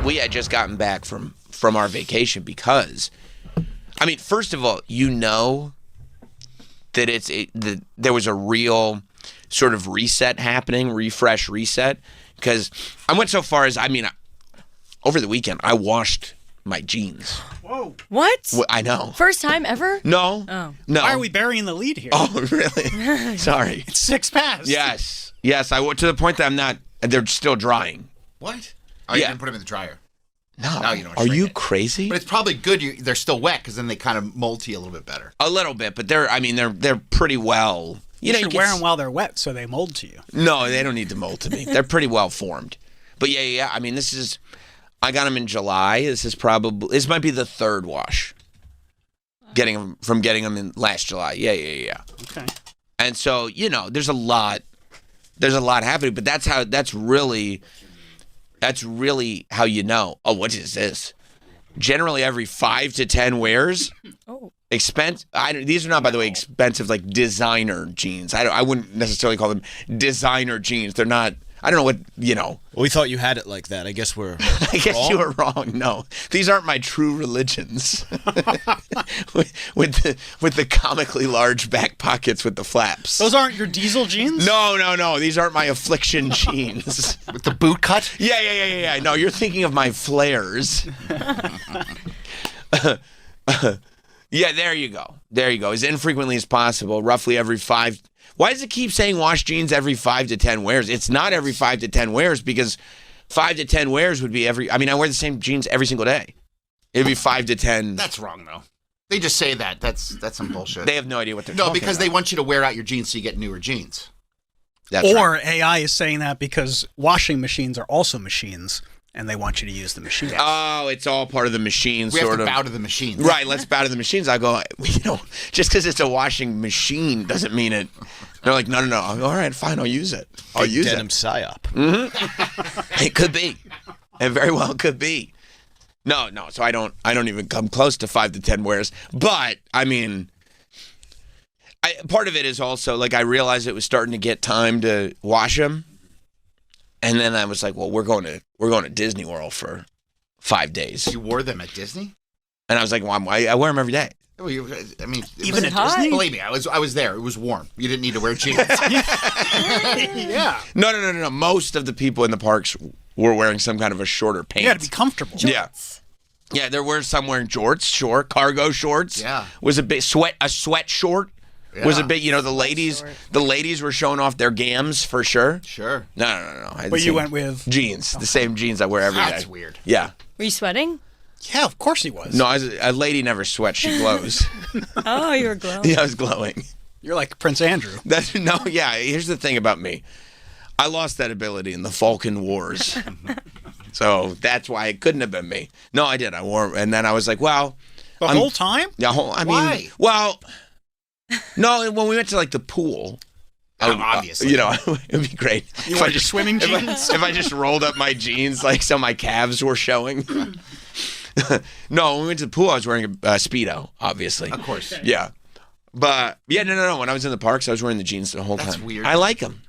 We had just gotten back from our vacation because, I mean, first of all, you know that there was a real sort of reset happening, refresh, reset, because I went so far as, I mean, over the weekend, I washed my jeans. Whoa. What? I know. First time ever? No. Oh. No. Why are we burying the lead here? Oh, really? Sorry. It's 6 past. Yes. I went to the point that they're still drying. What? Oh, you didn't put them in the dryer. No. You don't. Are you crazy? But it's probably good they're still wet because then they kind of mold to you a little bit better. A little bit, but they're pretty well. You should wear them while they're wet so they mold to you. No, they don't need to mold to me. They're pretty well formed. But yeah. I mean, I got them in July. This might be the third wash. Getting them in last July. Yeah. Okay. And so, there's a lot happening, but that's really how you know. Oh, what is this? Generally every 5 to 10 wears. Oh. These are not, by the way, expensive like designer jeans. I wouldn't necessarily call them designer jeans. They're not. I don't know what Well, we thought you had it like that. I guess we're. I guess you were wrong. No, these aren't my true religions. with the comically large back pockets with the flaps. Those aren't your diesel jeans? No. These aren't my affliction jeans. With the boot cut? Yeah. No, you're thinking of my flares. Yeah, there you go. As infrequently as possible, roughly every 5. Why does it keep saying wash jeans every 5 to 10 wears? It's not every 5 to 10 wears because 5 to 10 wears would be I wear the same jeans every single day. It'd be 5 to 10. That's wrong, though. They just say that. That's some bullshit. They have no idea what they're talking about. No, because they want you to wear out your jeans so you get newer jeans. Or AI is saying that because washing machines are also machines. And they want you to use the machine. Oh, it's all part of the machine, we have to bow to the machines. Right, let's bow to the machines. I go, just because it's a washing machine doesn't mean it. They're like, no. I go, all right, fine, I'll use it. I'll use denim it. psyop. Mm-hmm. It could be. It very well could be. No. So I don't even come close to 5 to 10 wears. But I mean, part of it is also like I realized it was starting to get time to wash them. And then I was like, well, we're going to Disney World for 5 days. You wore them at Disney? And I was like, well, I wear them every day. Well, even at Disney? Believe me, I was there. It was warm. You didn't need to wear jeans. Yeah. No. Most of the people in the parks were wearing some kind of a shorter pants. You got to be comfortable. Yeah, there were some wearing jorts, cargo shorts. Yeah. Was a sweat short. Yeah. Was a bit, the ladies were showing off their gams for sure. Sure. No. But you went with jeans, the same jeans I wear every day. That's weird. Yeah. Were you sweating? Yeah, of course he was. No, a lady never sweats. She glows. Oh, you were glowing. Yeah, I was glowing. You're like Prince Andrew. Here's the thing about me. I lost that ability in the Falcon Wars. So that's why it couldn't have been me. No, I did. I wore, and then I was like, well. The whole time? Yeah, why? Well. No, when we went to like the pool, obviously, it would be great if I just swimming jeans. If I just rolled up my jeans like so my calves were showing. No, when we went to the pool, I was wearing a Speedo, obviously. Of course. Yeah, but no. When I was in the parks, I was wearing the jeans the whole time. That's weird. I like them.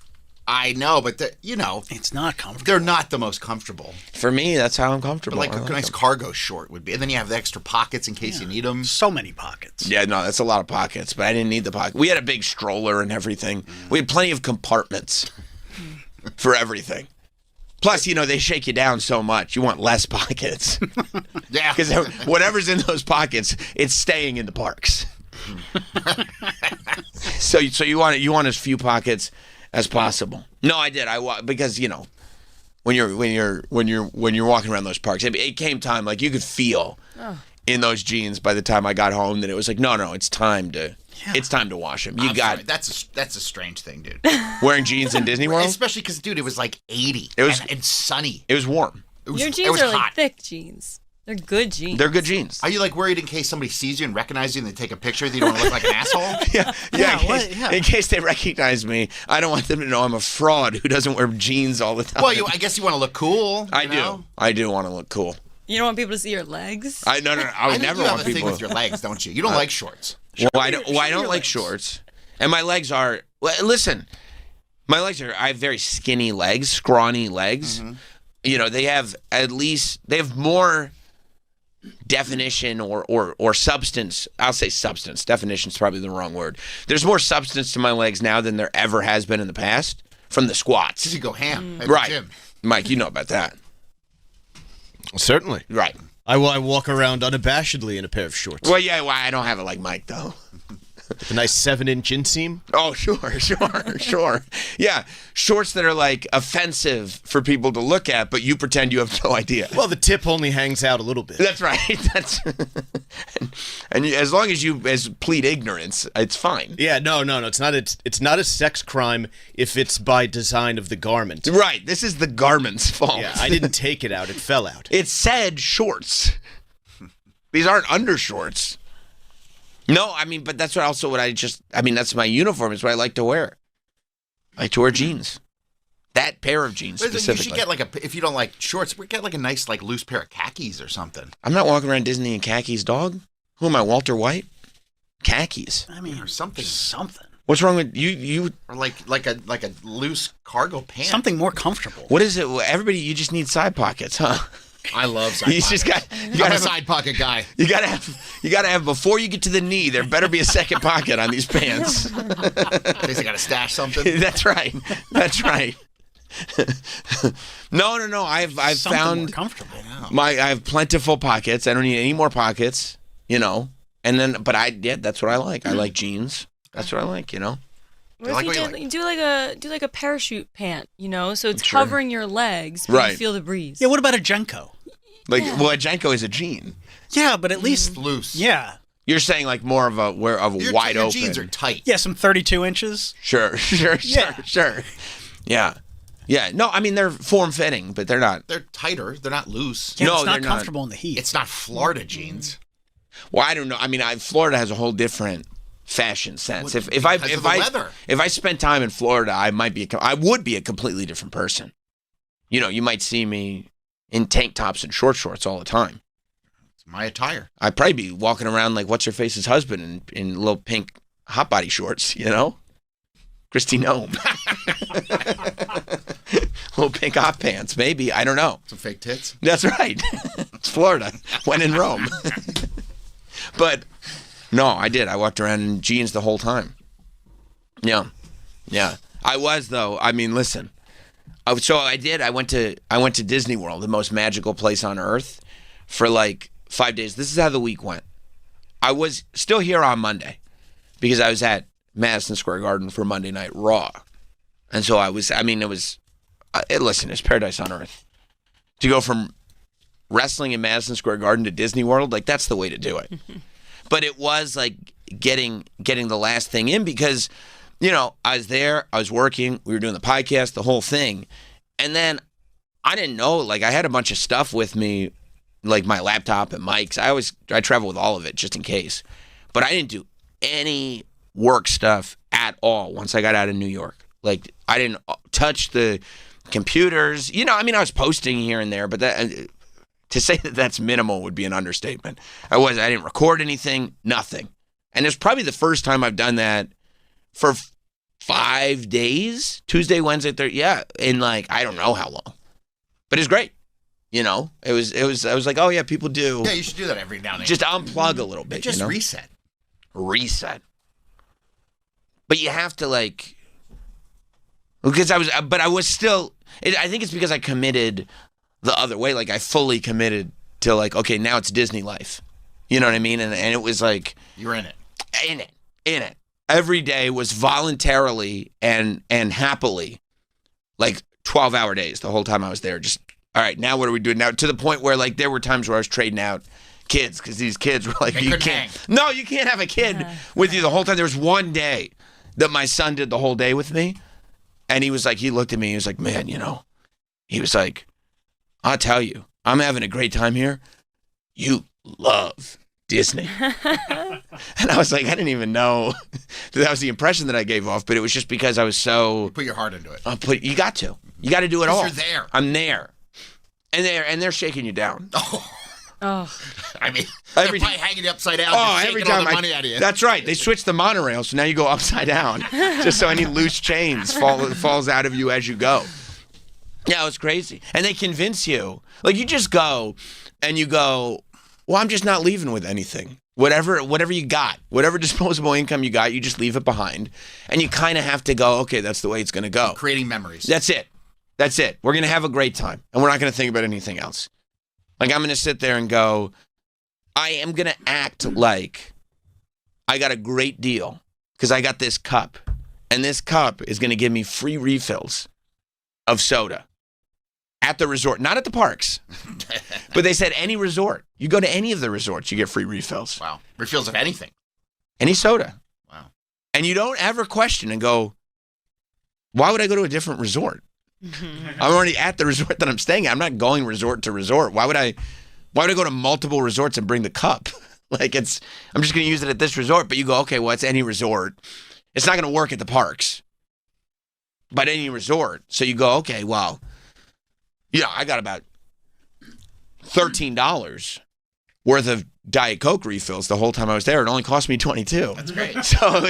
I know, but it's not comfortable. They're not the most comfortable. For me, that's how I'm comfortable. But like a nice cargo short would be, and then you have the extra pockets in case you need them. So many pockets. Yeah, no, that's a lot of pockets, but I didn't need the pocket. We had a big stroller and everything. We had plenty of compartments for everything. Plus, they shake you down so much, you want less pockets. Yeah, because whatever's in those pockets, it's staying in the parks. So you want as few pockets as possible. No, I did. Because when you're walking around those parks, it came time like you could feel in those jeans by the time I got home that it was like, no, it's time to wash them. Sorry, that's a strange thing, dude. Wearing jeans in Disney World? Especially because, dude, it was like 80 and sunny. It was warm. Your jeans are like thick jeans. They're good jeans. They're good jeans. Are you like worried in case somebody sees you and recognizes you and they take a picture that you don't want to look like an asshole? In case they recognize me, I don't want them to know I'm a fraud who doesn't wear jeans all the time. Well, I guess you want to look cool. I do want to look cool. You don't want people to see your legs? I would never you want have a people. thing with your legs, don't you? You don't like shorts. Well, I don't like shorts, and my legs are. Well, listen, my legs are. I have very skinny legs, scrawny legs. Mm-hmm. You know, they have more definition or substance. I'll say substance. Definition's probably the wrong word. There's more substance to my legs now than there ever has been in the past from the squats. You go ham at right, the gym. Mike. You know about that. Certainly. Right. I walk around unabashedly in a pair of shorts. Well, yeah, I don't have it like Mike, though. With a nice 7-inch inseam. Oh, sure. Yeah, shorts that are like offensive for people to look at, but you pretend you have no idea. Well, the tip only hangs out a little bit. That's right. and as long as you plead ignorance, it's fine. Yeah, no. It's not a sex crime if it's by design of the garment. Right. This is the garment's fault. Yeah, I didn't take it out. It fell out. It said shorts. These aren't undershorts. No, I mean, but that's that's my uniform. It's what I like to wear. I like to wear jeans. That pair of jeans specifically. You should get if you don't like shorts, get like a nice like loose pair of khakis or something. I'm not walking around Disney in khakis, dog. Who am I, Walter White? Khakis. I mean, or something. What's wrong with you? Or like a loose cargo pant. Something more comfortable. What is it? Everybody, you just need side pockets, huh? I love side pockets. You got a side pocket guy. You gotta have before you get to the knee. There better be a second pocket on these pants. In case I gotta stash something. That's right. No. I've something found more comfortable. I have plentiful pockets. I don't need any more pockets. You know. And then, that's what I like. I like jeans. That's what I like. You know. What if you do like a parachute pant, so it's covering your legs, but you feel the breeze. Yeah, what about a Jenko? A Jenko is a jean. Yeah, but at least loose. Yeah. You're saying like more of a wide open. Your jeans are tight. Yeah, some 32 inches. Sure. Yeah. No, I mean they're form fitting, but they're not. They're tighter. They're not loose. Yeah, it's not comfortable in the heat. It's not Florida jeans. Well, I don't know. I mean, Florida has a whole different fashion sense. If I spent time in Florida, I would be a completely different person. You might see me in tank tops and short shorts all the time. It's my attire. I'd probably be walking around like what's her face's husband in little pink hot body shorts, Christy Nome. Little pink hot pants, maybe. I don't know. Some fake tits. That's right. It's Florida. When in Rome. But no, I did. I walked around in jeans the whole time. Yeah. I was though. I mean, listen. So I did. I went to Disney World, the most magical place on earth, for like 5 days. This is how the week went. I was still here on Monday because I was at Madison Square Garden for Monday Night Raw, and so listen, it's paradise on earth. To go from wrestling in Madison Square Garden to Disney World, like that's the way to do it. But it was like getting the last thing in because, I was there, I was working, we were doing the podcast, the whole thing. And then I didn't know, like I had a bunch of stuff with me, like my laptop and mics. I travel with all of it just in case. But I didn't do any work stuff at all once I got out of New York. Like I didn't touch the computers. I was posting here and there, but to say that that's minimal would be an understatement. I didn't record anything, nothing. And it's probably the first time I've done that for 5 days, Tuesday, Wednesday, Thursday, in like, I don't know how long, but it's great. I was like, oh yeah, people do. Yeah, you should do that every now and then. Just unplug a little bit. Just reset. But you have to like, because I was still, I think it's because I committed the other way. Like I fully committed to like, okay, now it's Disney life. You know what I mean? And it was like, you're in it. In it. Every day was voluntarily and happily like 12-hour days the whole time I was there. Just, all right, now what are we doing now? To the point where like there were times where I was trading out kids because these kids were like, They you couldn't can't. hang. No, you can't have a kid with you the whole time. There was one day that my son did the whole day with me, and he was like, he looked at me, he was like, man, you know, he was like, I'll tell you, I'm having a great time here. You love Disney. And I was like, I didn't even know that was the impression that I gave off, but it was just because I was so... You put your heart into it. You got to. You got to do it all. You're there. I'm there. And they're shaking you down. Oh. I mean, they're probably hanging you upside down. Just every shaking all time the money out of you. That's right. They switched the monorail, so now you go upside down. Just so any loose chains falls out of you as you go. Yeah, it was crazy. And they convince you. Like, you just go, and you go, well, I'm just not leaving with anything. Whatever you got, whatever disposable income you got, you just leave it behind. And you kind of have to go, okay, that's the way it's going to go. Creating memories. That's it. That's it. We're going to have a great time. And we're not going to think about anything else. Like, I'm going to sit there and go, I am going to act like I got a great deal because I got this cup. And this cup is going to give me free refills of soda at the resort, not at the parks. But they said any resort. You go to any of the resorts, you get free refills. Wow. Refills of anything. Any soda. Wow. And you don't ever question and go, why would I go to a different resort? I'm already at the resort that I'm staying at. I'm not going resort to resort. Why would I go to multiple resorts and bring the cup? I'm just going to use it at this resort. But you go, okay, well, it's any resort. It's not going to work at the parks, but any resort. So you go, okay, well, yeah, I got about $13 worth of Diet Coke refills the whole time I was there. It only cost me $22. That's great. So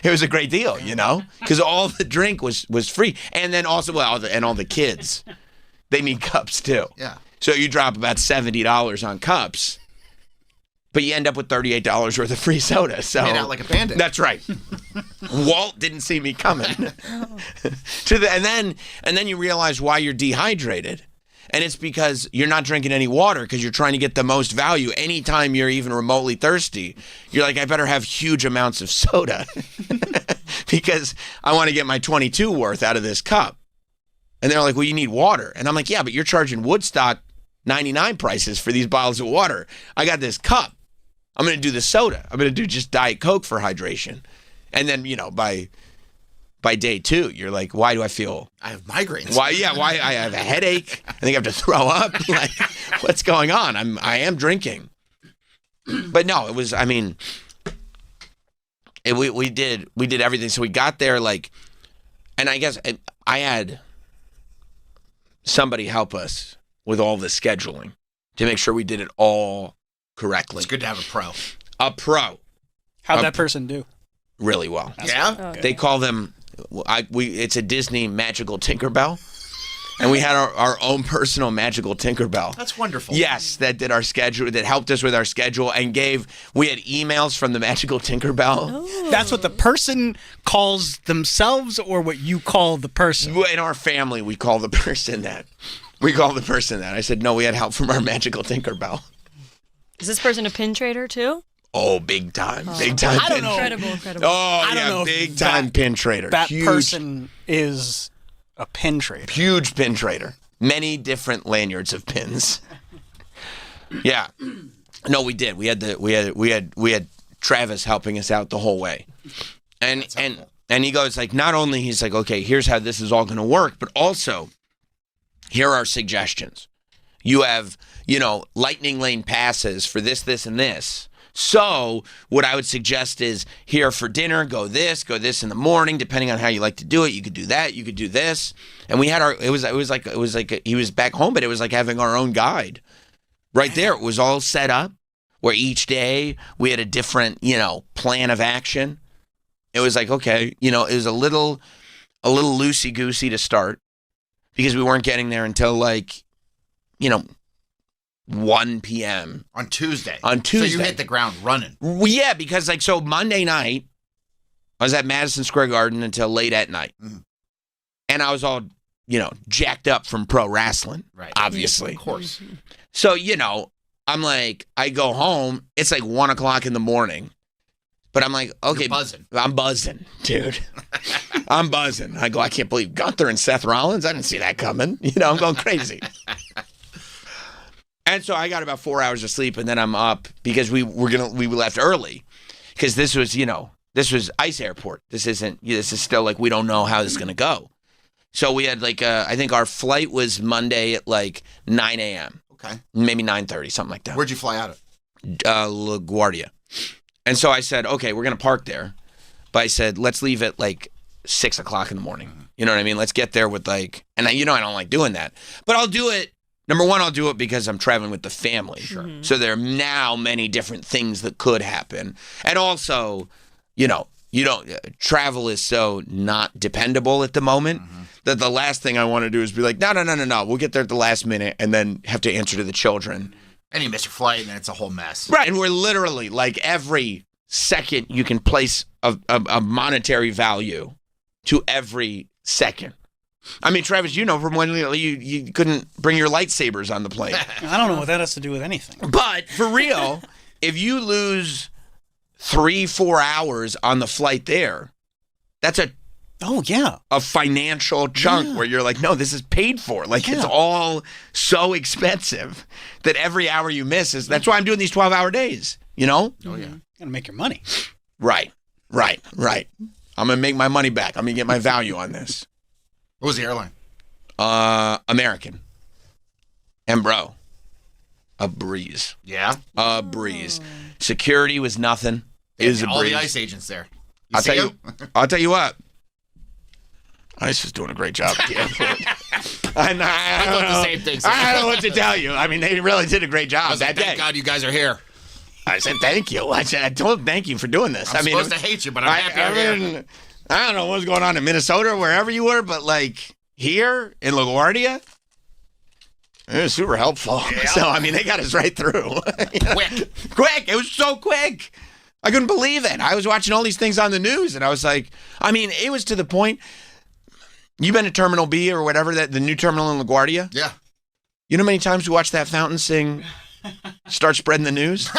it was a great deal, you know, because all the drink was free, and then also all the kids, they need cups too. Yeah. So you drop about $70 on cups, but you end up with $38 worth of free soda. So made out like a bandit. That's right. Walt didn't see me coming. And then you realize why you're dehydrated. And it's because you're not drinking any water because you're trying to get the most value. Anytime you're even remotely thirsty, you're like, I better have huge amounts of soda because I want to get my 22 worth out of this cup. And they're like, well, you need water. And I'm like, yeah, but you're charging Woodstock 99 prices for these bottles of water. I got this cup. I'm going to do the soda. I'm going to do just Diet Coke for hydration. And then, you know, by day 2, you're like, why do I feel? I have migraines. Why I have a headache? I think I have to throw up. Like, what's going on? I am drinking. But no, it was, I mean, we did everything. So we got there, like, and I guess I had somebody help us with all the scheduling to make sure we did it all correctly. It's good to have a pro. A pro. How'd that person do? Really well. Yeah? Okay. They call them, it's a Disney magical Tinkerbell. And we had our own personal magical Tinkerbell. That's wonderful. Yes, that did our schedule, that helped us with our schedule and we had emails from the magical Tinkerbell. Oh. That's what the person calls themselves or what you call the person? In our family, we call the person that. I said, no, we had help from our magical Tinkerbell. Is this person a pin trader too? Oh, big time. Big time I don't know. Incredible. Oh, I don't know big time pin trader. That Huge, person is a pin trader. Huge pin trader. Many different lanyards of pins. Yeah. No, we did. We had Travis helping us out the whole way. And he goes like, not only he's like, okay, here's how this is all going to work, but also here are suggestions. You have, lightning lane passes for this, and this. So what I would suggest is here for dinner, go this in the morning, depending on how you like to do it. You could do that. You could do this. And we had it was like he was back home, but it was like having our own guide right there. It was all set up where each day we had a different, plan of action. It was like, okay, it was a little loosey-goosey to start because we weren't getting there until 1 p.m. On Tuesday. So you hit the ground running. Well, yeah, because so Monday night, I was at Madison Square Garden until late at night. Mm-hmm. And I was all, jacked up from pro wrestling, right? Obviously. Of course. So, I'm like, I go home, it's like 1 o'clock in the morning. But I'm like, okay. You're buzzing. I'm buzzing, dude. I'm buzzing. I go, I can't believe Gunther and Seth Rollins. I didn't see that coming. I'm going crazy. And so I got about 4 hours of sleep, and then I'm up because we left early because this was ICE airport. This is still like we don't know how this is gonna go. So we had I think our flight was Monday at 9 a.m. Okay. Maybe 9:30, something like that. Where'd you fly out of? LaGuardia. And so I said, okay, we're gonna park there, but I said let's leave at 6 o'clock in the morning. You know what I mean? Let's get there with and I don't like doing that, but I'll do it. Number one, I'll do it because I'm traveling with the family. Sure. Mm-hmm. So there are now many different things that could happen. And also, travel is so not dependable at the moment that the last thing I want to do is be like, no. We'll get there at the last minute and then have to answer to the children. And you miss your flight and then it's a whole mess. Right. And we're literally every second you can place a monetary value to every second. I mean, Travis, from when you couldn't bring your lightsabers on the plane. I don't know what that has to do with anything. But for real, if you lose 3-4 hours on the flight there, that's a financial chunk where you're like, no, this is paid for. It's all so expensive that every hour you miss that's why I'm doing these 12-hour days, Oh, yeah. Gotta make your money. Right. I'm going to make my money back. I'm going to get my value on this. What was the airline? American. And bro, a breeze. Yeah? A breeze. Security was nothing. It was a all breeze. the ICE agents there. I'll tell you what. ICE is doing a great job at the airport. I thought the same thing. I don't know what to tell you. I mean, they really did a great job that day. Thank God you guys are here. I said thank you. I told them thank you for doing this. I'm supposed to hate you, but I'm happy you're here. I don't know what's going on in Minnesota or wherever you were, but here in LaGuardia, it was super helpful. Yeah. So, I mean, they got us right through. Quick. It was so quick. I couldn't believe it. I was watching all these things on the news, and I was like, it was to the point. You been to Terminal B or whatever, the new terminal in LaGuardia? Yeah. You know how many times we watched that fountain sing, start spreading the news?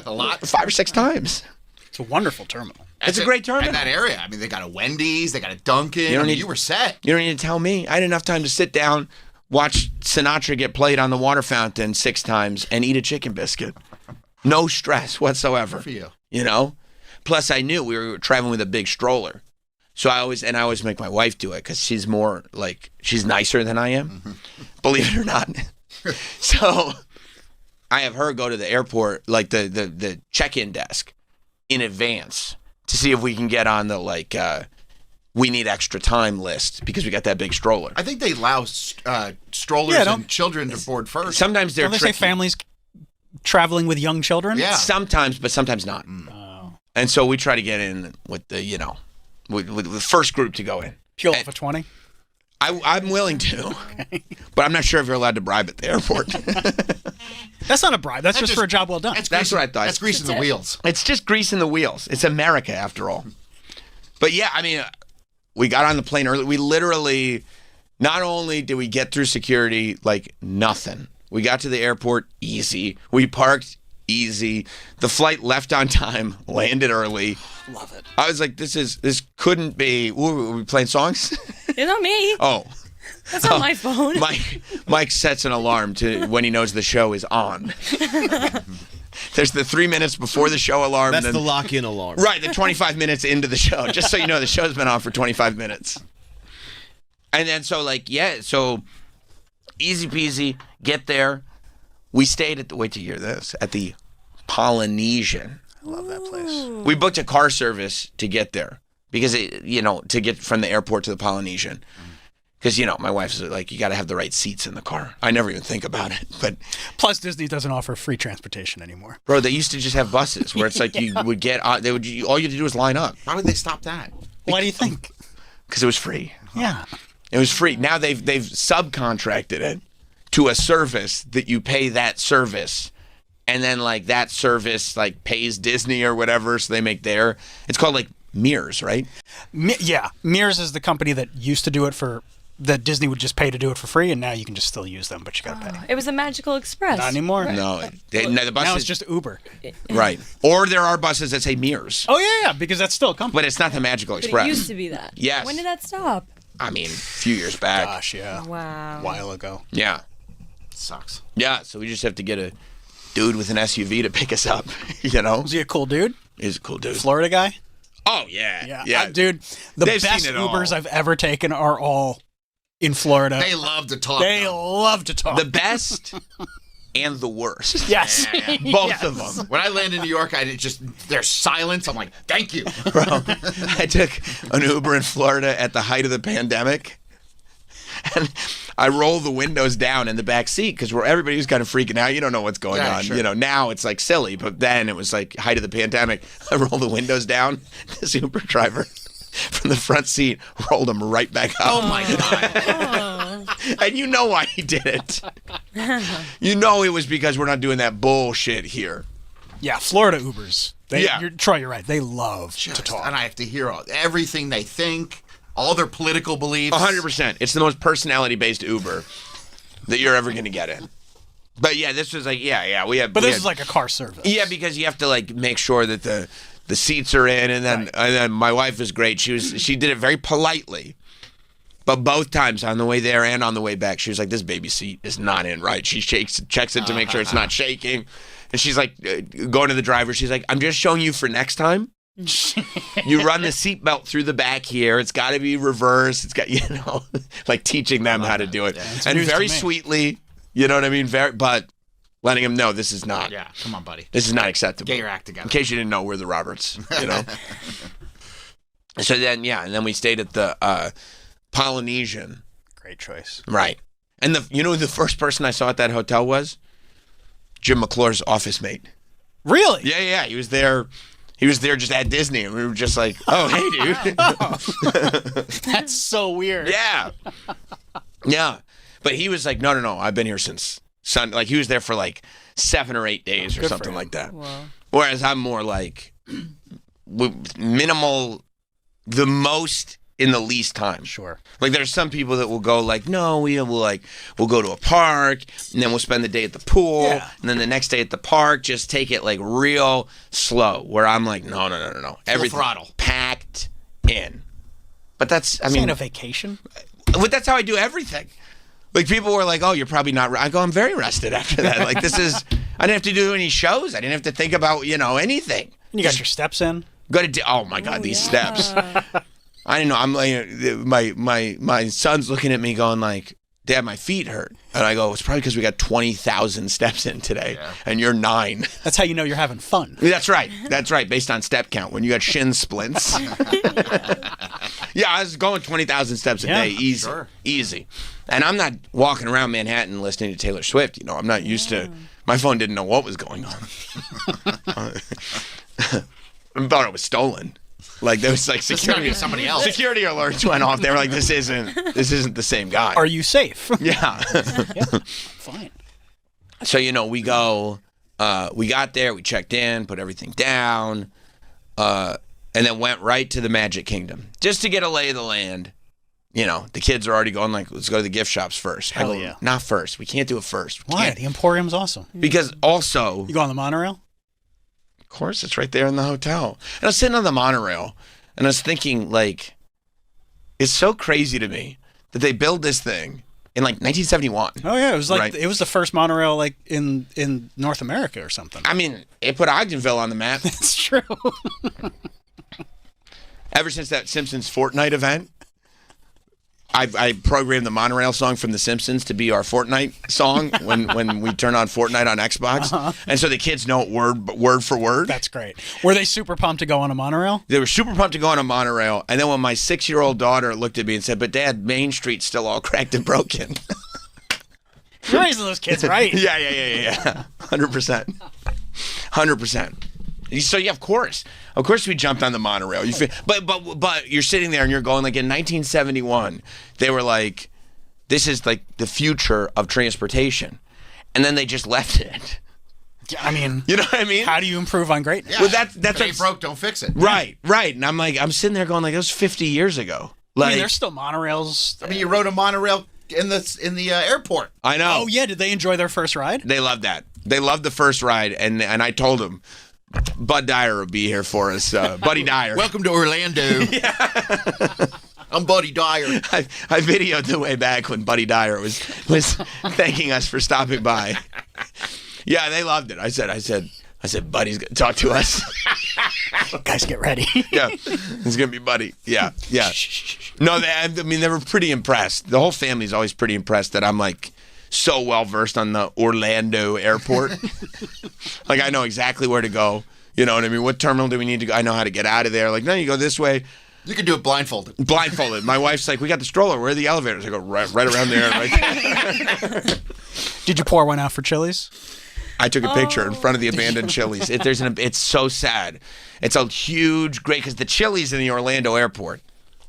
A lot. 5 or 6 times. It's a wonderful terminal. It's a great terminal. In that area. I mean, they got a Wendy's, they got a Dunkin'. You were set. You don't need to tell me. I had enough time to sit down, watch Sinatra get played on the water fountain 6 times, and eat a chicken biscuit. No stress whatsoever. Good for you. Plus, I knew we were traveling with a big stroller. So I always make my wife do it because she's more she's nicer than I am, believe it or not. So I have her go to the airport, the check-in desk in advance to see if we can get on the we need extra time list because we got that big stroller. I think they allow strollers and children to board first. Sometimes they're Don't they say families traveling with young children? Yeah. Sometimes, but sometimes not. Oh. And so we try to get in with the, with the first group to go in. Peel for 20? I'm willing to, but I'm not sure if you're allowed to bribe at the airport. That's not a bribe. That's just for a job well done. That's what I thought. That's greasing the wheels. It's just greasing the wheels. It's America, after all. But yeah, we got on the plane early. We literally, not only did we get through security like nothing, we got to the airport easy. We parked easy. The flight left on time, landed early. Love it. I was like, this couldn't be. Were we playing songs? It's not me. Oh. That's on my phone. Mike sets an alarm to when he knows the show is on. There's the 3 minutes before the show alarm. That's the lock-in alarm. Right, the 25 minutes into the show. Just so you know, the show's been on for 25 minutes. And then so easy peasy, get there. We stayed at wait to hear this, at the Polynesian. I love that place. We booked a car service to get there because, to get from the airport to the Polynesian. Because, my wife's like, you got to have the right seats in the car. I never even think about it. But plus, Disney doesn't offer free transportation anymore. Bro, they used to just have buses where it's like you would get, all you had to do was line up. Why would they stop that? Why do you think? Because it was free. Yeah. It was free. Now they've subcontracted it to a service that you pay that service. And then that service pays Disney or whatever, so they make their. It's called Mears, right? Yeah, Mears is the company that used to do it that Disney would just pay to do it for free, and now you can just still use them, but you got to pay. It was a Magical Express. Not anymore. No, the buses, now it's just Uber. Right. Or there are buses that say Mears. Oh yeah, because that's still a company. But it's not the Magical Express. But it used to be that. Yes. When did that stop? A few years back. Gosh, yeah. Wow. A while ago. Yeah. Sucks. Yeah, so we just have to get a dude with an SUV to pick us up, you know? Is he a cool dude? He's a cool dude. Florida guy? Oh, yeah. Dude, the They've best seen it all. Ubers I've ever taken are all in Florida. They love to talk. They love to talk. The best and the worst. Yes. Both of them. When I land in New York, there's silence. I'm like, thank you. Bro, I took an Uber in Florida at the height of the pandemic. And I roll the windows down in the back seat because everybody was kind of freaking out. You don't know what's going on. Sure. You know, now it's like silly, but then it was like height of the pandemic. I roll the windows down. This Uber driver from the front seat rolled them right back up. Oh my God. And you know why he did it. You know it was because we're not doing that bullshit here. Yeah, Florida Ubers. Troy, you're right. They love to talk. And I have to hear everything they think. All their political beliefs. 100%. It's the most personality-based Uber that you're ever going to get in. But yeah, this was like, we have. But this is like a car service. Yeah, because you have to like make sure that the seats are in, and then my wife was great. She did it very politely, but both times on the way there and on the way back, she was like, "This baby seat is not in right." She checks it to make sure it's not shaking, and she's like, going to the driver. She's like, "I'm just showing you for next time. You run the seatbelt through the back here. It's got to be reversed. It's got, like teaching them how to do it, and very sweetly, you know what I mean. But letting them know this is not. Yeah, come on, buddy. This is not acceptable. Get your act together. In case you didn't know, we're the Roberts. You know. So then, and then we stayed at the Polynesian. Great choice. Right, and the first person I saw at that hotel was Jim McClure's office mate. Really? Yeah. He was there. He was there just at Disney, and we were just like, "Oh, hey, dude." That's so weird. Yeah. But he was like, no, I've been here since Sunday. Like, he was there for like 7 or 8 days or something like that. Wow. Whereas I'm more like minimal, the most in the least time. Sure. Like, there's some people that will go like, no, we'll go to a park, and then we'll spend the day at the pool, and then the next day at the park, just take it like real slow. Where I'm like, no. Everything throttle. Packed in. But that's, I mean, ain't a vacation. But that's how I do everything. Like, people were like, oh, you're probably not. I go, I'm very rested after that. Like, I didn't have to do any shows. I didn't have to think about, anything. And you got your steps in? Oh my God, these steps. I didn't know. I'm like, my son's looking at me going like, Dad, my feet hurt. And I go, it's probably because we got 20,000 steps in today, and you're 9. That's how you know you're having fun. That's right. Based on step count. When you got shin splints. Yeah, I was going 20,000 steps a day, easy, easy. And I'm not walking around Manhattan listening to Taylor Swift. I'm not used to. My phone didn't know what was going on. I thought it was stolen. Like, there was like security. Somebody else. Security alerts went off. They were like, "This isn't the same guy." Are you safe? Yeah. Fine. So we go. We got there. We checked in, put everything down, and then went right to the Magic Kingdom just to get a lay of the land. The kids are already going like, "Let's go to the gift shops first." Hell yeah. Not first. We can't do it first. Why? The Emporium's awesome. Because also, you go on the monorail. Of course, it's right there in the hotel. And I was sitting on the monorail, and I was thinking, like, it's so crazy to me that they built this thing in like 1971. Oh yeah, it was like it was the first monorail like in North America or something. I mean, it put Ogdenville on the map. That's true. Ever since that Simpsons Fortnite event, I programmed the monorail song from The Simpsons to be our Fortnite song when we turn on Fortnite on Xbox. And so the kids know it word for word. That's great. Were they super pumped to go on a monorail? They were super pumped to go on a monorail. And then when my 6-year-old daughter looked at me and said, "But Dad, Main Street's still all cracked and broken." You're raising those kids right. Yeah. 100%. 100%. So yeah, of course we jumped on the monorail. But you're sitting there and you're going like, in 1971, they were like, this is like the future of transportation, and then they just left it. I mean, you know what I mean? How do you improve on greatness? Yeah. Well, that's ain't broke, don't fix it. Right. And I'm sitting there going like, that was 50 years ago. I mean, there's still monorails. I mean, you rode a monorail in the airport. I know. Oh yeah, did they enjoy their first ride? They loved that. They loved the first ride, and I told them, Bud Dyer will be here for us. Buddy Dyer. Welcome to Orlando. I'm Buddy Dyer. I videoed the way back when Buddy Dyer was thanking us for stopping by. Yeah, they loved it. I said, Buddy's gonna talk to us. Guys, get ready. Yeah, it's gonna be Buddy. Yeah. No, they were pretty impressed. The whole family's always pretty impressed that I'm like so well versed on the Orlando airport. Like I know exactly where to go. You know what I mean? What terminal do we need to go? I know how to get out of there. Like, no, you go this way. You can do it blindfolded. My wife's like, we got the stroller. Where are the elevators? I go right around there. Right. Did you pour one out for Chili's? I took a picture in front of the abandoned Chili's. It's so sad. It's a huge, great, because the Chili's in the Orlando airport,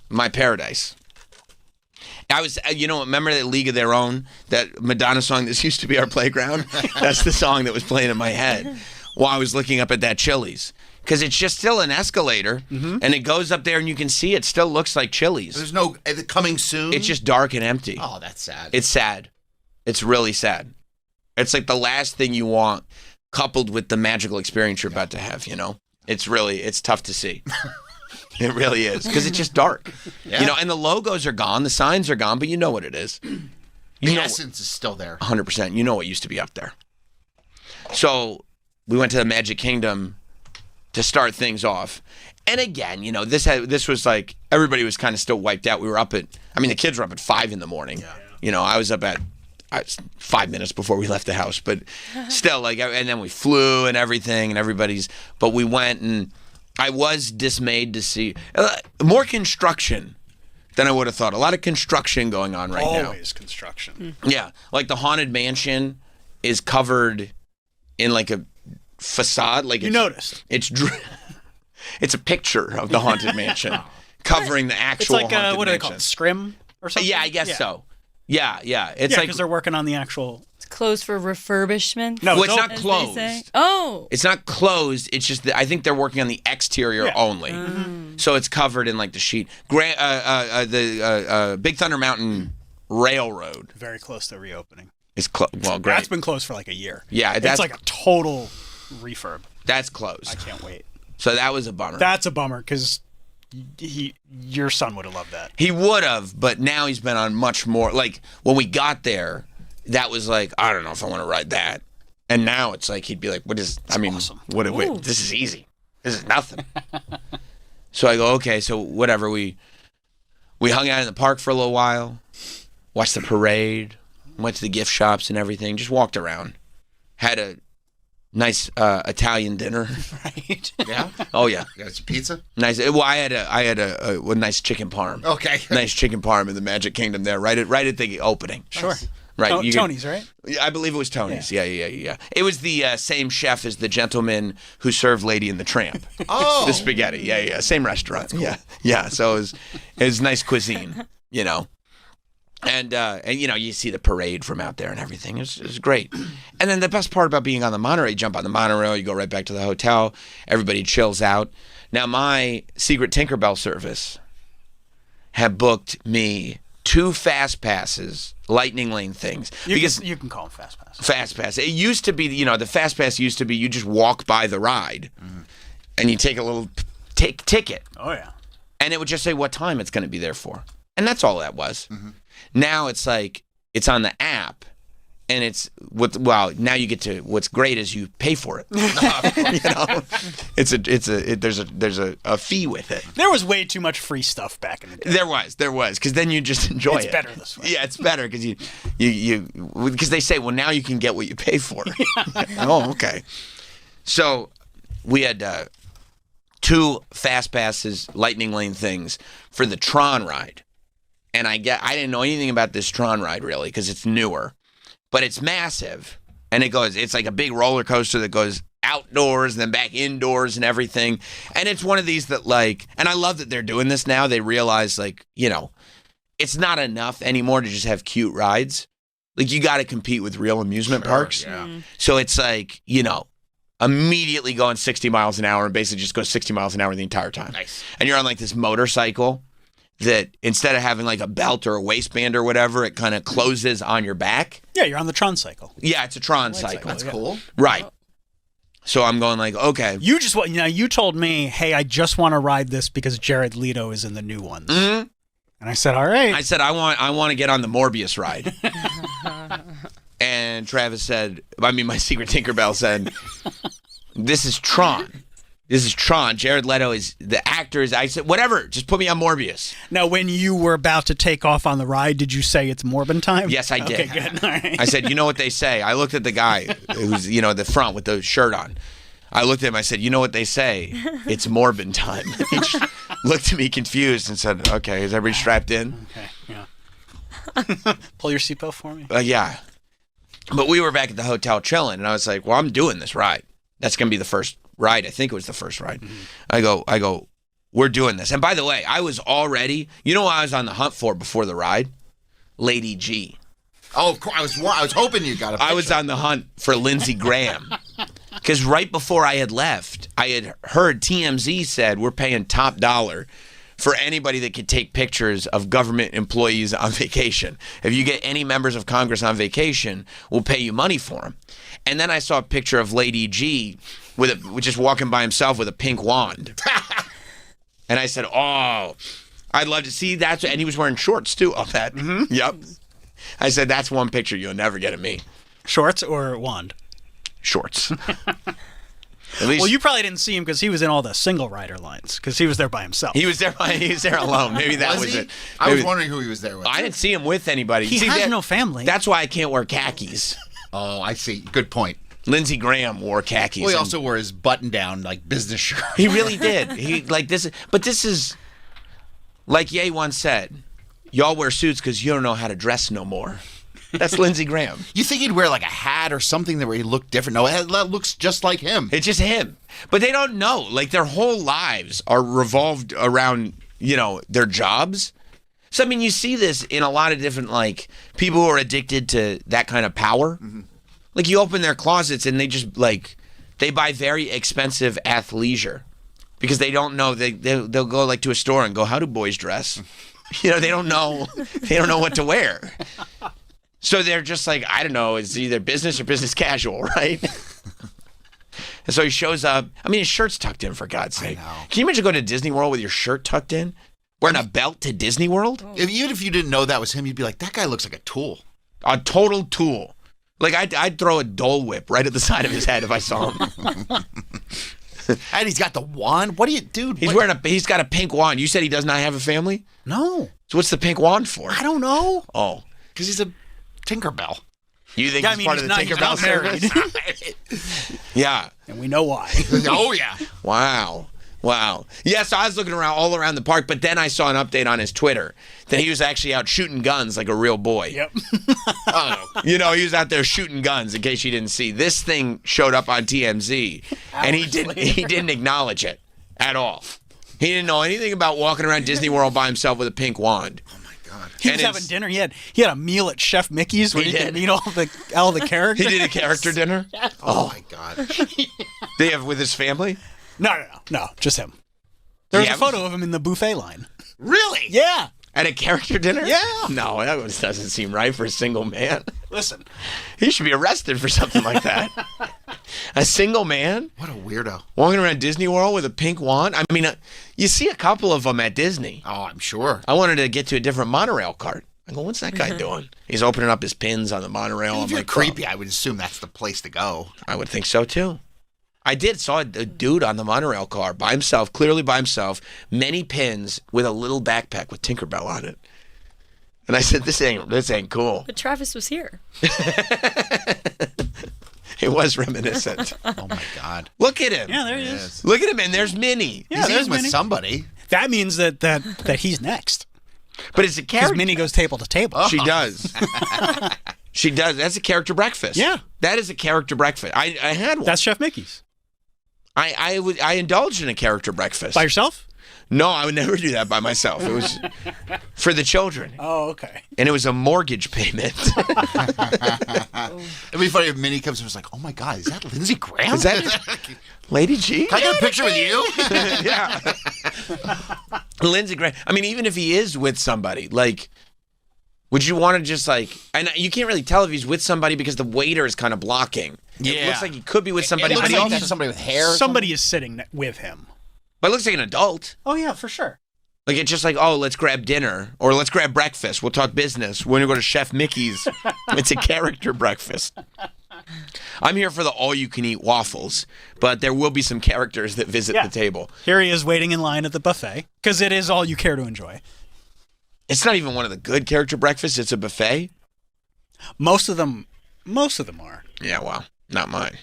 my paradise. I was, remember that League of Their Own, that Madonna song, This Used to Be Our Playground? That's the song that was playing in my head while I was looking up at that Chili's. Because it's just still an escalator, and it goes up there, and you can see it still looks like Chili's. There's no coming soon? It's just dark and empty. Oh, that's sad. It's sad. It's really sad. It's like the last thing you want, coupled with the magical experience you're about to have, It's tough to see. It really is, because it's just dark. Yeah. And the logos are gone, the signs are gone, but you know what it is. The essence is still there. 100%. You know what used to be up there. So we went to the Magic Kingdom to start things off. And again, this was like, everybody was kind of still wiped out. We were the kids were up at 5 in the morning. Yeah. I was up at 5 minutes before we left the house, but still, and then we flew and everything, and but we went, and I was dismayed to see more construction than I would have thought. A lot of construction going on right now. Always construction. Yeah, like the Haunted Mansion is covered in like a facade. Like you noticed. It's a picture of the Haunted Mansion covering the actual Haunted Mansion. What are they called? Scrim or something? Yeah, I guess so. Yeah. It's because they're working on the actual. It's closed for refurbishment. No, it's not closed. Oh, it's not closed. It's just that I think they're working on the exterior only, so it's covered in like the sheet. The Big Thunder Mountain Railroad. Very close to reopening. It's great. That's been closed for like a year. Yeah, it's like a total refurb. That's closed. I can't wait. So that was a bummer. That's a bummer because your son would have loved that. He would have, but now he's been on much more. Like when we got there, that was like, I don't know if I want to ride that. And now it's like he'd be like, awesome. This is easy. This is nothing. So I go, okay, so whatever. We hung out in the park for a little while, watched the parade, went to the gift shops and everything, just walked around, had a nice Italian dinner. Right. Yeah. Oh yeah. You got some pizza? Nice. Well, I had a nice chicken parm. Okay. Nice chicken parm in the Magic Kingdom there, right at the opening. Sure. Right. Tony's, right? I believe it was Tony's. Yeah. It was the same chef as the gentleman who served Lady and the Tramp. Oh. The spaghetti. Yeah. Same restaurant. Cool. Yeah. So it was nice cuisine, And you see the parade from out there and everything. It was great. And then the best part about being on the monorail, you jump on the monorail, you go right back to the hotel, everybody chills out. Now my Secret Tinkerbell service had booked me 2 fast passes, lightning lane things. You can call them fast passes. Fast pass. It used to be, the fast pass used to be you just walk by the ride and you take a little ticket. Oh yeah. And it would just say what time it's going to be there for. And that's all that was. Mm-hmm. Now it's like it's on the app, and now you get to what's great is you pay for it. There's a fee with it. There was way too much free stuff back in the day. There was because then you just enjoy it. It's better this way. Yeah, it's better because because they say, well, now you can get what you pay for. Oh, okay. So we had 2 fast passes, lightning lane things for the Tron ride. And I didn't know anything about this Tron ride really because it's newer, but it's massive, and it's like a big roller coaster that goes outdoors and then back indoors and everything. And it's one of these that and I love that they're doing this now. They realize it's not enough anymore to just have cute rides. Like you got to compete with real amusement parks. Yeah. So it's immediately going 60 miles an hour and basically just go 60 miles an hour the entire time. Nice. And you're on this motorcycle that instead of having a belt or a waistband or whatever, it kind of closes on your back. Yeah, you're on the Tron cycle. Yeah, it's a Tron cycle. That's cool. Right. So I'm going okay. You told me, hey, I just want to ride this because Jared Leto is in the new ones. Mm-hmm. And I said, all right. I said, I want to get on the Morbius ride. And Travis said, my secret Tinkerbell said, this is Tron. This is Tron. Jared Leto is the actor. I said, whatever, just put me on Morbius. Now, when you were about to take off on the ride, did you say it's Morbin time? Yes, I did. Okay, good. All right. I said, you know what they say? I looked at the guy who's, the front with the shirt on. I looked at him. I said, you know what they say? It's Morbin time. He just looked at me confused and said, okay, is everybody strapped in? Okay, yeah. Pull your seatbelt for me. Yeah. But we were back at the hotel chilling, and I was like, well, I'm doing this ride. That's going to be the first ride. I think it was the first ride. Mm-hmm. I go, we're doing this. And by the way, I was already, what I was on the hunt for before the ride? Lady G. Oh, of course. I was hoping you got a picture. I was on the hunt for Lindsey Graham. Because right before I had left, I had heard TMZ said we're paying top dollar for anybody that could take pictures of government employees on vacation. If you get any members of Congress on vacation, we'll pay you money for them. And then I saw a picture of Lady G with just walking by himself with a pink wand. And I said, oh, I'd love to see that. And he was wearing shorts, too, of that. Mm-hmm. Yep. I said, that's one picture you'll never get of me. Shorts or wand? Shorts. At least, well, you probably didn't see him because he was in all the single rider lines because he was there by himself. He was there alone. Maybe that was it. I was wondering who he was there with. I didn't see him with anybody. He has no family. That's why I can't wear khakis. Oh, I see. Good point. Lindsey Graham wore khakis. Well, he also wore his button-down business shirt. He really did. This is like Ye once said. Y'all wear suits because you don't know how to dress no more. That's Lindsey Graham. You think he'd wear a hat or something where he looked different? No, that looks just like him. It's just him. But they don't know. Their whole lives are revolved around, their jobs. So, you see this in a lot of different, people who are addicted to that kind of power. Mm-hmm. You open their closets and they just, they buy very expensive athleisure because they don't know. They'll go, to a store and go, how do boys dress? They don't know. They don't know what to wear. So they're just I don't know, it's either business or business casual, right? And so he shows up. His shirt's tucked in, for God's sake. Can you imagine going to Disney World with your shirt tucked in? Wearing a belt to Disney World? Even if you didn't know that was him, you'd be like, that guy looks like a tool. A total tool. I'd throw a Dole Whip right at the side of his head if I saw him. And he's got the wand. What do you do? He's got a pink wand. You said he does not have a family? No. So what's the pink wand for? I don't know. Oh. Because he's a Tinkerbell. You think he's part of the Tinkerbell service? Yeah. And we know why. Oh, yeah. Wow. Yeah, so I was looking all around the park, but then I saw an update on his Twitter that he was actually out shooting guns like a real boy. Yep. He was out there shooting guns, in case you didn't see. This thing showed up on TMZ, and he didn't acknowledge it at all. He didn't know anything about walking around Disney World by himself with a pink wand. He was having dinner. He had a meal at Chef Mickey's where he could meet all the characters. He did a character dinner? Oh my God. They have with his family? No, just him. There was a photo of him in the buffet line. Really? Yeah. At a character dinner? Yeah. No, that doesn't seem right for a single man. Listen. He should be arrested for something like that. A single man? What a weirdo. Walking around Disney World with a pink wand? You see a couple of them at Disney. Oh, I'm sure. I wanted to get to a different monorail cart. I go, what's that guy doing? He's opening up his pins on the monorail. If you're creepy, I would assume that's the place to go. I would think so, too. I saw a dude on the monorail car by himself, clearly by himself, many pins with a little backpack with Tinkerbell on it. And I said, this ain't cool. But Travis was here. It was reminiscent. Oh my God. Look at him. Yeah, there he is. Look at him, and there's Minnie. Yeah, there's with somebody. That means that he's next. But it's a character. Because Minnie goes table to table. Oh. She does. She does. That's a character breakfast. Yeah. That is a character breakfast. I had one. That's Chef Mickey's. I indulged in a character breakfast. By yourself? No, I would never do that by myself. It was for the children. Oh, okay. And it was a mortgage payment. It'd be funny if Minnie comes and was like, oh my God, is that Lindsey Graham? Is that Lady G? Can I get a picture with you? Yeah. Lindsey Graham. Even if he is with somebody, would you want to just and you can't really tell if he's with somebody because the waiter is kind of blocking. Yeah. It looks like he could be with somebody, but he also somebody with hair. Somebody is sitting with him. But it looks like an adult. Oh yeah, for sure. Like, it's just like, oh, let's grab dinner or let's grab breakfast. We'll talk business. We're going to go to Chef Mickey's. It's a character breakfast. I'm here for the all-you-can-eat waffles, but there will be some characters that visit the table. Here he is waiting in line at the buffet because it is all you care to enjoy. It's not even one of the good character breakfasts. It's a buffet. Most of them are. Yeah, well, not mine.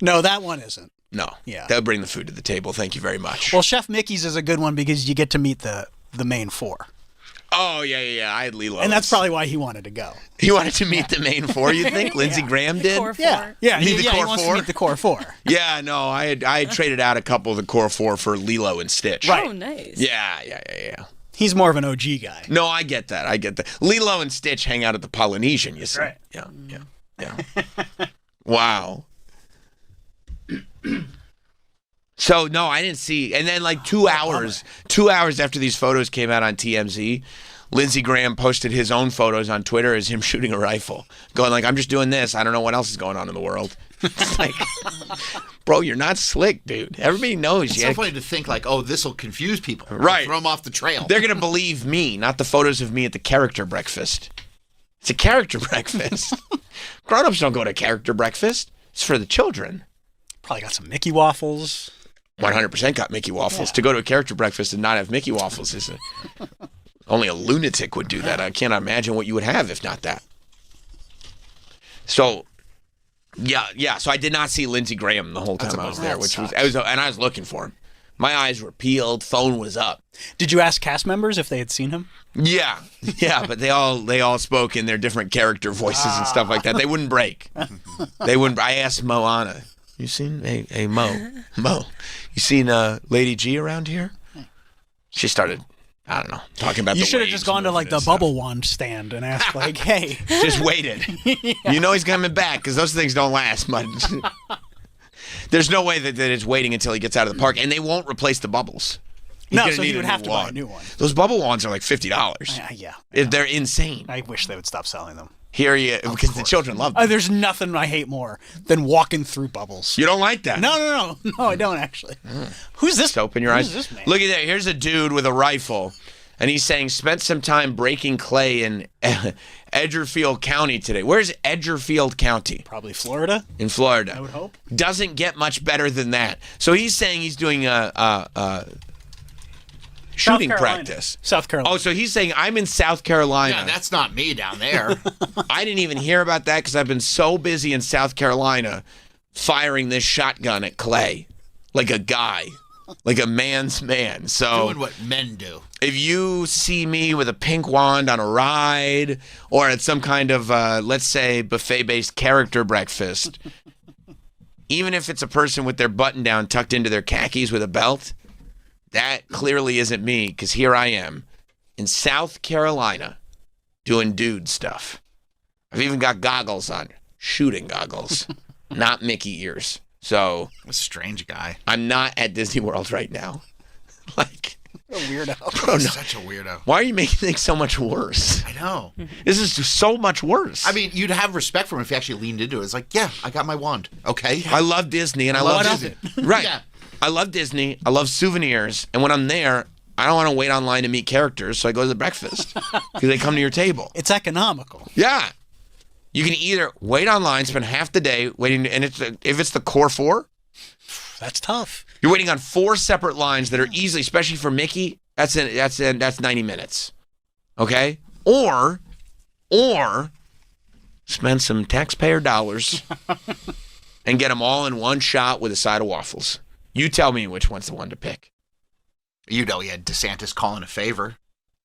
No, that one isn't. No. Yeah. They'll bring the food to the table. Thank you very much. Well, Chef Mickey's is a good one because you get to meet the main four. Oh, yeah. I had Lilo. And that's probably why he wanted to go. He wanted to meet the main four, you think? Lindsey Graham did? Core four. Yeah, Meet the core he wants four? to meet the core four. Yeah, no, I had traded out a couple of the core four for Lilo and Stitch. Right. Oh, nice. Yeah. He's more of an OG guy. No, I get that. Lilo and Stitch hang out at the Polynesian, you see. Right. Yeah. Wow. So, no, I didn't see. And then, like, 2 hours after these photos came out on TMZ, Lindsey Graham posted his own photos on Twitter as him shooting a rifle, going like, I'm just doing this. I don't know what else is going on in the world. It's like, bro, you're not slick, dude. Everybody knows. It's so funny to think like, oh, this will confuse people. Right. Throw them off the trail. They're going to believe me, not the photos of me at the character breakfast. It's a character breakfast. Grown-ups don't go to character breakfast. It's for the children. Probably got some Mickey waffles. 100% got Mickey waffles. Yeah. To go to a character breakfast and not have Mickey waffles is only a lunatic would do that. I cannot imagine what you would have if not that. So, yeah. So I did not see Lindsey Graham the whole time I was there, and I was looking for him. My eyes were peeled. Phone was up. Did you ask cast members if they had seen him? Yeah, but they all spoke in their different character voices and stuff like that. They wouldn't break. I asked Moana. You seen hey Mo? You seen Lady G around here? She started, I don't know, talking about. You should have just gone to like the bubble wand stand and asked like, hey. Just waited. Yeah. You know he's coming back because those things don't last much. There's no way that it's waiting until he gets out of the park, and they won't replace the bubbles. So he would have to buy a new one. Those bubble wands are like $50. Yeah. They're insane. I wish they would stop selling them. Because the children love them. There's nothing I hate more than walking through bubbles. You don't like that? No, I don't actually. Who's this? Just open your eyes. Who's this man? Look at that. Here's a dude with a rifle, and he's saying, spent some time breaking clay in Edgerfield County today. Where's Edgerfield County? Probably Florida. In Florida. I would hope. Doesn't get much better than that. So he's saying he's doing shooting practice. South Carolina. Oh, so he's saying I'm in South Carolina. Yeah, that's not me down there. I didn't even hear about that because I've been so busy in South Carolina firing this shotgun at clay like a guy, like a man's man. So doing what men do. If you see me with a pink wand on a ride or at some kind of, let's say, buffet-based character breakfast, even if it's a person with their button down tucked into their khakis with a belt, that clearly isn't me, because here I am in South Carolina doing dude stuff. I've even got goggles on, shooting goggles, not Mickey ears. So, a strange guy. I'm not at Disney World right now. Like, a weirdo. Bro, no. Such a weirdo. Why are you making things so much worse? I know. This is just so much worse. I mean, you'd have respect for him if he actually leaned into it. It's like, yeah, I got my wand. Okay. I love Disney, and I love Disney. Right. Yeah. I love Disney. I love souvenirs. And when I'm there, I don't want to wait online to meet characters, so I go to the breakfast because they come to your table. It's economical. Yeah. You can either wait online, spend half the day waiting, and if it's the core four, that's tough. You're waiting on 4 separate lines that are easily, especially for Mickey, that's 90 minutes. Okay? Or spend some taxpayer dollars and get them all in one shot with a side of waffles. You tell me which one's the one to pick. You know, he had DeSantis calling a favor.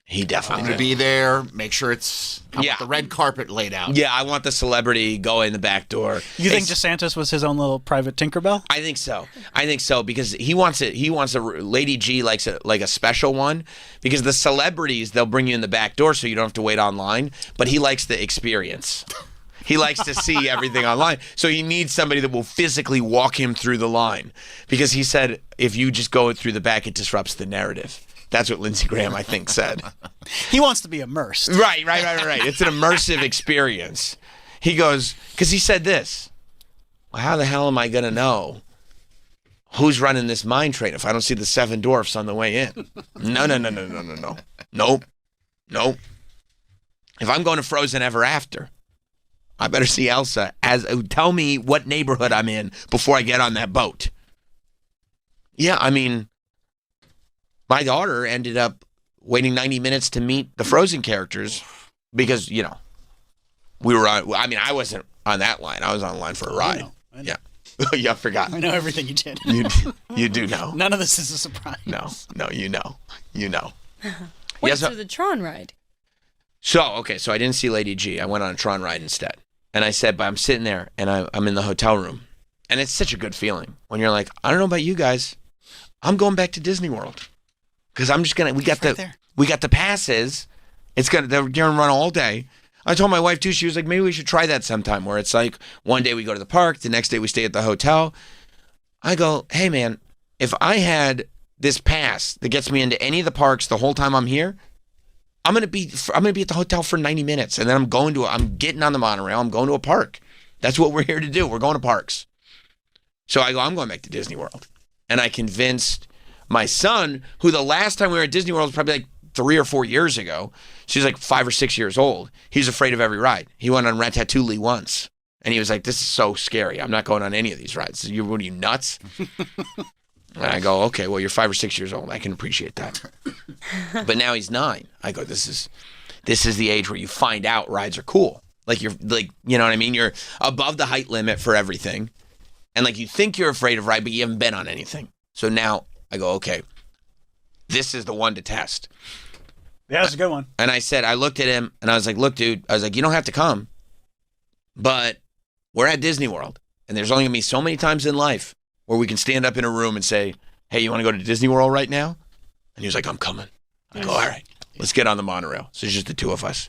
He definitely I'm going to be there. Make sure it's want the red carpet laid out. Yeah, I want the celebrity go in the back door. You think DeSantis was his own little private Tinkerbell? I think so because he wants it. He wants a Lady G likes it like a special one because the celebrities they'll bring you in the back door so you don't have to wait online. But he likes the experience. He likes to see everything online. So he needs somebody that will physically walk him through the line because he said if you just go through the back, it disrupts the narrative. That's what Lindsey Graham, I think, said. He wants to be immersed. Right. It's an immersive experience. He goes, because he said this, well, how the hell am I going to know who's running this mine train if I don't see the 7 dwarfs on the way in? No. Nope. If I'm going to Frozen Ever After, I better see Elsa. Tell me what neighborhood I'm in before I get on that boat. Yeah, I mean, my daughter ended up waiting 90 minutes to meet the Frozen characters because, we were on, I wasn't on that line. I was on the line for a ride. I know. Yeah. Yeah, I forgot. I know everything you did. You do know. None of this is a surprise. No, you know. Wait, Yes, so the Tron ride. So I didn't see Lady G. I went on a Tron ride instead. And I said, but I'm sitting there and I'm in the hotel room. And it's such a good feeling when you're like, I don't know about you guys. I'm going back to Disney World. Because I'm just we got the passes. They're gonna run all day. I told my wife too, she was like, maybe we should try that sometime where it's like one day we go to the park, the next day we stay at the hotel. I go, hey man, if I had this pass that gets me into any of the parks the whole time I'm here, I'm gonna be at the hotel for 90 minutes, and then I'm getting on the monorail. I'm going to a park. That's what we're here to do. We're going to parks. So I go, I'm going back to Disney World, and I convinced my son, who the last time we were at Disney World was probably like 3 or 4 years ago. She's like 5 or 6 years old. He's afraid of every ride. He went on Ratatouille once, and he was like, "This is so scary. I'm not going on any of these rides. What are you nuts?" And I go, okay, well, you're 5 or 6 years old. I can appreciate that. But now he's 9. I go, this is the age where you find out rides are cool. Like you know what I mean? You're above the height limit for everything. And like you think you're afraid of ride, but you haven't been on anything. So now I go, okay, this is the one to test. Yeah, that's a good one. And I looked at him and I was like, look, dude, you don't have to come, but we're at Disney World and there's only gonna be so many times in life where we can stand up in a room and say, hey, you want to go to Disney World right now? And he was like, I'm coming. I go, all right, let's get on the monorail. So it's just the two of us.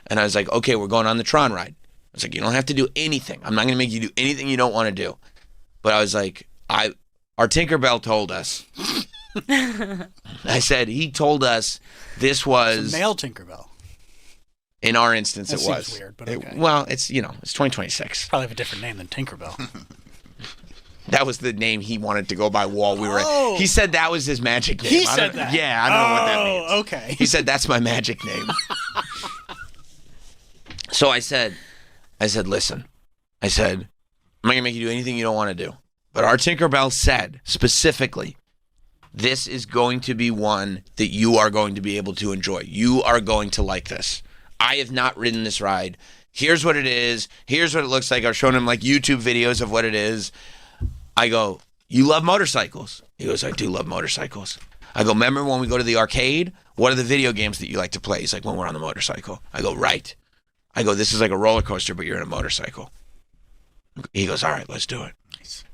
And I was like, okay, we're going on the Tron ride. I was like, you don't have to do anything. I'm not going to make you do anything you don't want to do. But I was like, our Tinkerbell told us. I said, he told us this was. It's a male Tinkerbell. In our instance, that it was. Seems weird, but okay. It's 2026. Probably have a different name than Tinkerbell. That was the name he wanted to go by while we were. He said that was his magic name. He said that. Yeah, I don't know what that means. Okay. He said that's my magic name. So I said, listen. I said, I'm not gonna make you do anything you don't want to do. But our Tinkerbell said specifically, this is going to be one that you are going to be able to enjoy. You are going to like this. I have not ridden this ride. Here's what it is. Here's what it looks like. I've shown him like YouTube videos of what it is. I go, you love motorcycles? He goes, I do love motorcycles. I go, remember when we go to the arcade? What are the video games that you like to play? He's like, when we're on the motorcycle. I go, right. I go, this is like a roller coaster, but you're in a motorcycle. He goes, all right, let's do it.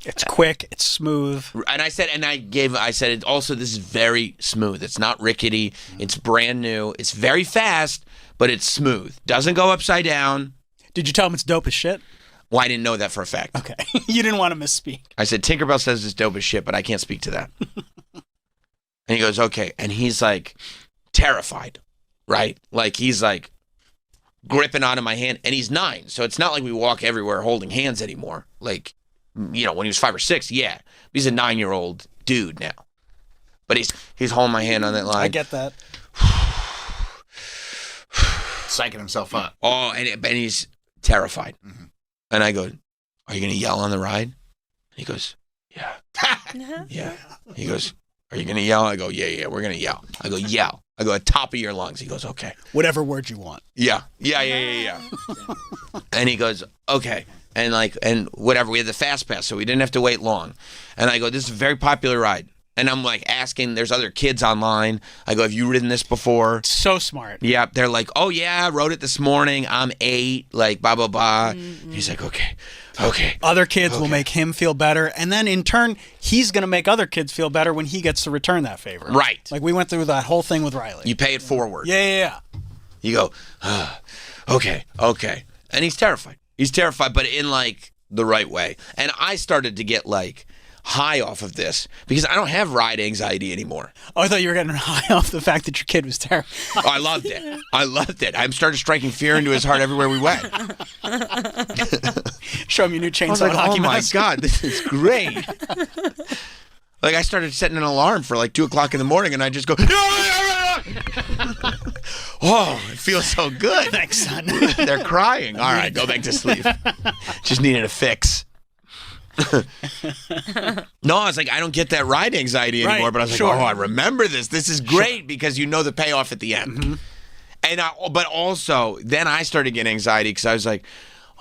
It's quick. It's smooth. And I said, it also, this is very smooth. It's not rickety. It's brand new. It's very fast, but it's smooth. Doesn't go upside down. Did you tell him it's dope as shit? Well, I didn't know that for a fact. Okay. You didn't want to misspeak. I said, Tinkerbell says it's dope as shit, but I can't speak to that. And he goes, okay. And he's like terrified, right? Like he's like gripping onto my hand, and he's 9. So it's not like we walk everywhere holding hands anymore. Like, when he was 5 or 6, yeah. He's a 9-year-old dude now. But he's holding my hand on that line. I get that. Psyching himself up. Oh, and he's terrified. Mm-hmm. And I go, are you going to yell on the ride? And he goes, yeah. Yeah. He goes, are you going to yell? I go, yeah, we're going to yell. I go, yell. I go, at top of your lungs. He goes, okay. Whatever word you want. Yeah. And he goes, okay. And whatever, we had the fast pass, so we didn't have to wait long. And I go, this is a very popular ride. And I'm like asking, there's other kids online. I go, have you ridden this before? So smart. Yeah. They're like, oh yeah, I rode it this morning. I'm 8, like blah, blah, blah. Mm-hmm. He's like, okay. Other kids will make him feel better. And then in turn, he's going to make other kids feel better when he gets to return that favor. Right. Like we went through that whole thing with Riley. You pay it forward. Yeah. You go, okay. And he's terrified. He's terrified, but in like the right way. And I started to get like high off of this because I don't have ride anxiety anymore. Oh, I thought you were getting high off the fact that your kid was terrified. Oh, I loved it. I started striking fear into his heart everywhere we went. Show him your new chainsaw hockey mask. Oh my God, this is great. Like, I started setting an alarm for like 2 o'clock in the morning, and I just go, oh, it feels so good. Thanks, son. They're crying. All right, go back to sleep. Just needed a fix. No, I was like, I don't get that ride anxiety anymore, but I was like, oh, I remember this. This is great because you know the payoff at the end. Mm-hmm. And but also, then I started getting anxiety because I was like,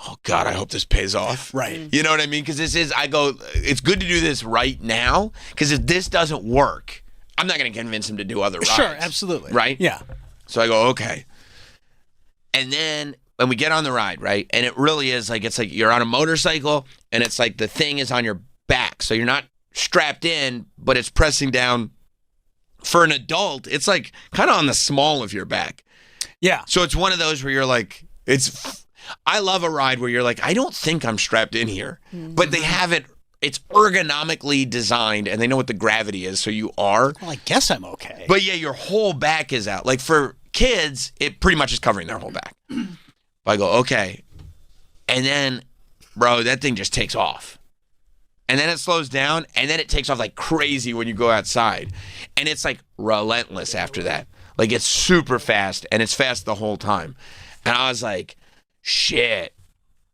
oh, God, I hope this pays off. Right. You know what I mean? Because it's good to do this right now, because if this doesn't work, I'm not going to convince him to do other rides. Sure, absolutely. Right? Yeah. So I go, okay. And then when we get on the ride, right, and it really is like, it's like you're on a motorcycle, and it's like the thing is on your back. So you're not strapped in, but it's pressing down. For an adult, it's like kind of on the small of your back. Yeah. So it's one of those where you're like, I love a ride where you're like, I don't think I'm strapped in here. But they have it's ergonomically designed, and they know what the gravity is, so you are. Well, I guess I'm okay. But yeah, your whole back is out. Like for kids, it pretty much is covering their whole back. But I go, okay. And then, bro, that thing just takes off. And then it slows down, and then it takes off like crazy when you go outside. And it's like relentless after that. Like it's super fast, and it's fast the whole time. And I was like, shit.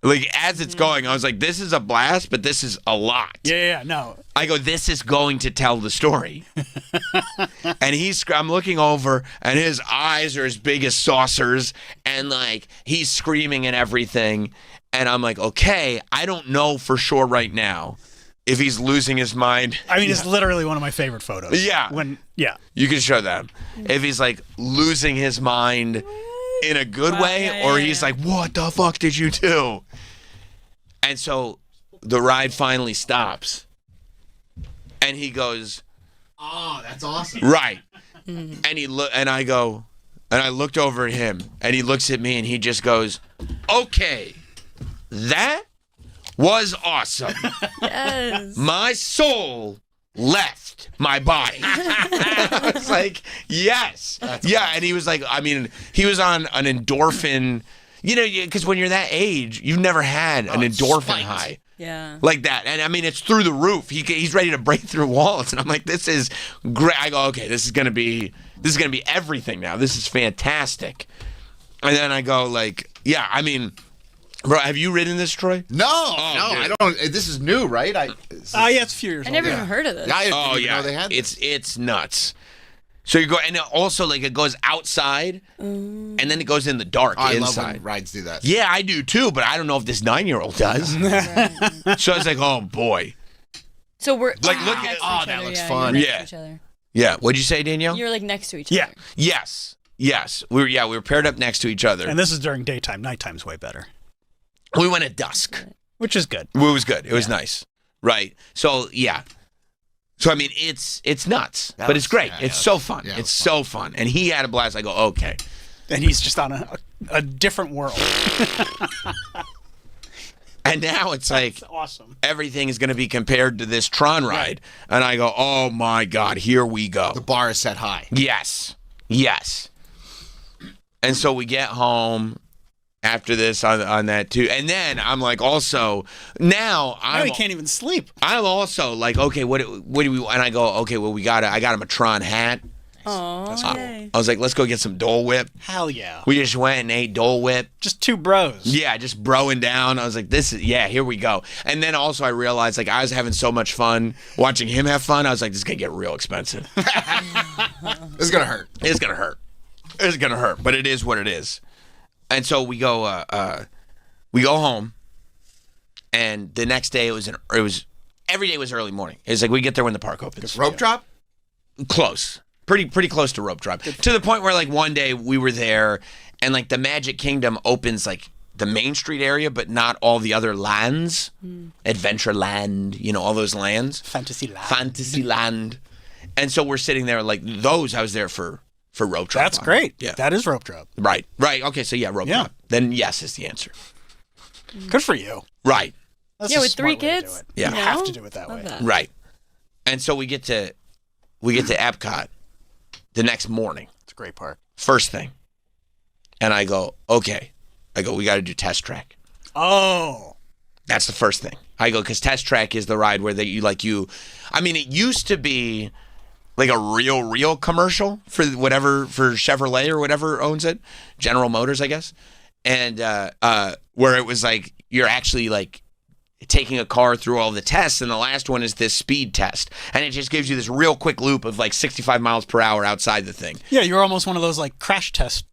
Like as it's going, I was like, this is a blast, but this is a lot. Yeah, no. I go, this is going to tell the story. And I'm looking over, and his eyes are as big as saucers, and like he's screaming and everything. And I'm like, okay, I don't know for sure right now if he's losing his mind. I mean, it's literally one of my favorite photos. Yeah. Yeah. You can show them. If he's like losing his mind in a good way, or he's like, what the fuck did you do? And so the ride finally stops. And he goes, oh, that's awesome. Right. And I looked over at him, and he looks at me, and he just goes, okay, that was awesome. Yes. My soul left my body. I was like, yes. Yeah, and he was like, I mean, he was on an endorphin, because when you're that age, you've never had an endorphin high. Yeah. Like that. And I mean, it's through the roof. He's ready to break through walls. And I'm like, this is great. I go, okay, this is going to be everything now. This is fantastic. And then I go like, yeah, I mean, bro, have you ridden this, Troy? No, I don't. This is new, right? Yeah, it's a few years old. I never even heard of this. I didn't even know they had this. It's nuts. So you go, and also like it goes outside, and then it goes in the dark inside. I love when rides do that. Yeah, I do too, but I don't know if this 9-year-old does. So I was like, oh boy. So we're like, look at that looks fun. Yeah. What'd you say, Danielle? You're like next to each other. Yes. We were paired up next to each other. And this is during daytime. Nighttime's way better. We went at dusk, which is good. It was good. It was nice. Right. So yeah. So I mean, it's nuts, but it's great. It's so fun. It's so fun. And he had a blast. I go, okay. And he's just on a different world. And now it's like awesome. Everything is going to be compared to this Tron ride. And I go, oh my God, here we go. The bar is set high. Yes. And so we get home after this on that too. And then I'm like, also, now he can't even sleep. I'm also like, okay, what do we, and I go, okay, well, I got him a Tron hat. Oh, I was like, let's go get some Dole Whip. Hell yeah. We just went and ate Dole Whip. Just two bros. Yeah, just broing down. I was like, here we go. And then also I realized, like, I was having so much fun watching him have fun. I was like, this is going to get real expensive. This is going to hurt. It's going to hurt, but it is what it is. And so we go home, and the next day it was every day was early morning. It's like we get there when the park opens. Rope drop? Close. Pretty close to rope drop. To the point where like one day we were there, and like the Magic Kingdom opens like the Main Street area, but not all the other lands. Adventureland, all those lands. Fantasyland. And so we're sitting there like those. I was there for rope drop. That's great. Yeah. That is rope drop. Right. Okay, so rope drop. Then yes is the answer. Good for you. Right. That's with 3 kids. You have to do it that way. Right. And so we get to Epcot the next morning. It's a great park. First thing. And I go, okay. We got to do test track. Oh. That's the first thing. I go, because Test Track is the ride where I mean, it used to be like a real commercial for Chevrolet or whatever owns it, General Motors, I guess. And where it was like, you're actually like taking a car through all the tests, and the last one is this speed test. And it just gives you this real quick loop of like 65 miles per hour outside the thing. Yeah, you're almost one of those like crash test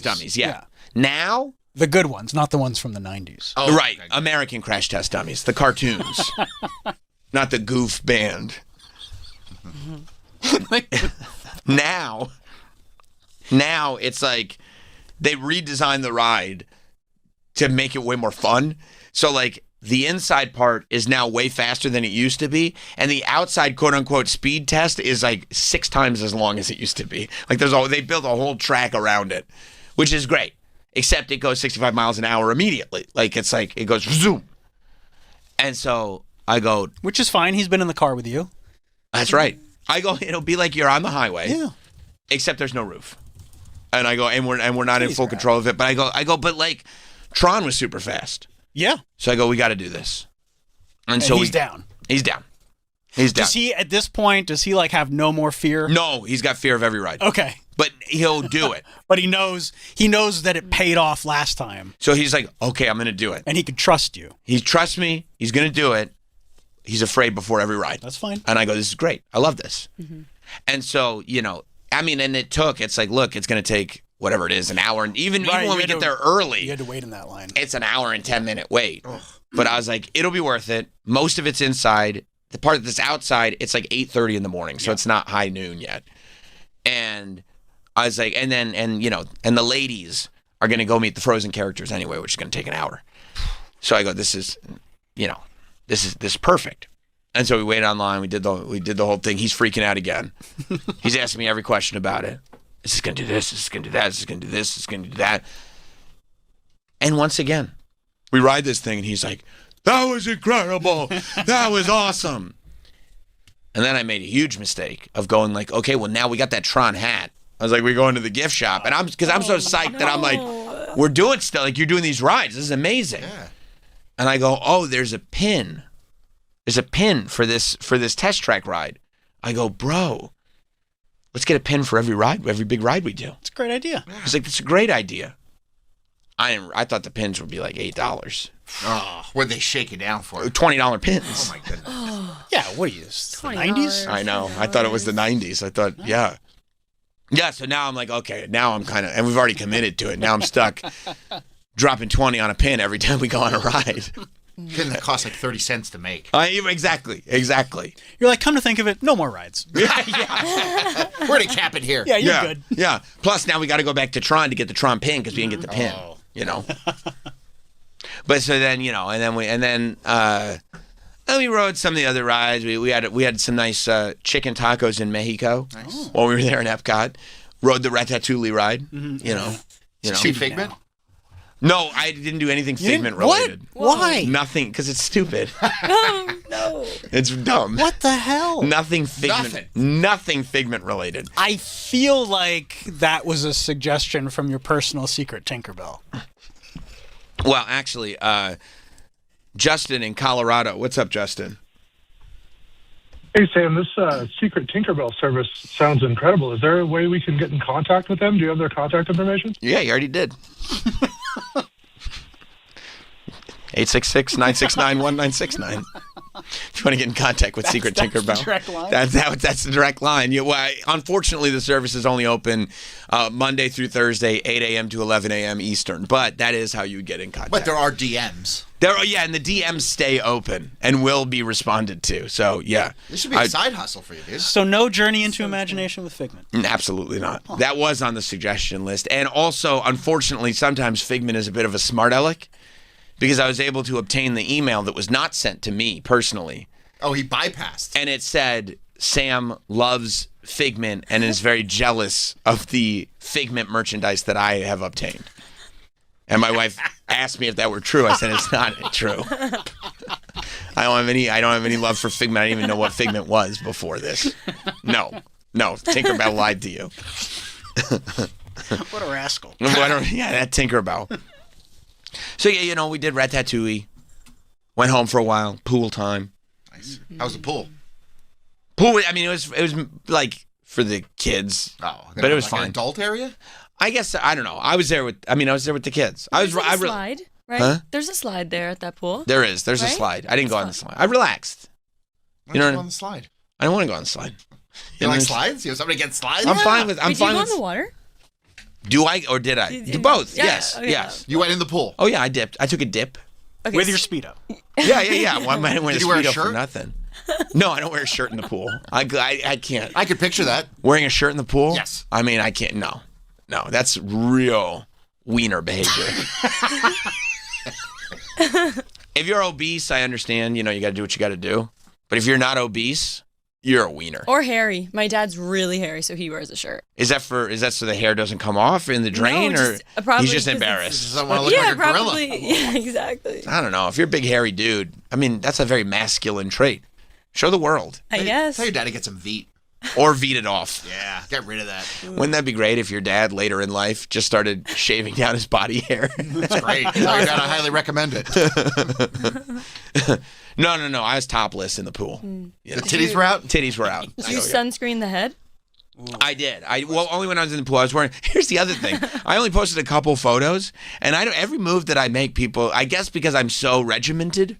dummies, yeah. Now... The good ones, not the ones from the 90s. Oh, right. Okay. American crash test dummies. The cartoons. Not the goof band. Now it's like they redesigned the ride to make it way more fun. So like the inside part is now way faster than it used to be, and the outside quote unquote speed test is like 6 times as long as it used to be. Like they built a whole track around it, which is great. Except it goes 65 miles an hour immediately. Like it's like it goes zoom. And so I go, which is fine. He's been in the car with you. That's right. I go, it'll be like you're on the highway. Yeah. Except there's no roof. And I go, and we're not in full control of it. But I go, but like Tron was super fast. Yeah. So I go, we got to do this. And so he's down. He's down. He's down. Does he at this point? Does he like have no more fear? No, he's got fear of every ride. Okay. But he'll do it. But he knows that it paid off last time. So he's like, okay, I'm going to do it. And he can trust you. He trusts me. He's going to do it. He's afraid before every ride. That's fine. And I go, this is great. I love this. Mm-hmm. And so, I mean, and it's like, look, it's going to take whatever it is, an hour. And even when we get there early. You had to wait in that line. It's an hour and 10-minute wait. Ugh. But I was like, it'll be worth it. Most of it's inside. The part that's outside, it's like 8:30 in the morning. So it's not high noon yet. And I was like, and the ladies are going to go meet the Frozen characters anyway, which is going to take an hour. So I go, this is perfect. And so we waited online. We did the whole thing. He's freaking out again. He's asking me every question about it. Is this going to do this? Is this going to do that? Is this going to do this? Is this going to do that? And once again, we ride this thing, and he's like, that was incredible. That was awesome. And then I made a huge mistake of going like, okay, well, now we got that Tron hat. I was like, we're going to the gift shop. And I'm so psyched that I'm like, we're doing stuff. Like, you're doing these rides. This is amazing. Yeah. And I go, oh, there's a pin. There's a pin for this Test Track ride. I go, bro, let's get a pin for every big ride we do. It's a great idea. He's like, that's a great idea. I thought the pins would be like $8. Oh, what'd they shake it down for? $20 pins. Oh, my goodness. Yeah, what are you, the 90s? I know. I thought it was the 90s. I thought, yeah. Yeah, so now I'm like, okay, now I'm kind of, and we've already committed to it. Now I'm stuck dropping 20 on a pin every time we go on a ride. Pin that costs like 30 cents to make. Exactly. You're like, come to think of it, no more rides. Yeah. We're going to cap it here. Yeah, you're good. Yeah. Plus, now we got to go back to Tron to get the Tron pin because we didn't get the pin. But so then, and then we rode some of the other rides. We had some nice chicken tacos in Mexico while we were there in Epcot. Rode the Ratatouille ride. Mm-hmm. See Figment? No, I didn't do anything Figment related. What? Why? Nothing, because it's stupid. No. It's dumb. What the hell? Nothing Figment. Nothing Figment related. I feel like that was a suggestion from your personal secret Tinkerbell. Well, actually, Justin in Colorado. What's up, Justin? Hey, Sam, this secret Tinkerbell service sounds incredible. Is there a way we can get in contact with them? Do you have their contact information? Yeah, you already did. 866-969-1969. If you want to get in contact with Secret Tinkerbell. That's the direct line? That's the direct line. Unfortunately, the service is only open Monday through Thursday, 8 a.m. to 11 a.m. Eastern. But that is how you get in contact. But there are DMs. And the DMs stay open and will be responded to. So, yeah. This should be a side hustle for you, dude. So no journey into imagination with Figment? Absolutely not. Oh. That was on the suggestion list. And also, unfortunately, sometimes Figment is a bit of a smart aleck because I was able to obtain the email that was not sent to me personally. Oh, he bypassed. And it said, Sam loves Figment and is very jealous of the Figment merchandise that I have obtained. And my wife asked me if that were true. I said it's not true. I don't have any love for Figment. I didn't even know what Figment was before this. No, Tinkerbell lied to you. What a rascal. That Tinkerbell. So yeah, we did Ratatouille Went home for a while. Pool time. Nice. How was the pool? Pool. I mean, it was like for the kids. Oh, but it was like fine. An adult area? I guess I don't know. I was there with the kids. There's a slide, right? Huh? There's a slide there at that pool. There is. There's right? a slide. I didn't go on the slide. I relaxed. Why don't you go on the slide? I don't want to go on the slide. You like slides? You have somebody get slides? I'm fine with. Did you go in the water? Do I or did I? Both. Yeah, yes. okay. Yes. You went in the pool. Oh yeah, I dipped. I took a dip. Okay, with your Speedo. Yeah. Why am I wearing Did a you wear a Speedo shirt? for nothing? No, I don't wear a shirt in the pool. I can't. I could picture that. Wearing a shirt in the pool? Yes. I mean, I can't. No, that's real wiener behavior. If you're obese, I understand. You got to do what you got to do. But if you're not obese, you're a wiener. Or hairy. My dad's really hairy, so he wears a shirt. Is that so the hair doesn't come off in the drain, No, or probably he's just 'cause embarrassed? Doesn't want to look like a probably. gorilla. Yeah, exactly. I don't know. If you're a big hairy dude, I mean, that's a very masculine trait. Show the world. I guess. Tell your dad to get some Veet. Or Veet it off. Yeah, get rid of that. Wouldn't that be great if your dad later in life just started shaving down his body hair? That's great. Tell your dad I highly recommend it. No. I was topless in the pool. The titties were out? Titties were out. Did you sunscreen the head? I did. Only when I was in the pool. I was wearing. Here's the other thing. I only posted a couple photos, and every move that I make, people. I guess because I'm so regimented,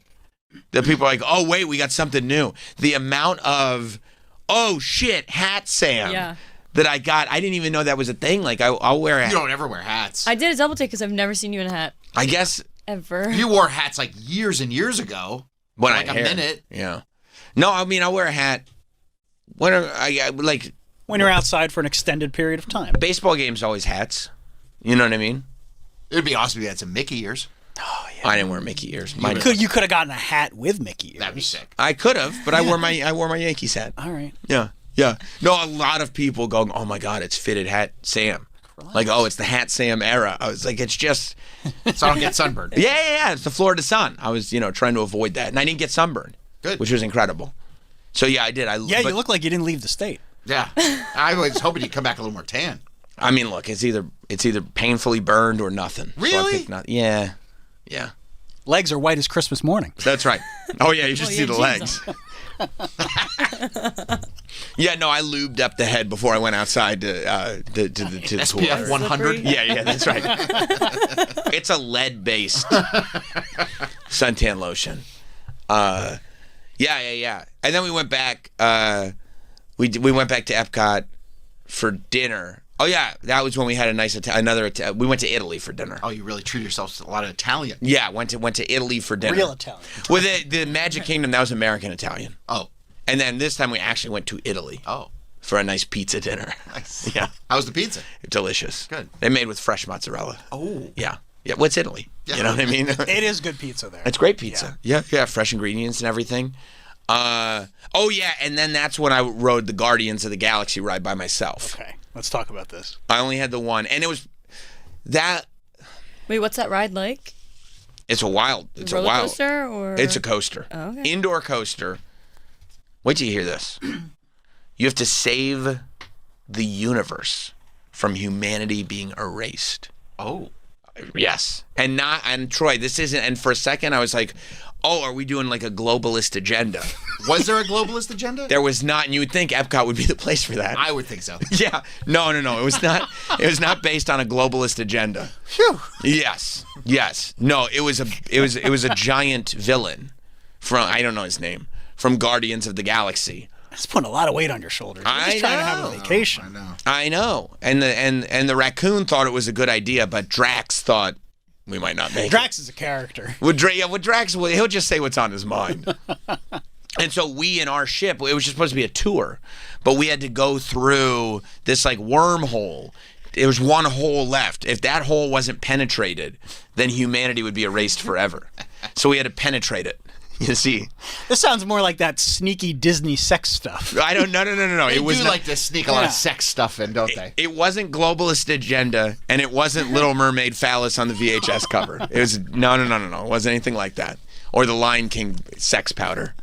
that people are like, "Oh wait, we got something new." The amount of, "Oh shit, hat Sam," that I got. I didn't even know that was a thing. Like I'll wear a hat. You don't ever wear hats. I did a double take because I've never seen you in a hat. I guess ever. You wore hats like years and years ago. When like a minute. Yeah. No, I mean I'll wear a hat. When when you're outside for an extended period of time. Baseball games always hats. You know what I mean? It'd be awesome if you had some Mickey ears. Oh yeah. I didn't wear Mickey ears. You could have gotten a hat with Mickey ears. That'd be sick. I could have, but I wore my Yankees hat. All right. Yeah. No, a lot of people go, "Oh my God, it's fitted hat Sam." Christ. Like, oh, it's the hat Sam era. I was like, it's just so I don't get sunburned. Yeah. It's the Florida sun. I was, trying to avoid that, and I didn't get sunburned. Good. Which was incredible. So yeah, I did. You look like you didn't leave the state. Yeah. I was hoping you'd come back a little more tan. I mean, look, it's either painfully burned or nothing. Really? So yeah. Legs are white as Christmas morning. That's right. Oh yeah, you should see the legs. Yeah, no, I lubed up the head before I went outside to the pool. SPF 100? Yeah, that's right. It's a lead-based suntan lotion. Yeah. And then we went back. We went back to Epcot for dinner. Oh yeah, that was when we had a nice we went to Italy for dinner. Oh, you really treated yourself to a lot of Italian. Yeah, went to Italy for dinner. Real Italian. Well, the Magic Kingdom, that was American Italian. Oh. And then this time we actually went to Italy. Oh. For a nice pizza dinner. Nice. Yeah. How was the pizza? Delicious. Good. They made with fresh mozzarella. Oh. Yeah. What's Italy? Yeah. You know what I mean? It is good pizza there. It's great pizza. Yeah, fresh ingredients and everything. And then that's when I rode the Guardians of the Galaxy ride by myself. Okay, let's talk about this. I only had the one, and it was that. Wait, what's that ride like? It's a wild. It's roller a wild. Coaster or? It's a coaster. Oh, okay. Indoor coaster. Wait till you hear this. You have to save the universe from humanity being erased. Oh. Yes. And Troy, this isn't, and for a second I was like, oh, are we doing like a globalist agenda? Was there a globalist agenda? There was not, and you would think Epcot would be the place for that. I would think so. Yeah. No. It was not. It was not based on a globalist agenda. Phew. Yes. No, it was a giant villain from, I don't know his name, from Guardians of the Galaxy. That's putting a lot of weight on your shoulders. You're just trying to have a vacation. I know. And the raccoon thought it was a good idea, but Drax thought we might not make Drax is a character. With Drax, he'll just say what's on his mind. And so we in our ship, it was just supposed to be a tour, but we had to go through this like wormhole. There was one hole left. If that hole wasn't penetrated, then humanity would be erased forever. So we had to penetrate it. You see, this sounds more like that sneaky Disney sex stuff. I don't. No. They It was do like to sneak a lot of sex stuff in, don't they? It wasn't globalist agenda, and it wasn't Little Mermaid phallus on the VHS cover. It was no. It wasn't anything like that, or the Lion King sex powder.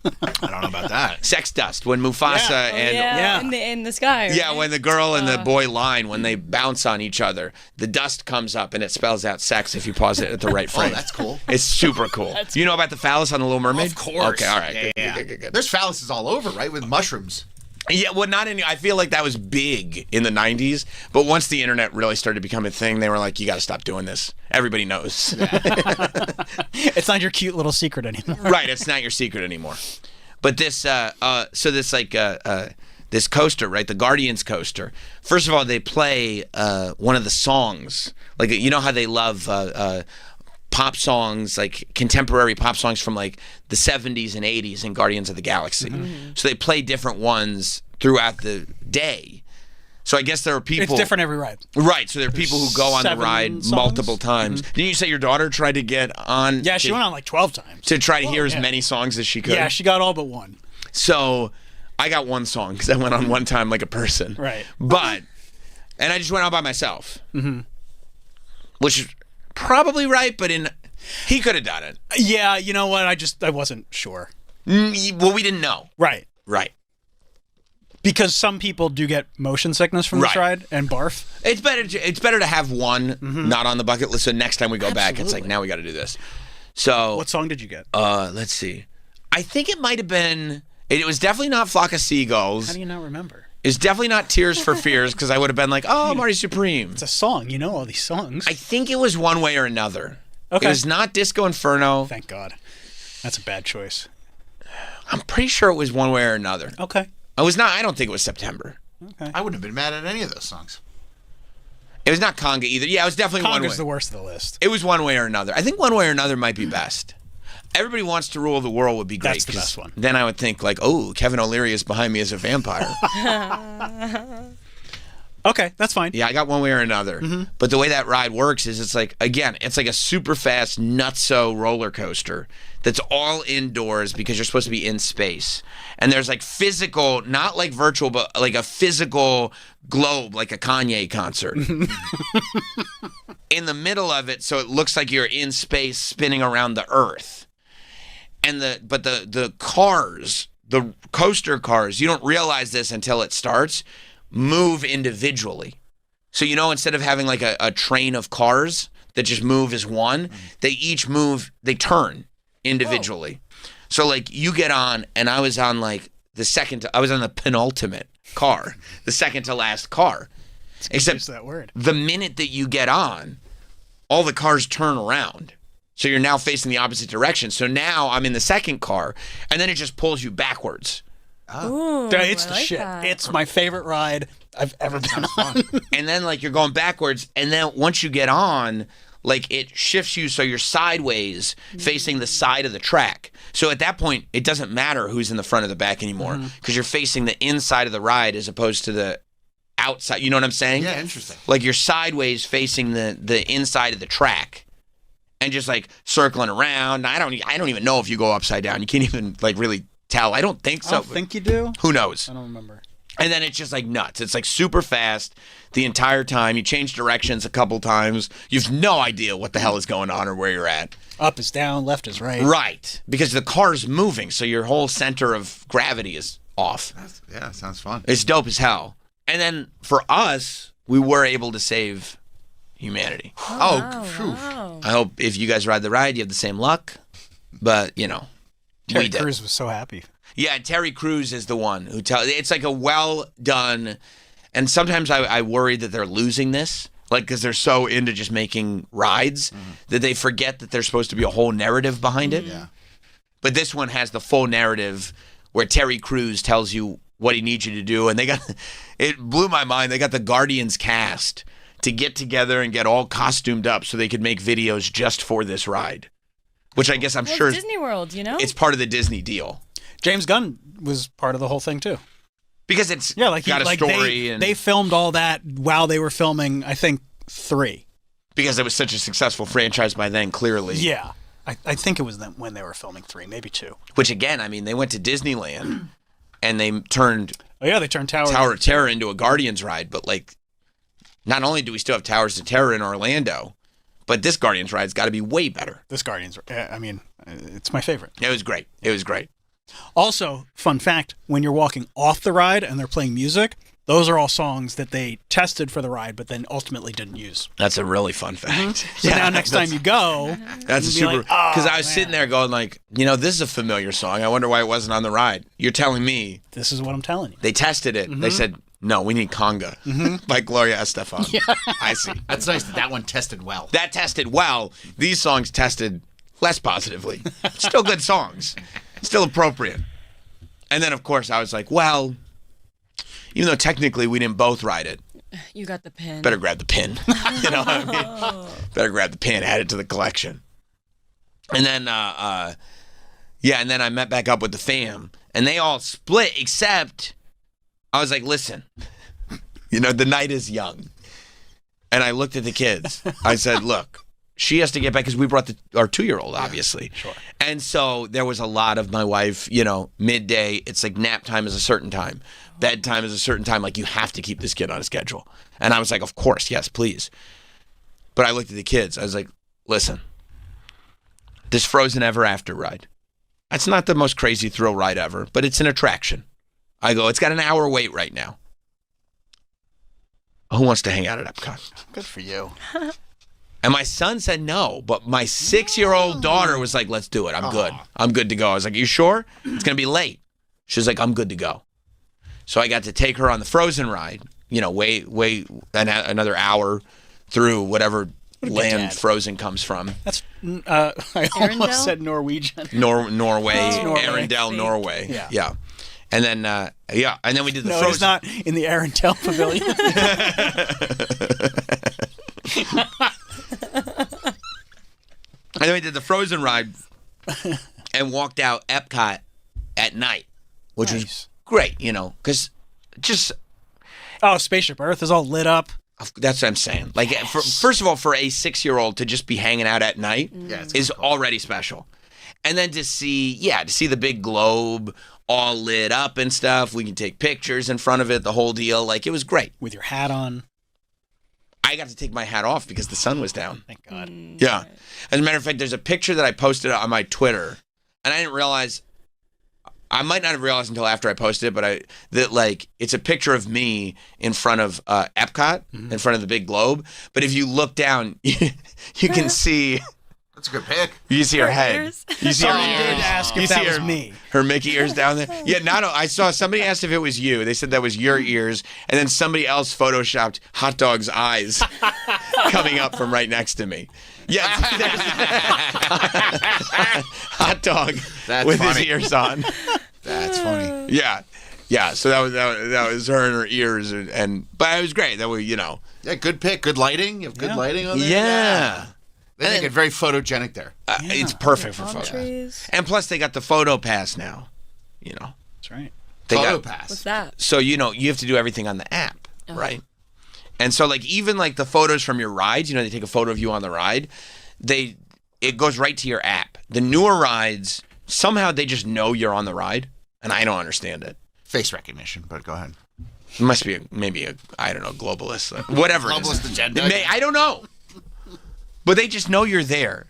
I don't know about that. Sex dust, when Mufasa in the sky. Yeah, when the girl and the boy line, when they bounce on each other, the dust comes up and it spells out sex if you pause it at the right frame. Oh, that's cool. It's super cool. You know about the phallus on the Little Mermaid? Of course. Okay, all right. Yeah. Good. There's phalluses all over, right? With mushrooms. Yeah, well, not any. I feel like that was big in the 90s, but once the internet really started to become a thing, they were like, you got to stop doing this. Everybody knows. It's not your cute little secret anymore. Right, it's not your secret anymore. But this, this coaster, right, the Guardians coaster, first of all, they play one of the songs. Like, you know how they love pop songs, like contemporary pop songs from like the 70s and 80s in Guardians of the Galaxy. Mm-hmm. So they play different ones throughout the day. So I guess there are people... It's different every ride. Right, so there are people who go on the ride songs? multiple times. Didn't you say your daughter tried to get on... Yeah, she went on like 12 times. To try to hear as many songs as she could? Yeah, she got all but one. So I got one song because I went on one time like a person. Right. And I just went out by myself. Mm-hmm. Which is probably right, but he could have done it. Yeah, you know what? I wasn't sure. Well, we didn't know. Right. Because some people do get motion sickness from this ride and barf. It's better to have one not on the bucket list. So next time we go back, it's like, now we got to do this. So what song did you get? Let's see. I think it might have been. It was definitely not Flock of Seagulls. How do you not remember? It's definitely not Tears for Fears because I would have been like, oh, Marty Supreme. It's a song. You know all these songs. I think it was One Way or Another. Okay. It was not Disco Inferno. Thank God. That's a bad choice. I'm pretty sure it was One Way or Another. Okay. I was not. I don't think it was September. Okay. I wouldn't have been mad at any of those songs. It was not Conga either. Yeah, it was definitely One Way. Conga's the worst of the list. It was One Way or Another. I think One Way or Another might be best. Everybody Wants to Rule the World would be great. That's the best one. Then I would think like, oh, Kevin O'Leary is behind me as a vampire. Okay, that's fine. Yeah, I got One Way or Another. Mm-hmm. But the way that ride works is it's like a super fast nutso roller coaster that's all indoors because you're supposed to be in space. And there's like physical, not like virtual, but like a physical globe, like a Kanye concert. In the middle of it, so it looks like you're in space spinning around the Earth. And the cars, the coaster cars, you don't realize this until it starts, move individually. So, instead of having like a train of cars that just move as one, they each move, they turn individually. Oh. So like you get on, and I was on like I was on the penultimate car, the second to last car. Except that word. The minute that you get on, all the cars turn around. So you're now facing the opposite direction. So now I'm in the second car, and then it just pulls you backwards. Oh. It's the shit. It's my favorite ride I've ever been on. And then like you're going backwards, and then once you get on, like it shifts you so you're sideways facing the side of the track. So at that point, it doesn't matter who's in the front or the back anymore because you're facing the inside of the ride as opposed to the outside. You know what I'm saying? Yeah, interesting. Like you're sideways facing the inside of the track. And just like circling around. I don't even know if you go upside down. You can't even like really tell. I don't think so. I don't think you do. Who knows? I don't remember. And then it's just like nuts. It's like super fast the entire time. You change directions a couple times. You have no idea what the hell is going on or where you're at. Up is down, left is right. Right. Because the car's moving, so your whole center of gravity is off. Yeah, sounds fun. It's dope as hell. And then for us, we were able to save humanity. Wow. I hope if you guys ride the ride, you have the same luck. But, Terry Crews was so happy. Yeah, and Terry Crews is the one who tells. It's like a well done. And sometimes I worry that they're losing this, like because they're so into just making rides that they forget that there's supposed to be a whole narrative behind it. Yeah. But this one has the full narrative where Terry Crews tells you what he needs you to do, and it blew my mind. They got the Guardians cast to get together and get all costumed up so they could make videos just for this ride. Which I guess I'm sure it's Disney World, it's part of the Disney deal. James Gunn was part of the whole thing too. Because it's got a story. They filmed all that while they were filming, I think, 3. Because it was such a successful franchise by then, clearly. Yeah. I think it was them when they were filming 3, maybe 2. Which again, I mean, they went to Disneyland and they turned they turned Tower of Terror into a Guardians ride, but like not only do we still have Towers of Terror in Orlando, but this Guardians ride's got to be way better. This Guardians, I mean, it's my favorite. It was great. It was great. Also, fun fact, when you're walking off the ride and they're playing music, those are all songs that they tested for the ride, but then ultimately didn't use. That's a really fun fact. So now next time you go, that's a super, because I was sitting there going like, this is a familiar song. I wonder why it wasn't on the ride. You're telling me. This is what I'm telling you. They tested it. They said, no, we need Conga by Gloria Estefan. Yeah. I see. That's nice that one tested well. That tested well. These songs tested less positively. Still good songs. Still appropriate. And then, of course, I was like, well, even though technically we didn't both ride it. You got the pin. Better grab the pin. You know what I mean? Better grab the pin, add it to the collection. And then, and then I met back up with the fam. And they all split, except I was like, listen, the night is young. And I looked at the kids. I said, look, she has to get back because we brought our 2-year-old, obviously. Sure. And so there was a lot of my wife, midday. It's like nap time is a certain time. Bedtime is a certain time. Like, you have to keep this kid on a schedule. And I was like, of course, yes, please. But I looked at the kids. I was like, listen, this Frozen Ever After ride, that's not the most crazy thrill ride ever, but it's an attraction. I go, it's got an hour wait right now. Who wants to hang out at Epcot? Good for you. And my son said no, but my 6-year-old daughter was like, let's do it. I'm good. I'm good to go. I was like, you sure? It's going to be late. She was like, I'm good to go. So I got to take her on the Frozen ride, wait another hour through whatever land Frozen comes from. That's, I almost said Norwegian. Norway, Arendelle, Norway. Yeah. And then, and then we did the Frozen. No, it's not in the Arendelle Pavilion. And then we did the Frozen ride and walked out Epcot at night, which was great, because just... Oh, Spaceship Earth is all lit up. That's what I'm saying. Like, first of all, for a 6-year-old to just be hanging out at night is already special. And then to see the big globe all lit up and stuff. We can take pictures in front of it, the whole deal. Like, it was great. With your hat on. I got to take my hat off because the sun was down. Thank God. Yeah. As a matter of fact, there's a picture that I posted on my Twitter, and I didn't realize, I might not have realized until after I posted it, but it's a picture of me in front of Epcot, in front of the big globe. But if you look down, you can see... That's a good pick. You see her head. Ears. You see her I ears. did ask if that was me. Her Mickey ears down there. Yeah, I saw somebody asked if it was you. They said that was your ears, and then somebody else photoshopped hot dog's eyes coming up from right next to me. Yeah, hot dog with his ears on. That's funny. Yeah. So that was her and her ears, but it was great. That way, Yeah, good pick, good lighting. You have good lighting on there. Yeah. They make it very photogenic there. It's perfect for photos. And plus, they got the photo pass now. That's right. Photo pass. What's that? So you have to do everything on the app, right? And so even the photos from your rides, they take a photo of you on the ride. It goes right to your app. The newer rides, somehow they just know you're on the ride, and I don't understand it. Face recognition, but go ahead. It must be maybe a globalist, whatever. Globalist agenda. I don't know. But they just know you're there.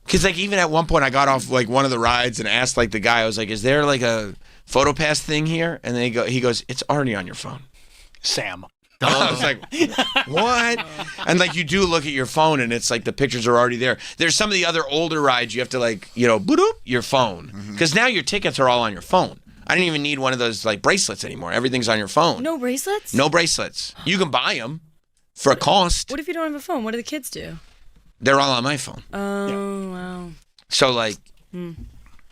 Because, even at one point, I got off, one of the rides and asked, the guy, I was like, is there, a PhotoPass thing here? And then he goes, it's already on your phone. Sam. I was like, what? And, you do look at your phone, and it's the pictures are already there. There's some of the other older rides you have to, boop, your phone. Because now your tickets are all on your phone. I didn't even need one of those, bracelets anymore. Everything's on your phone. No bracelets? No bracelets. You can buy them for a cost. What if you don't have a phone? What do the kids do? They're all on my phone. Oh, wow. So,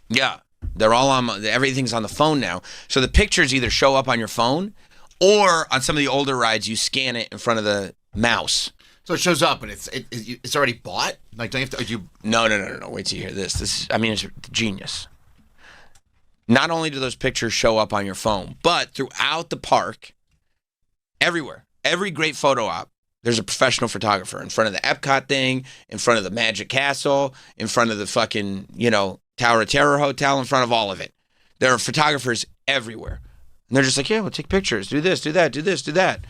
yeah, they're all everything's on the phone now. So the pictures either show up on your phone or on some of the older rides, you scan it in front of the mouse. So it shows up and it's already bought? Don't you have to... No. Wait till you hear this. It's genius. Not only do those pictures show up on your phone, but throughout the park, everywhere, every great photo op, there's a professional photographer in front of the Epcot thing, in front of the Magic Castle, in front of the fucking, Tower of Terror Hotel, in front of all of it. There are photographers everywhere. And they're just like, yeah, we'll take pictures, do this, do that, do this, do that.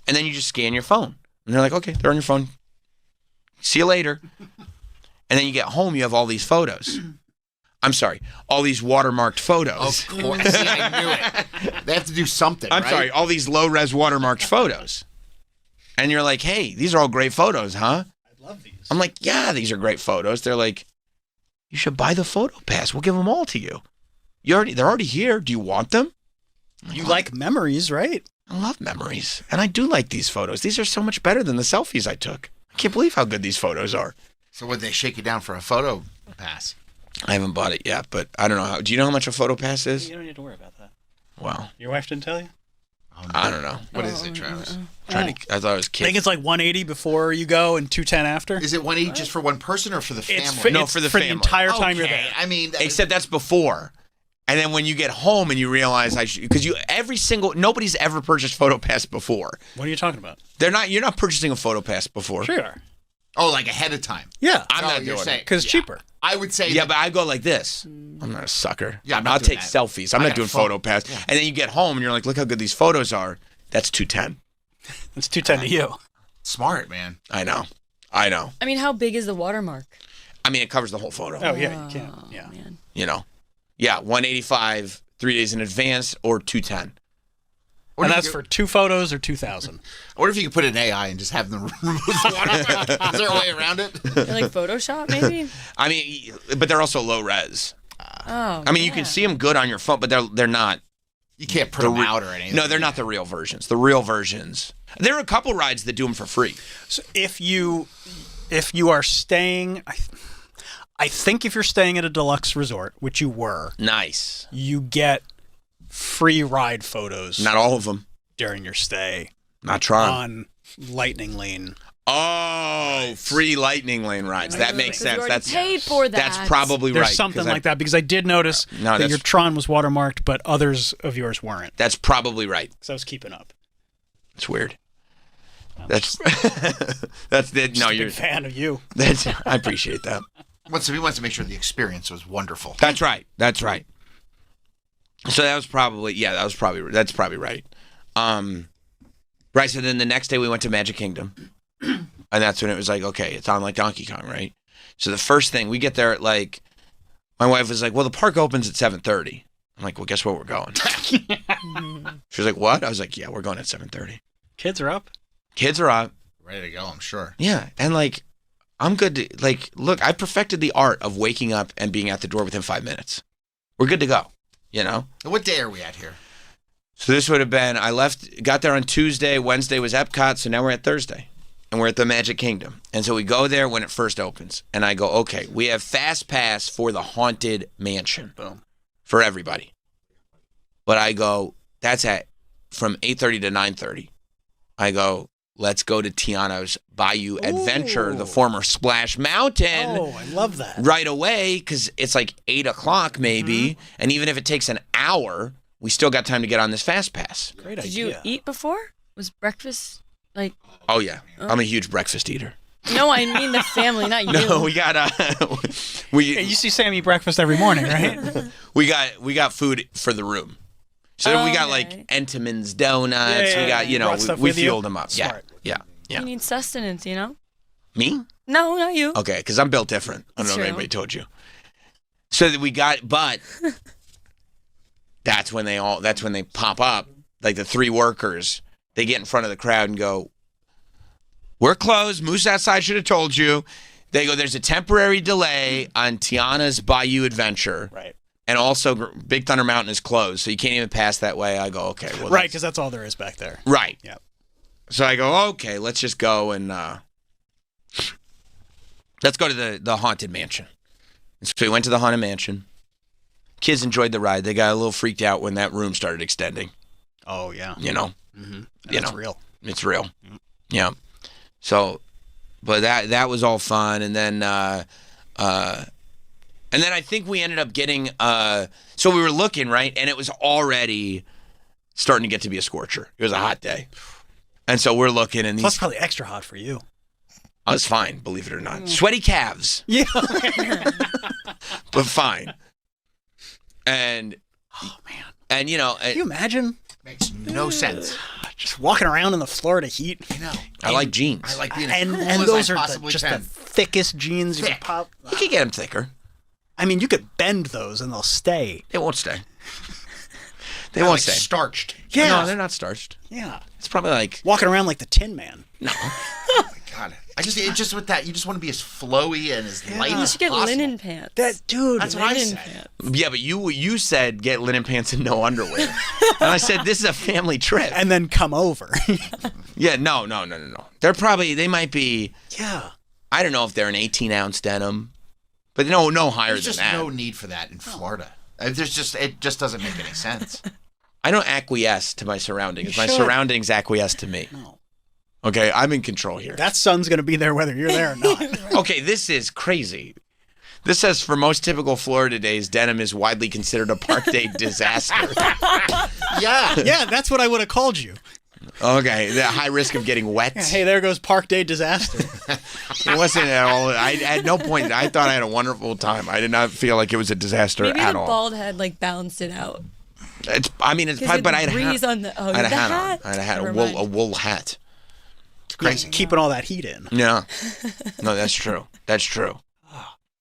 And then you just scan your phone. And they're like, okay, they're on your phone. See you later. And then you get home, you have all these photos. I'm sorry, all these watermarked photos. Of course. See, I knew it. They have to do something, I'm right? sorry, all these low-res watermarked photos. And you're like, hey, these are all great photos, huh? I love these. I'm like, yeah, these are great photos. They're like, you should buy the photo pass. We'll give them all to you. They're already here. Do you want them? You like memories, right? I love memories. And I do like these photos. These are so much better than the selfies I took. I can't believe how good these photos are. So would they shake you down for a photo pass? I haven't bought it yet, but I don't know how. Do you know how much a photo pass is? You don't need to worry about that. Wow. Your wife didn't tell you? I don't know. What is it, Travis? I thought it was I kids. think it's like 180 before you go and 210 after. Is it 180 just for one person or for the family? for the family. entire time you're there. I mean, except that's before. And then when you get home and you realize because nobody's ever purchased photo pass before. What are you talking about? You're not purchasing a photo pass before. Sure you are. Oh, like ahead of time. Yeah. I'm not doing it. Because it's cheaper. I would say. Yeah, but I go like this. I'm not a sucker. Yeah, I'm not I'll doing take that. selfies. I'm I not got doing a phone. photo pass. Yeah. And then you get home and you're like, look how good these photos are. That's 210. It's 210 to you. Smart, man. I know. I mean, how big is the watermark? I mean, it covers the whole photo. Oh, yeah, you can. Yeah. Man. You know. Yeah, 185 3 days in advance or 210. And that's for 2 photos or 2,000. I wonder if you could put an AI and just have them remove the watermark. Is there a way around it? Like Photoshop, maybe? I mean, but they're also low res. Oh. I mean, you can see them good on your phone, but they're not. You can't print them out or anything. No, they're not the real versions. The real versions. There are a couple rides that do them for free. So if you are staying, I think if you're staying at a deluxe resort, which you were, nice, you get free ride photos. Not all of them during your stay. Not Tron on Lightning Lane. Oh, free Lightning Lane rides. That makes sense. That's paid for that. That's probably There's right. something like that because I did notice that your Tron was watermarked, but others of yours weren't. That's probably right. Because I was keeping up. It's weird. That's it. No, you're a big fan of you. I appreciate that. He wants to make sure the experience was wonderful. That's right. That's right. So that's probably right. Right. So then the next day we went to Magic Kingdom, and that's when it was like, okay, it's on like Donkey Kong, right? So the first thing we get there at like, my wife was like, well, the park opens at 7:30. I'm like, well, guess what? We're going. She was like, what? I was like, yeah, we're going at 7:30. Kids are up. Kids are up. Ready to go, I'm sure. Yeah, and like, I'm good to like. Look, I perfected the art of waking up and being at the door within 5 minutes. We're good to go. You know? What day are we at here? So this would have been, got there on Tuesday, Wednesday was Epcot, so now we're at Thursday. And we're at the Magic Kingdom. And so we go there when it first opens. And I go, okay, we have Fast Pass for the Haunted Mansion. Boom. For everybody. But I go, that's from 8:30 to 9:30. I go, let's go to Tiana's Bayou Adventure, the former Splash Mountain. Oh, I love that. Right away, because it's like 8 o'clock maybe. Mm-hmm. And even if it takes an hour, we still got time to get on this Fast Pass. Great Did idea. you eat before? Was breakfast like... Oh, yeah. I'm a huge breakfast eater. No, I mean the family, not you. No, we got... you see Sam eat breakfast every morning, right? we got food for the room. So we got like Entenmann's donuts. We got, we fueled them up. Smart. Yeah. You need sustenance, you know? Me? No, not you. Okay, because I'm built different. I don't know if anybody told you. So that we got, but that's when they pop up, like the 3 workers. They get in front of the crowd and go, "We're closed. Moose outside should have told you." They go, "There's a temporary delay on Tiana's Bayou Adventure." Right. And also, Big Thunder Mountain is closed, so you can't even pass that way. I go, okay. Well, right, because that's all there is back there. Right. Yep. So I go, okay, let's just go and let's go to the Haunted Mansion. So we went to the Haunted Mansion. Kids enjoyed the ride. They got a little freaked out when that room started extending. Oh, yeah. You know? Mm-hmm. It's real. It's real. Mm-hmm. Yeah. So, but that was all fun. And then I think we ended up getting, so we were looking, right? And it was already starting to get to be a scorcher. It was a hot day. And so we're looking and Plus probably extra hot for you. I was fine, believe it or not. Sweaty calves. Yeah. But fine. And, oh, man. And, you know. Can you imagine? Makes no sense. Just walking around in the Florida heat. I know. I like jeans. I like being and those are just the thickest jeans you can pop. You can get them thicker. I mean, you could bend those and they'll stay. They won't stay. They They're won't like stay. starched. Yeah. No, they're not starched. Yeah. It's probably like walking around like the Tin Man. No. Oh my God. It just with that, you just want to be as flowy and as light You as should get possible. linen pants. That's what I said. Pants. Yeah, but you said get linen pants and no underwear. And I said this is a family trip. And then come over. Yeah, no. They might be. Yeah. I don't know if they're an 18-ounce denim, but no higher There's than just that. no need for that in Florida. It just doesn't make any sense. I don't acquiesce to my surroundings. You My should. surroundings acquiesce to me. No. Okay, I'm in control here. That sun's going to be there whether you're there or not. Okay, this is crazy. This says for most typical Florida days, denim is widely considered a park day disaster. Yeah. Yeah, that's what I would have called you. Okay, the high risk of getting wet. Yeah, hey, there goes Park Day disaster. It wasn't at all. At no point, I thought I had a wonderful time. I did not feel like it was a disaster Maybe at the all. bald head like balanced it out. It's probably, but I had a breeze hat. on the I had a hat on. hat. I had a hat, Never a mind. wool hat. It's crazy. Keeping all that heat in. Yeah. No, that's true. That's true.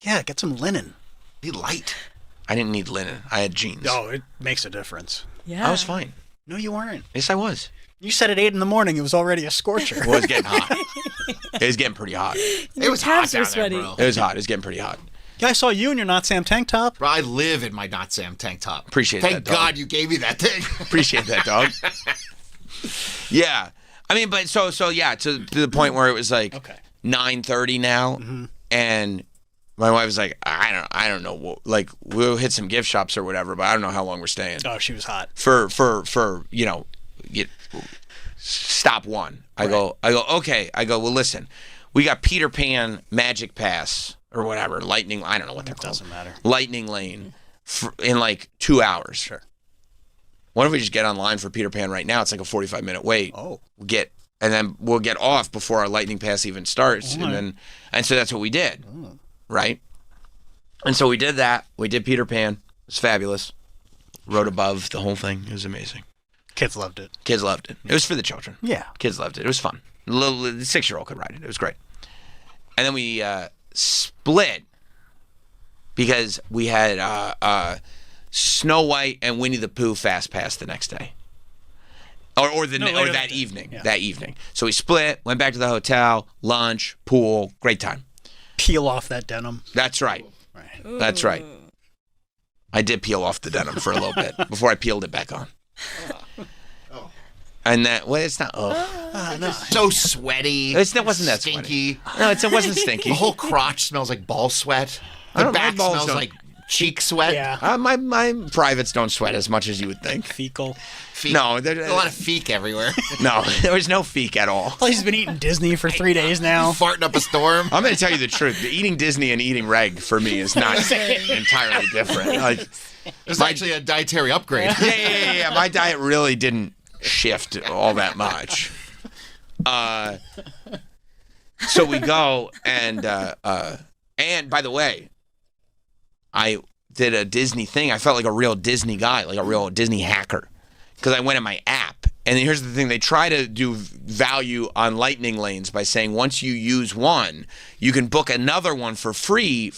Yeah, get some linen. Be light. I didn't need linen. I had jeans. Oh, it makes a difference. Yeah. I was fine. No, you weren't. Yes, I was. You said at 8 in the morning it was already a scorcher. Well, it was getting hot. It was getting pretty hot. It was hot down there, bro. It was hot. It was getting pretty hot. Yeah, I saw you in your Not Sam tank top. Bro, I live in my Not Sam tank top. Appreciate Thank that, dog. God you gave me that thing. Appreciate that, dog. Yeah. I mean, but so yeah, to the point where it was like 9:30 now, and my wife was like, I don't know, like we'll hit some gift shops or whatever, but I don't know how long we're staying. Oh, she was hot. For stop one. I go, okay. I go, well, listen, we got Peter Pan Magic Pass or whatever, Lightning, I don't know what they're called. Doesn't matter. Lightning Lane in like 2 hours. Sure. What if we just get online for Peter Pan right now? It's like a 45-minute wait. Oh. And then we'll get off before our Lightning Pass even starts. And so that's what we did. Oh. Right? And so we did that. We did Peter Pan. It was fabulous. Rode above the whole thing. It was amazing. Kids loved it. Kids loved it. It was for the children. Yeah. Kids loved it. It was fun. The 6-year-old could ride it. It was great. And then we split because we had Snow White and Winnie the Pooh Fast Pass the next day. Or that evening. Yeah. That evening. So we split, went back to the hotel, lunch, pool, great time. Peel off that denim. That's right. That's right. I did peel off the denim for a little bit before I peeled it back on. And that, well, it's not. No. So sweaty. It wasn't that stinky. Sweaty. No, it wasn't stinky. The whole crotch smells like ball sweat. I The don't- my back balls smells don't- like cheek sweat. Yeah. My privates don't sweat as much as you would think. Fecal. No, There's a lot of feek everywhere. No, there was no feek at all. Well, he's been eating Disney for 3 days now. Farting up a storm. I'm going to tell you the truth. Eating Disney and eating reg for me is not entirely different. Like, It's actually a dietary upgrade. Yeah. My diet really didn't shift all that much. So we go and by the way, I did a Disney thing. I felt like a real Disney guy, like a real Disney hacker, because I went in my app. And here's the thing. They try to do value on lightning lanes by saying once you use one, you can book another one for free